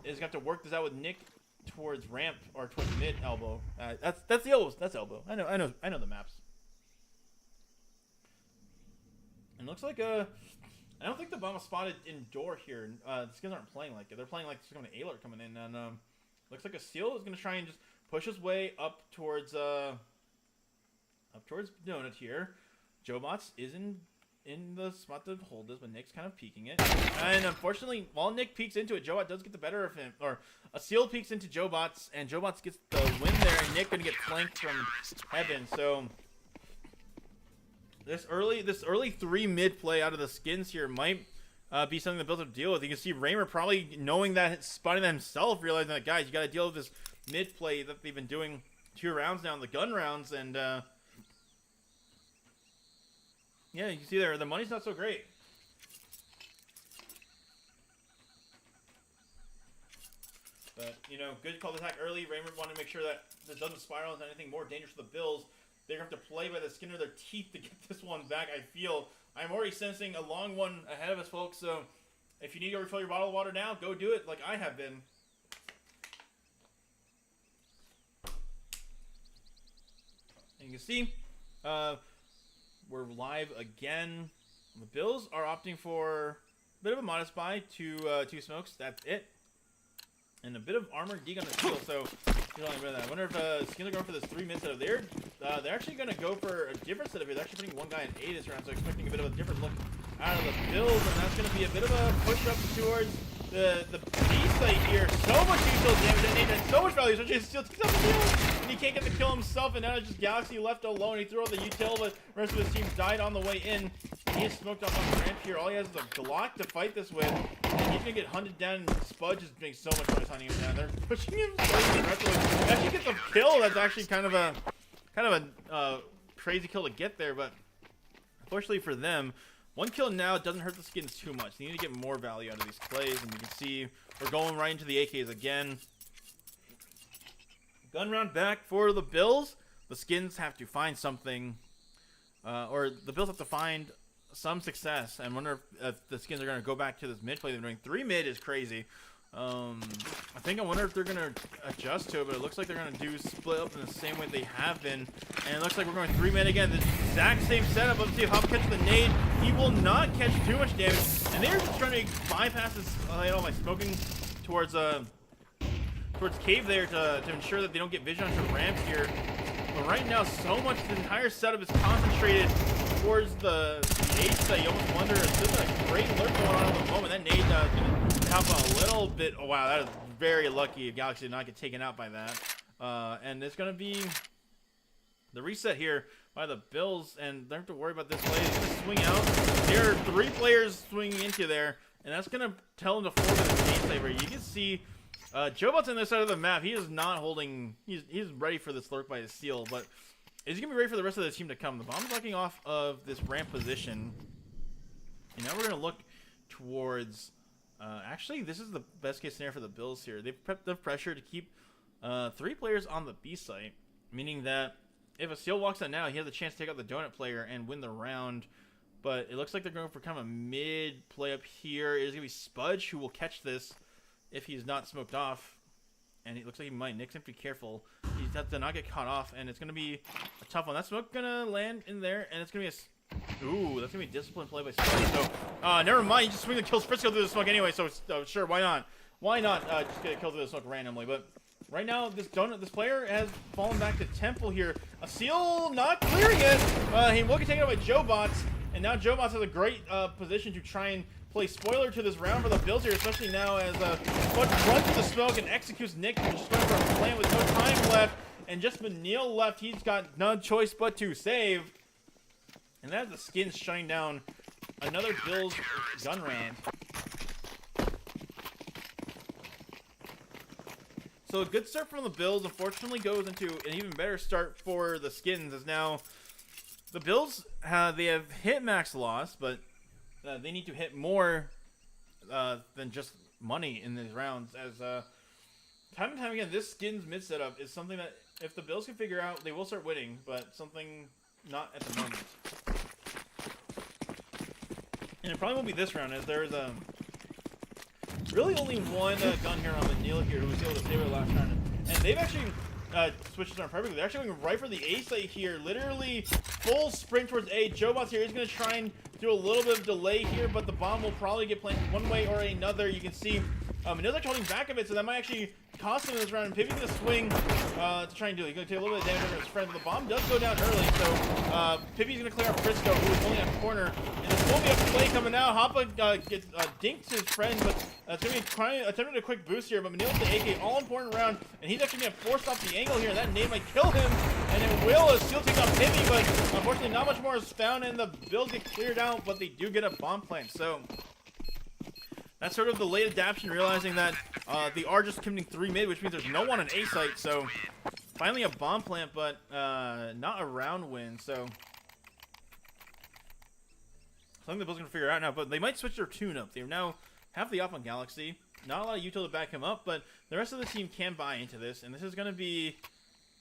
is going to have to work this out with Nick towards ramp or towards mid elbow. That's the elbow. That's elbow. I know the maps. And looks like I don't think the bomb is spotted indoor here. The Skins aren't playing like it. They're playing like there's going to Alert coming in, and looks like a Seal is going to try and just push his way up towards Donut here. Jobots is in the spot to hold this, but Nick's kind of peeking it. And unfortunately, while Nick peeks into it, Jobot does get the better of him. Or a Seal peeks into Jobots, and Jobots gets the win there, and Nick gonna get flanked from heaven. So this early 3 mid play out of the Skins here might be something the Bills have to deal with. You can see Raymer probably knowing that, spotting that himself, realizing that, guys, you got to deal with this mid play that they've been doing 2 rounds now in the gun rounds, and yeah, you can see there, the money's not so great. But, you know, good call to attack early. Raymer wanted to make sure that this doesn't spiral into anything more dangerous for the Bills. They're going to have to play by the skin of their teeth to get this one back, I feel. I'm already sensing a long one ahead of us, folks. So if you need to refill your bottle of water now, go do it like I have been. And you can see, we're live again. The Bills are opting for a bit of a modest buy, two smokes. That's it. And a bit of armored deke on the steel, so you don't remember that. I wonder if Skins are going for this 3 mid setup. They're actually going to go for a different setup here. They're actually putting one guy in A this round, so expecting a bit of a different look out of the Bills, and that's going to be a bit of a push up towards the B site here. So much util damage, and Nate has so much value, especially Steel takes out the kill, and he can't get the kill himself, and now it's just Galaxy left alone. He threw out the util, but the rest of his team died on the way in. He is smoked up on the ramp here. All he has is a Glock to fight this with, and he's gonna get hunted down. And Spudge is doing so much noise hunting him down. They're pushing him so aggressively. He actually gets a kill. That's actually kind of a crazy kill to get there, but unfortunately for them, one kill now doesn't hurt the Skins too much. They need to get more value out of these plays, and you can see we're going right into the AKs again. Gun round back for the Bills. The Skins have to find something, or the Bills have to find some success. And wonder if the Skins are going to go back to this mid play they're doing. 3 mid is crazy. I wonder if they're going to adjust to it, but it looks like they're going to do split up in the same way they have been. And it looks like we're going 3 mid again. The exact same setup. Let's see if Hop catches the nade. He will not catch too much damage. And they're just trying to bypass this, by smoking towards cave there to ensure that they don't get vision onto ramps here. But right now, so much, the entire setup is concentrated towards the nade site. You almost wonder if this is a great lurk going on at the moment. That nade going to help out a little bit. Oh, wow, that is very lucky if Galaxy did not get taken out by that. And it's going to be the reset here by the Bills, and they don't have to worry about this play. He's going to swing out. There are 3 players swinging into there, and that's going to tell him to forward to the nade saver. You can see Jobot's on this side of the map. He is not holding. He's ready for this lurk by his seal, but is he gonna be ready for the rest of the team to come? The bomb's locking off of this ramp position, and now we're gonna look towards. Actually, this is the best case scenario for the Bills here. They've prepped the pressure to keep 3 players on the B site, meaning that if a seal walks out now, he has a chance to take out the donut player and win the round. But it looks like they're going for kind of a mid play up here. It is gonna be Spudge who will catch this if he's not smoked off, and it looks like he might. Nick's have to be careful. He has to not get caught off, and it's going to be a tough one. That smoke going to land in there, and it's going to be ooh, that's going to be a disciplined play by Spudge. So, never mind. You just swing the kills Frisco through the smoke anyway, so sure, why not? Why not just get a kill through the smoke randomly? But right now, this player has fallen back to Temple here. A seal not clearing it. He will get taken out by Jobots, and now Jobots has a great position to try and play spoiler to this round for the Bills here, especially now as Spudge runs to the smoke and executes Nick, just going for a plan with no time left, and just Manil left. He's got no choice but to save, and that's the Skins shutting down another Bills gun round. So a good start from the Bills, unfortunately, goes into an even better start for the Skins, as now the Bills they have hit max loss, but they need to hit more than just money in these rounds. As time and time again, this Skins mid setup is something that if the Bills can figure out, they will start winning, but something not at the moment. And it probably won't be this round, as there is really only one gun here on Manil here who was able to save it last round. And they've actually switched this around perfectly. They're actually going right for the A site here. Literally full sprint towards A. Jobot's here. He's going to try and do a little bit of delay here, but the bomb will probably get planted one way or another. You can see Manil's actually holding back a bit, so that might actually cost him this round. And Pippi's going to swing to try and do it. He's going to take a little bit of damage over his friend, but the bomb does go down early, so Pippi's going to clear out Frisco, who is only on a corner. And this will be a play coming out. Hoppa gets dinked his friend, but it's going to be attempting a quick boost here, but Manil's the AK, all important round, and he's actually going to force off the angle here. That nade might kill him, and it will as Steel takes off Pippi, but unfortunately not much more is found, and the Bills get cleared out, but they do get a bomb plant. So that's sort of the late adaptation, realizing that they are just committing 3 mid, which means there's no one on A site. So finally a bomb plant, but not a round win. So something the Bills are going to figure out now, but they might switch their tune up. They now have the op on Galaxy. Not a lot of util to back him up, but the rest of the team can buy into this, and this is going to be.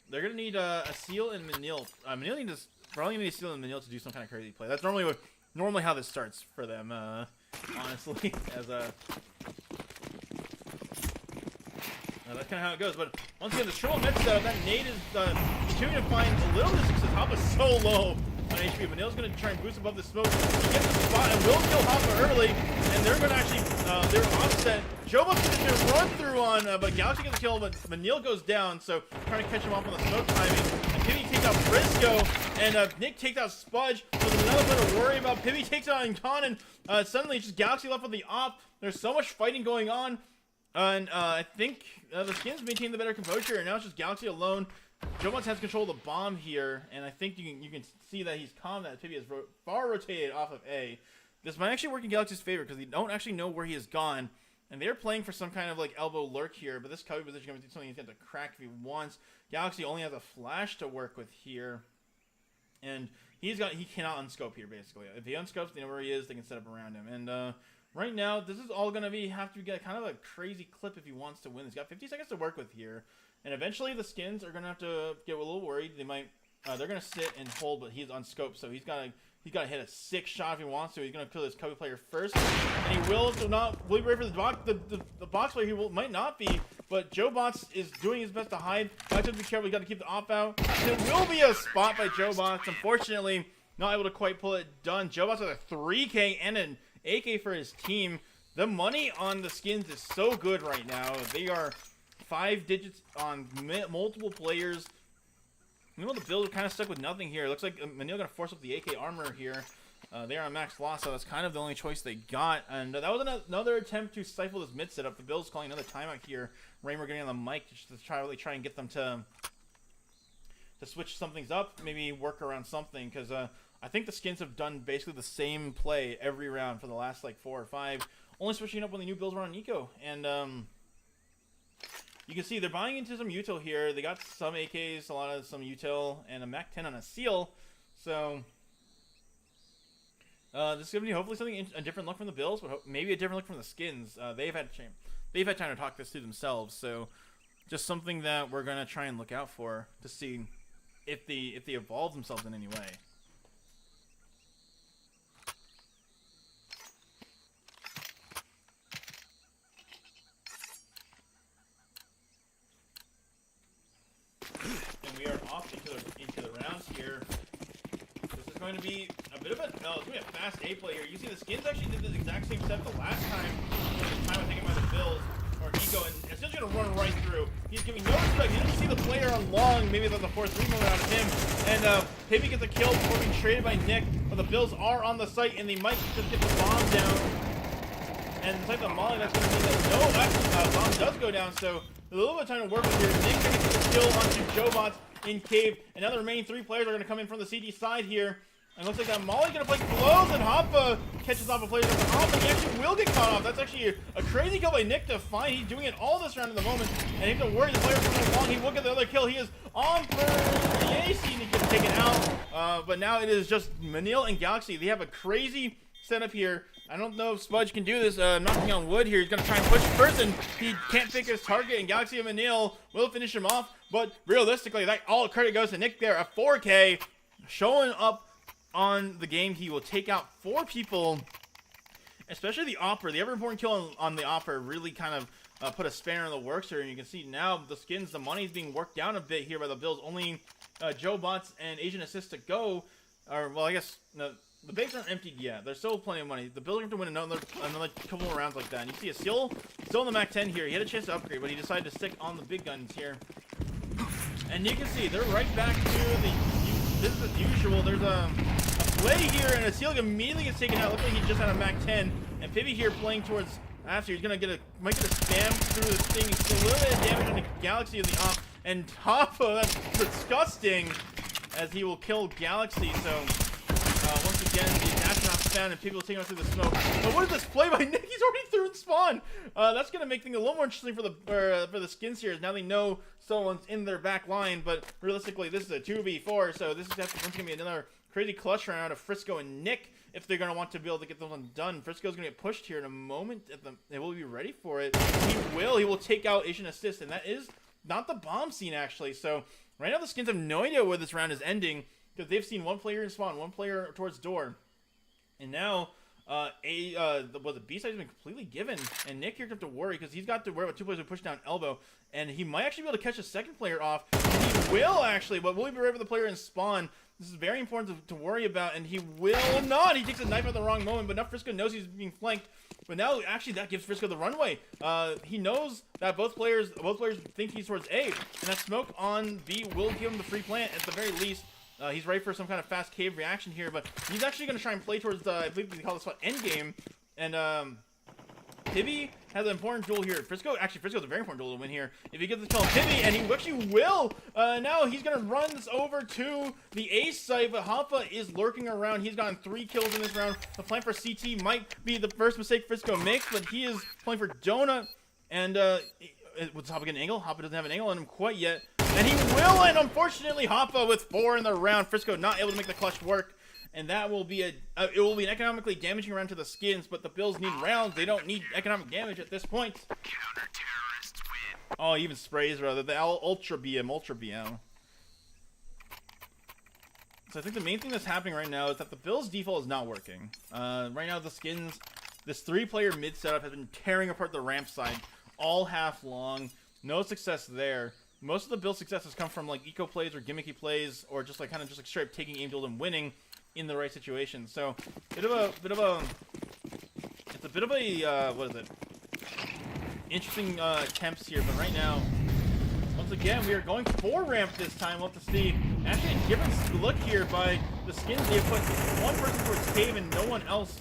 They're going to need a Seal and Manil. Manil needs probably need a Seal and Manil to do some kind of crazy play. That's normally what normally how this starts for them, honestly, as a... that's kind of how it goes, but once again, the triple mid setup, that nade is continuing to find a little bit of success. Hoppa's so low on HP, but Neil's going to try and boost above the smoke. He gets the spot and will kill Hoppa early, and they're going to actually, they're offset. Jobot's going to run through on, but Galaxy gets the kill, but Neil goes down, so trying to catch him off on the smoke timing. And Pibby takes out Briscoe, and Nick takes out Spudge, so there's another bit to worry about. Pibby takes out Incon, and suddenly it's just Galaxy left with the op. There's so much fighting going on. And I think the skins maintain the better composure, and now it's just Galaxy alone. Jobots has control of the bomb here, and I think you can see that he's calm that Pibby has far rotated off of A. This might actually work in Galaxy's favor because they don't actually know where he has gone, and they're playing for some kind of like elbow lurk here. But this cubby position is something he's got to crack if he wants. Galaxy only has a flash to work with here, and he cannot unscope here basically. If he unscopes, they know where he is. They can set up around him, and right now, this is all going to have to get kind of a crazy clip if he wants to win. He's got 50 seconds to work with here. And eventually, the skins are going to have to get a little worried. They might, they're going to sit and hold, but he's on scope. So he's got to hit a 6 shot if he wants to. He's going to kill this Cubby player first. And he will, so not, will be ready for the box player. He might not be. But Jobots is doing his best to hide. I have to be careful. He's got to keep the op out. There will be a spot by Jobots. Unfortunately, not able to quite pull it done. Jobots with a 3K and an AK for his team. The money on the skins is so good right now. They are 5 digits on multiple players. Meanwhile, the Bills are kind of stuck with nothing here. It looks like Manil going to force up the AK armor here. They're on max loss, so that's kind of the only choice they got. And that was another attempt to stifle this mid setup. The Bills calling another timeout here. Raymer getting on the mic just to try and get them to switch some things up, maybe work around something, because I think the skins have done basically the same play every round for the last like 4 or 5, only switching up when the new builds were on Eco. And you can see they're buying into some util here. They got some AKs, some util, and a Mac 10 on a seal. So this is gonna be hopefully something a different look from the Bills, but maybe a different look from the skins. They've had time to talk this through themselves. So just something that we're gonna try and look out for to see if they evolve themselves in any way. And we are off into the rounds here. This is going to be a bit of it's going to be a fast A play here. You see the skins actually did this exact same step the last time. The time was taken by the Bills or Eco, and it's just going to run right through. He's giving no respect. He didn't see the player on long. Maybe that's a 4-3 moment out of him. And Pibby gets a kill before being traded by Nick. But the Bills are on the site, and they might just get the bomb down. And it's like the molly, that's going to mean that no, actually, bomb does go down. So a little bit of time to work with here. Nick going to get the kill onto Jobots in cave. And now the remaining 3 players are going to come in from the CD side here. And looks like that Molly's going to play close, and Hoppa catches off a player at the hop, and he actually will get caught off. That's actually a crazy kill by Nick to find. He's doing it all this round at the moment, and he's going to worry the player coming along. He will get the other kill. He is on for the AC, and he gets taken out. But now it is just Manil and Galaxy. They have a crazy setup here. I don't know if Spudge can do this, knocking on wood here. He's going to try and push first, and he can't pick his target, and Galaxy and Manil will finish him off. But realistically, that all credit goes to Nick there. A 4K showing up on the game. He will take out 4 people, especially the Opera. The ever-important kill on the Opera really kind of put a spanner in the works here, and you can see now the skins, the money is being worked down a bit here by the Bills. Only Jobots and Asian Assist to go. Or, well, I guess the banks aren't emptied yet. There's still plenty of money. The Bills have to win another couple more rounds like that. And you see a still in the Mac 10 here. He had a chance to upgrade, but he decided to stick on the big guns here. And you can see they're right back to the business as usual. There's a play here, and Aseelig immediately gets taken out. Looks like he just had a Mac 10. And Pibby here playing towards after. He's gonna might get a spam through this thing. He's a little bit of damage on the Galaxy of the off. And Hoppa, that's disgusting, as he will kill Galaxy. So once again, the astronauts found, and people taking out through the smoke. But what is this play by Nick? He's already through the spawn. That's gonna make things a little more interesting for the skins here. Now they know someone's in their back line, but realistically, this is a 2v4, so this is definitely gonna be another crazy clutch round of Frisco and Nick if they're gonna want to be able to get those one done. Frisco's gonna get pushed here in a moment. They will be ready for it. He will take out Asian Assist, and that is not the bomb scene actually. So right now the skins have no idea where this round is ending, because they've seen 1 player in spawn, 1 player towards door. And now, the B side has been completely given, and Nick here have to worry because he's got to worry about 2 players who push down elbow, and he might actually be able to catch a second player off. And he will actually, but will he be right with the player in spawn? This is very important to worry about, and he will not. He takes a knife at the wrong moment, but now Frisco knows he's being flanked. But now, actually, that gives Frisco the runway. He knows that both players think he's towards A, and that smoke on B will give him the free plant at the very least. He's ready for some kind of fast cave reaction here, but he's actually going to try and play towards the, I believe they call this spot endgame. And Pibby has an important duel here. Frisco has a very important duel to win here. If he gets the kill on Pibby, and he actually will, now he's going to run this over to the A site, but Hoffa is lurking around. He's gotten 3 kills in this round. The plan for CT might be the first mistake Frisco makes, but he is playing for Donut. And was Hoffa get an angle? Hoffa doesn't have an angle on him quite yet. And he will, and unfortunately Hoffa with 4 in the round. Frisco not able to make the clutch work. And that will be it will be an economically damaging round to the skins, but the Bills need rounds. They don't need economic damage at this point. Counter-terrorists win. Oh, he even sprays rather. The Ultra BM. So I think the main thing that's happening right now is that the Bills' default is not working. Right now the skins, this 3-player mid setup has been tearing apart the ramp side all half long. No success there. Most of the Bills' successes come from like eco plays or gimmicky plays, or just like straight up taking aim duels and winning in the right situation. So it's a bit of a what is it? Interesting attempts here, but right now, once again, we are going for ramp this time. We'll have to see. Actually, a different look here by the skins. They put one person towards cave and no one else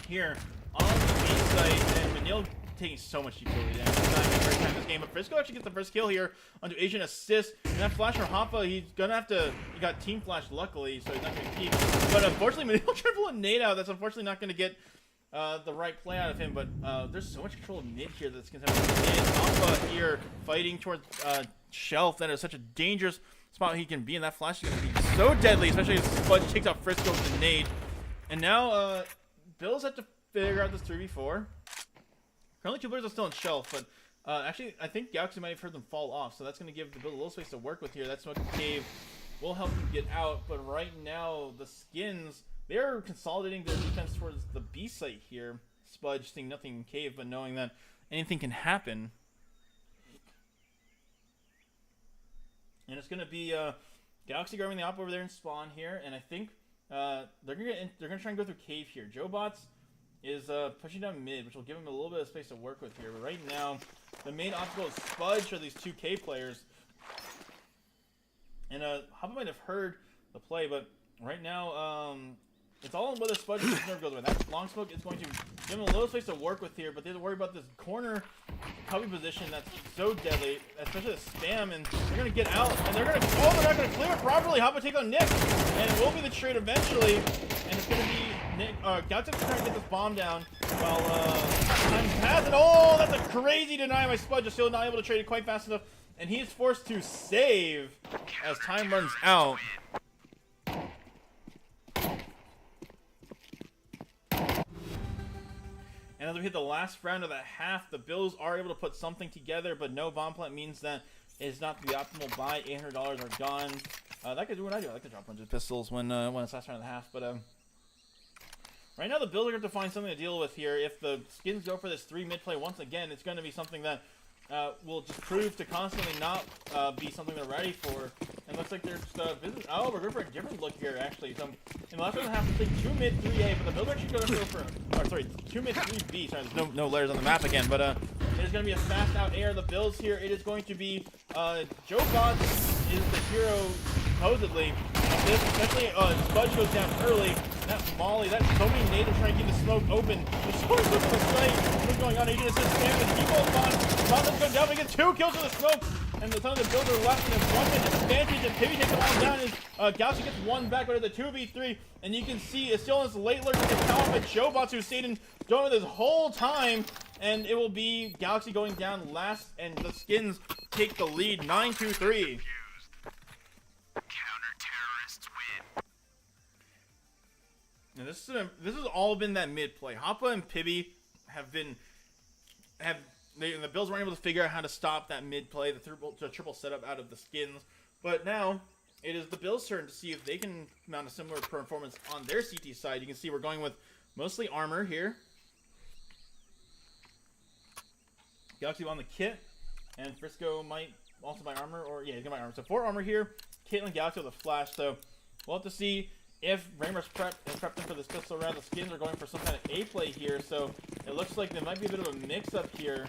here on the B site, and Manil taking so much utility damage in this game. But Frisco actually gets the first kill here onto Asian assist. And that flash from Hoffa, he's gonna have to. He got team flash luckily, so he's not gonna keep. But unfortunately, Manil tried to pull a nade out. That's unfortunately not gonna get the right play out of him. But there's so much control of mid here that's gonna have. Hoffa here fighting towards Shelf. That is such a dangerous spot he can be, and that flash is gonna be so deadly, especially if Spudge takes out Frisco with the nade. And now Bills have to figure out this 3v4. Currently 2 players are still on Shelf, but actually I think Galaxy might have heard them fall off, so that's going to give the Bills a little space to work with here. That smoke cave will help them get out, but right now the skins, they're consolidating their defense towards the B site here. Spudge seeing nothing in cave, but knowing that anything can happen. And it's going to be Galaxy grabbing the op over there in spawn here, and I think they're going to try and go through cave here. JoeBots is pushing down mid, which will give him a little bit of space to work with here. But right now, the main obstacle is Spudge for these 2K players. And Hoppa might have heard the play, but right now, it's all on whether Spudge's nerve goes away. That long smoke is going to give him a little space to work with here, but they have to worry about this corner cubby position that's so deadly, especially the spam, and they're going to get out, and they're going to, oh, they're not going to clear it properly. Hoppa take on Nick, and it will be the trade eventually, and it's going to be Nick, Galaxy trying to get this bomb down while time passes. Oh, that's a crazy deny by Spudge. Just still not able to trade it quite fast enough, and he is forced to save as time runs out. And as we hit the last round of the half, the Bills are able to put something together, but no bomb plant means that it's not the optimal buy. $800 are gone. That could do what I do. I like to drop runs with pistols when it's last round of the half, but right now the Bills are going to have to find something to deal with here. If the skins go for this 3 mid play once again, it's going to be something that will just prove to constantly not be something they're ready for. And looks like there's oh, we're going for a different look here actually. So in the last round, have to think 2 mid 3A, but the Bills are actually going to go for 2 mid 3B. Sorry, there's no layers on the map again, but it is going to be a fast out air. The Bills here. It is going to be JoeBots is the hero supposedly. This, especially Spudge goes down early. That Molly, that's so many natives trying to keep the smoke open. There's so much on the site. What's going on? Agent assist spam with people on. Bottom's going down. We get 2 kills with the smoke. And the ton of the Bills are left in a 1-minute advantage. And Pibby takes them all down. And Galaxy gets 1 back, but it's a 2v3. And you can see it's still in this late lurk with the talent by JoeBots, who stayed in donut this whole time. And it will be Galaxy going down last. And the skins take the lead 9-2-3. And this has all been that mid play. Hoppa and Pibby the Bills weren't able to figure out how to stop that mid play, the triple setup out of the skins. But now it is the Bills' turn to see if they can mount a similar performance on their CT side. You can see we're going with mostly armor here. Galaxy on the kit, and Frisco might also buy armor, or yeah, he's gonna buy armor. So 4 armor here, Caitlyn Galaxy with a flash. So we'll have to see if Raymer's prepped them for this pistol round. The skins are going for some kind of A play here, so it looks like there might be a bit of a mix-up here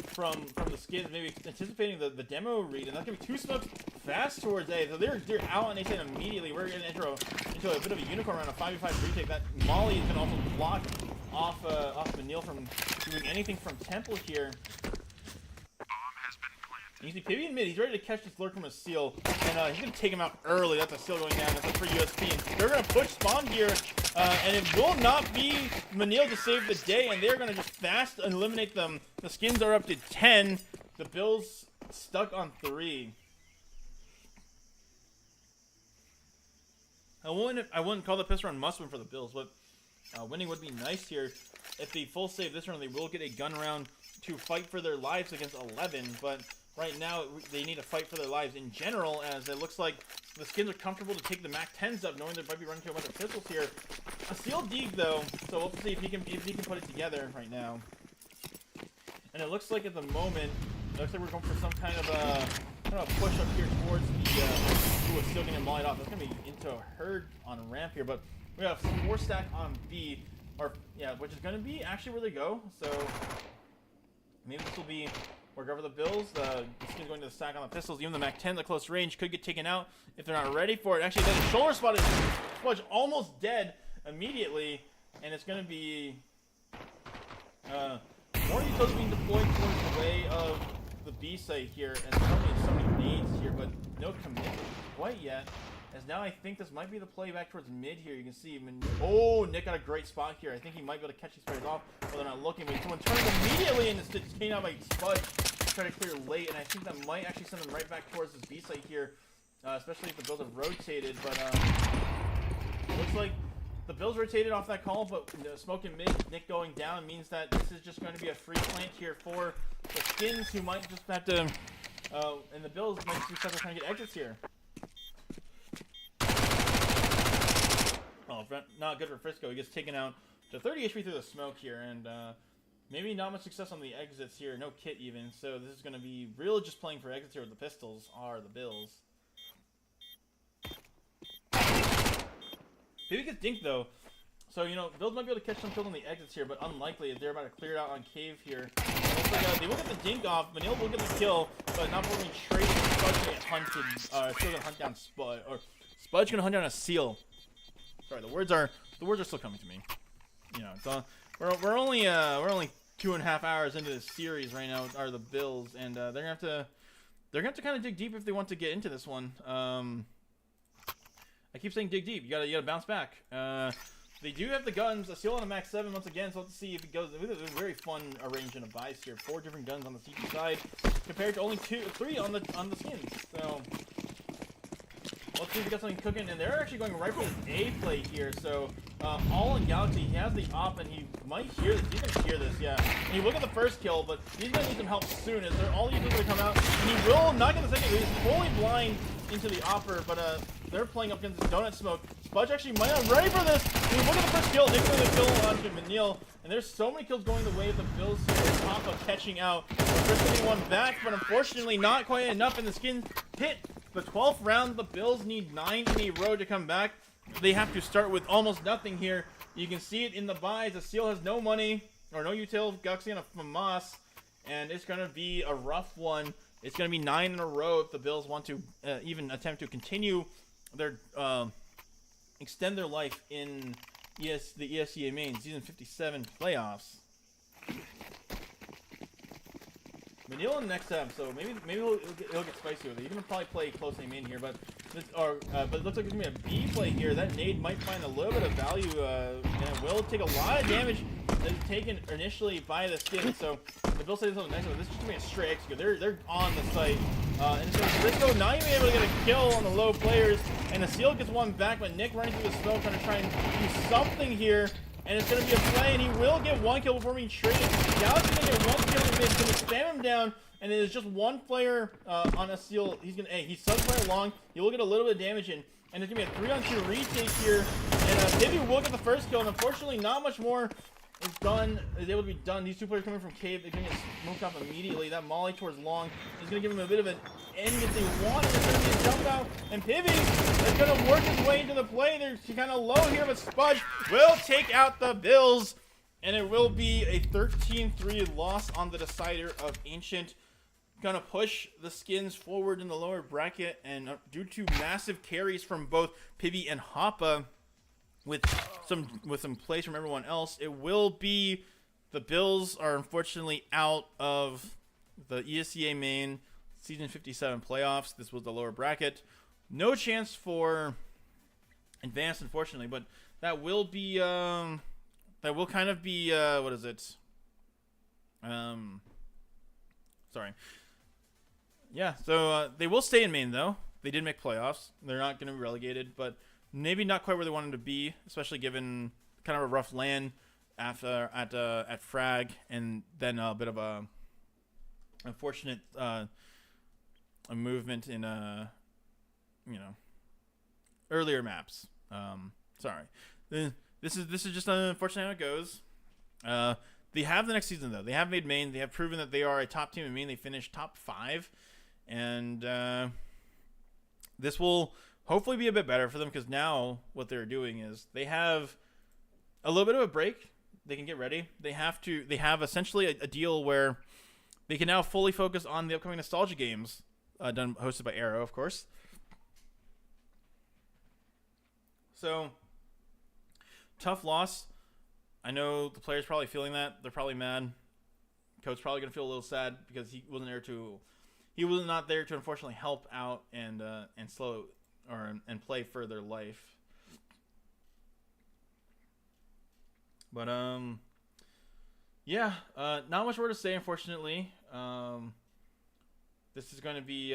from the skins, maybe anticipating the demo read, and that's gonna be 2 smokes fast towards A. So they're out on A side immediately. We're gonna enter into a bit of a unicorn round, a 5v5 retake. That Molly is gonna also block off Manil from doing anything from Temple here. You see Pibby in mid, he's ready to catch this lurk from a seal, and he's going to take him out early. That's a seal going down, that's a free USP, and they're going to push spawn here, and it will not be Manil to save the day, and they're going to just fast eliminate them. The skins are up to 10, the Bills stuck on 3. I wouldn't call the pistol run must win for the Bills, but winning would be nice here. If they full save this round, they will get a gun round to fight for their lives against 11, but right now, they need to fight for their lives in general, as it looks like the skins are comfortable to take the MAC 10s up, knowing they might be running to a bunch of pistols here. A seal Deeg though, so we'll see if he can put it together right now. And it looks like at the moment, it looks like we're going for some kind of a push up here towards the who is still getting mollied off. That's gonna be into a herd on ramp here, but we have 4 stack on B, or yeah, which is gonna be actually where they go. So maybe this will be wherever the Bills, the skin's going to the stack on the pistols. Even the MAC-10 at close range could get taken out if they're not ready for it. Actually, the shoulder spot is almost dead immediately, and it's going to be more utils being deployed towards the way of the B site here, and so many nades here, but no commit quite yet. As now I think this might be the play back towards mid here. You can see, oh, Nick got a great spot here. I think he might be able to catch these players off, but they're not looking. But someone turns immediately, and it's taken out by Spud. Try to clear late, and I think that might actually send them right back towards this B site here, especially if the Bills have rotated. But it looks like the Bills rotated off that call, but smoke in mid, Nick going down means that this is just going to be a free plant here for the skins, who might just have to, and the Bills might just be stuck trying to get exits here. Oh, not good for Frisco. He gets taken out to 30 HP through the smoke here, and maybe not much success on the exits here. No kit even, so this is going to be really just playing for exits here with the pistols are the Bills. Maybe gets dinked though, so you know Bills might be able to catch some kills on the exits here, but unlikely if they're about to clear it out on cave here. Like, they will get the dink off. Manil will get the kill, but not before being traded. Spud's gonna get hunted. Still gonna hunt down Spud, or Spud's gonna hunt down a seal. Sorry, the words are still coming to me. You know, so we're only 2.5 hours into this series right now. Are the Bills, and they're gonna have to kind of dig deep if they want to get into this one. I keep saying dig deep. You gotta bounce back. They do have the guns. A seal on a Max 7 once again. So let's see if it goes. It's a very fun arrangement of buys here. 4 different guns on the CT side compared to only 3 on the skins. So let's see if we got something cooking. And they're actually going right for the A play here. So all in Galaxy, he has the op, and he might hear this. He's gonna hear this, yeah. And he will get the first kill, but he's gonna need some help soon. As they're all users gonna come out, and he will not get the second. He's fully blind into the offer, but they're playing up against the donut smoke. Spudge actually might not ready for this. He will get the first kill. Nick with the kill onto Manil, and there's so many kills going the way of the Bills here. Top of catching out. First getting one back, but unfortunately not quite enough. And the skins hit the 12th round. The Bills need 9 in a row to come back. They have to start with almost nothing here. You can see it in the buys. The Seal has no money or no util. Galaxy on a FAMAS, and it's gonna be a rough one. It's going to be 9 in a row if the Bills want to even attempt to continue their extend their life in the ESEA main season 57 playoffs. Manila next time, so maybe he'll get spicy with it. He's going to probably play close aim in here, but it looks like there's going to be a B play here. That nade might find a little bit of value, and it will take a lot of damage that is taken initially by the skin. So the Bills say this on the next one. This is just going to be a straight execute. They're on the site, and so Frisco not even able to get a kill on the low players, and the Seal gets one back, but Nick running through the smoke trying to do something here. And it's going to be a play, and he will get one kill before being traded. Galaxy's going to get one kill in mid, going to spam him down, and there's just one player on a seal. He's sub player long. He will get a little bit of damage in, and there's gonna be a 3-on-2 retake here, and Pivy will get the first kill, and unfortunately, not much more is able to be done. These two players coming from cave, they're gonna get smoked off immediately. That molly towards long is gonna give him a bit of an end if they want. It's gonna be a jump out, and Pivy is gonna work his way into the play. They're kind of low here, but Spudge will take out the Bills, and it will be a 13-3 loss on the decider of Ancient. Gonna push the Skins forward in the lower bracket, and due to massive carries from both Pivy and Hoppa, with some plays from everyone else, it will be the Bills are unfortunately out of the ESEA main season 57 playoffs. This was the lower bracket. No chance for advance, unfortunately, but that will be kind of be what is it? Sorry. Yeah, so they will stay in main though. They did make playoffs. They're not going to be relegated, but maybe not quite where they wanted to be, especially given kind of a rough land after at Frag, and then a bit of a unfortunate a movement in earlier maps. Sorry, this is just unfortunate how it goes. They have the next season though. They have made main. They have proven that they are a top team in main. They finished top 5, and this will hopefully be a bit better for them, because now what they're doing is they have a little bit of a break. They can get ready. They have essentially a deal where they can now fully focus on the upcoming nostalgia games, hosted by Arrow, of course. So tough loss. I know the players probably feeling that. They're probably mad. Coach probably gonna feel a little sad because he was not there to unfortunately help out and play for their life. But yeah, not much more to say, unfortunately. This is going to be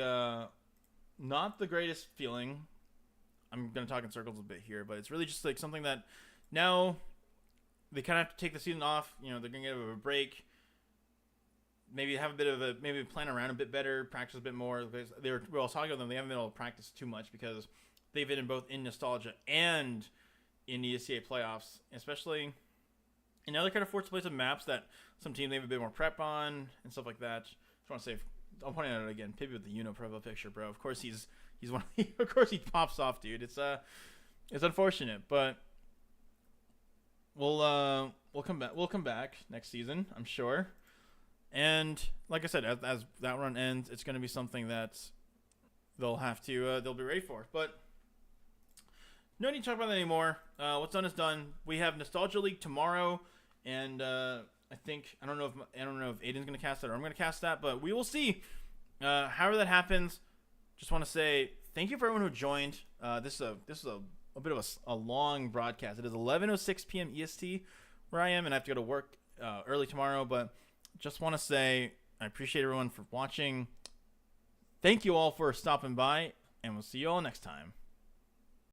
not the greatest feeling. I'm going to talk in circles a bit here, but it's really just like something that now they kind of have to take the season off. They're going to get a break. Maybe have a bit of maybe plan around a bit better, practice a bit more. Because we were all talking about them. They haven't been able to practice too much because they've been in both in nostalgia and in the ESEA playoffs, especially. And now they're kind of forced to play some maps that some teams they have a bit more prep on and stuff like that. Just want to say, I'll point it out again. Pivy with the profile picture, bro. Of course he's one. Of course he pops off, dude. It's unfortunate, but we'll come back. We'll come back next season, I'm sure. And like I said, as that run ends, it's going to be something that they'll be ready for. But no need to talk about that anymore. What's done is done. We have Nostalgia League tomorrow, and I don't know if Aiden's going to cast that or I'm going to cast that, but we will see. However that happens, just want to say thank you for everyone who joined. This is a bit of a long broadcast. It is 11:06 p.m. EST where I am, and I have to go to work early tomorrow. But just want to say I appreciate everyone for watching. Thank you all for stopping by, and we'll see you all next time.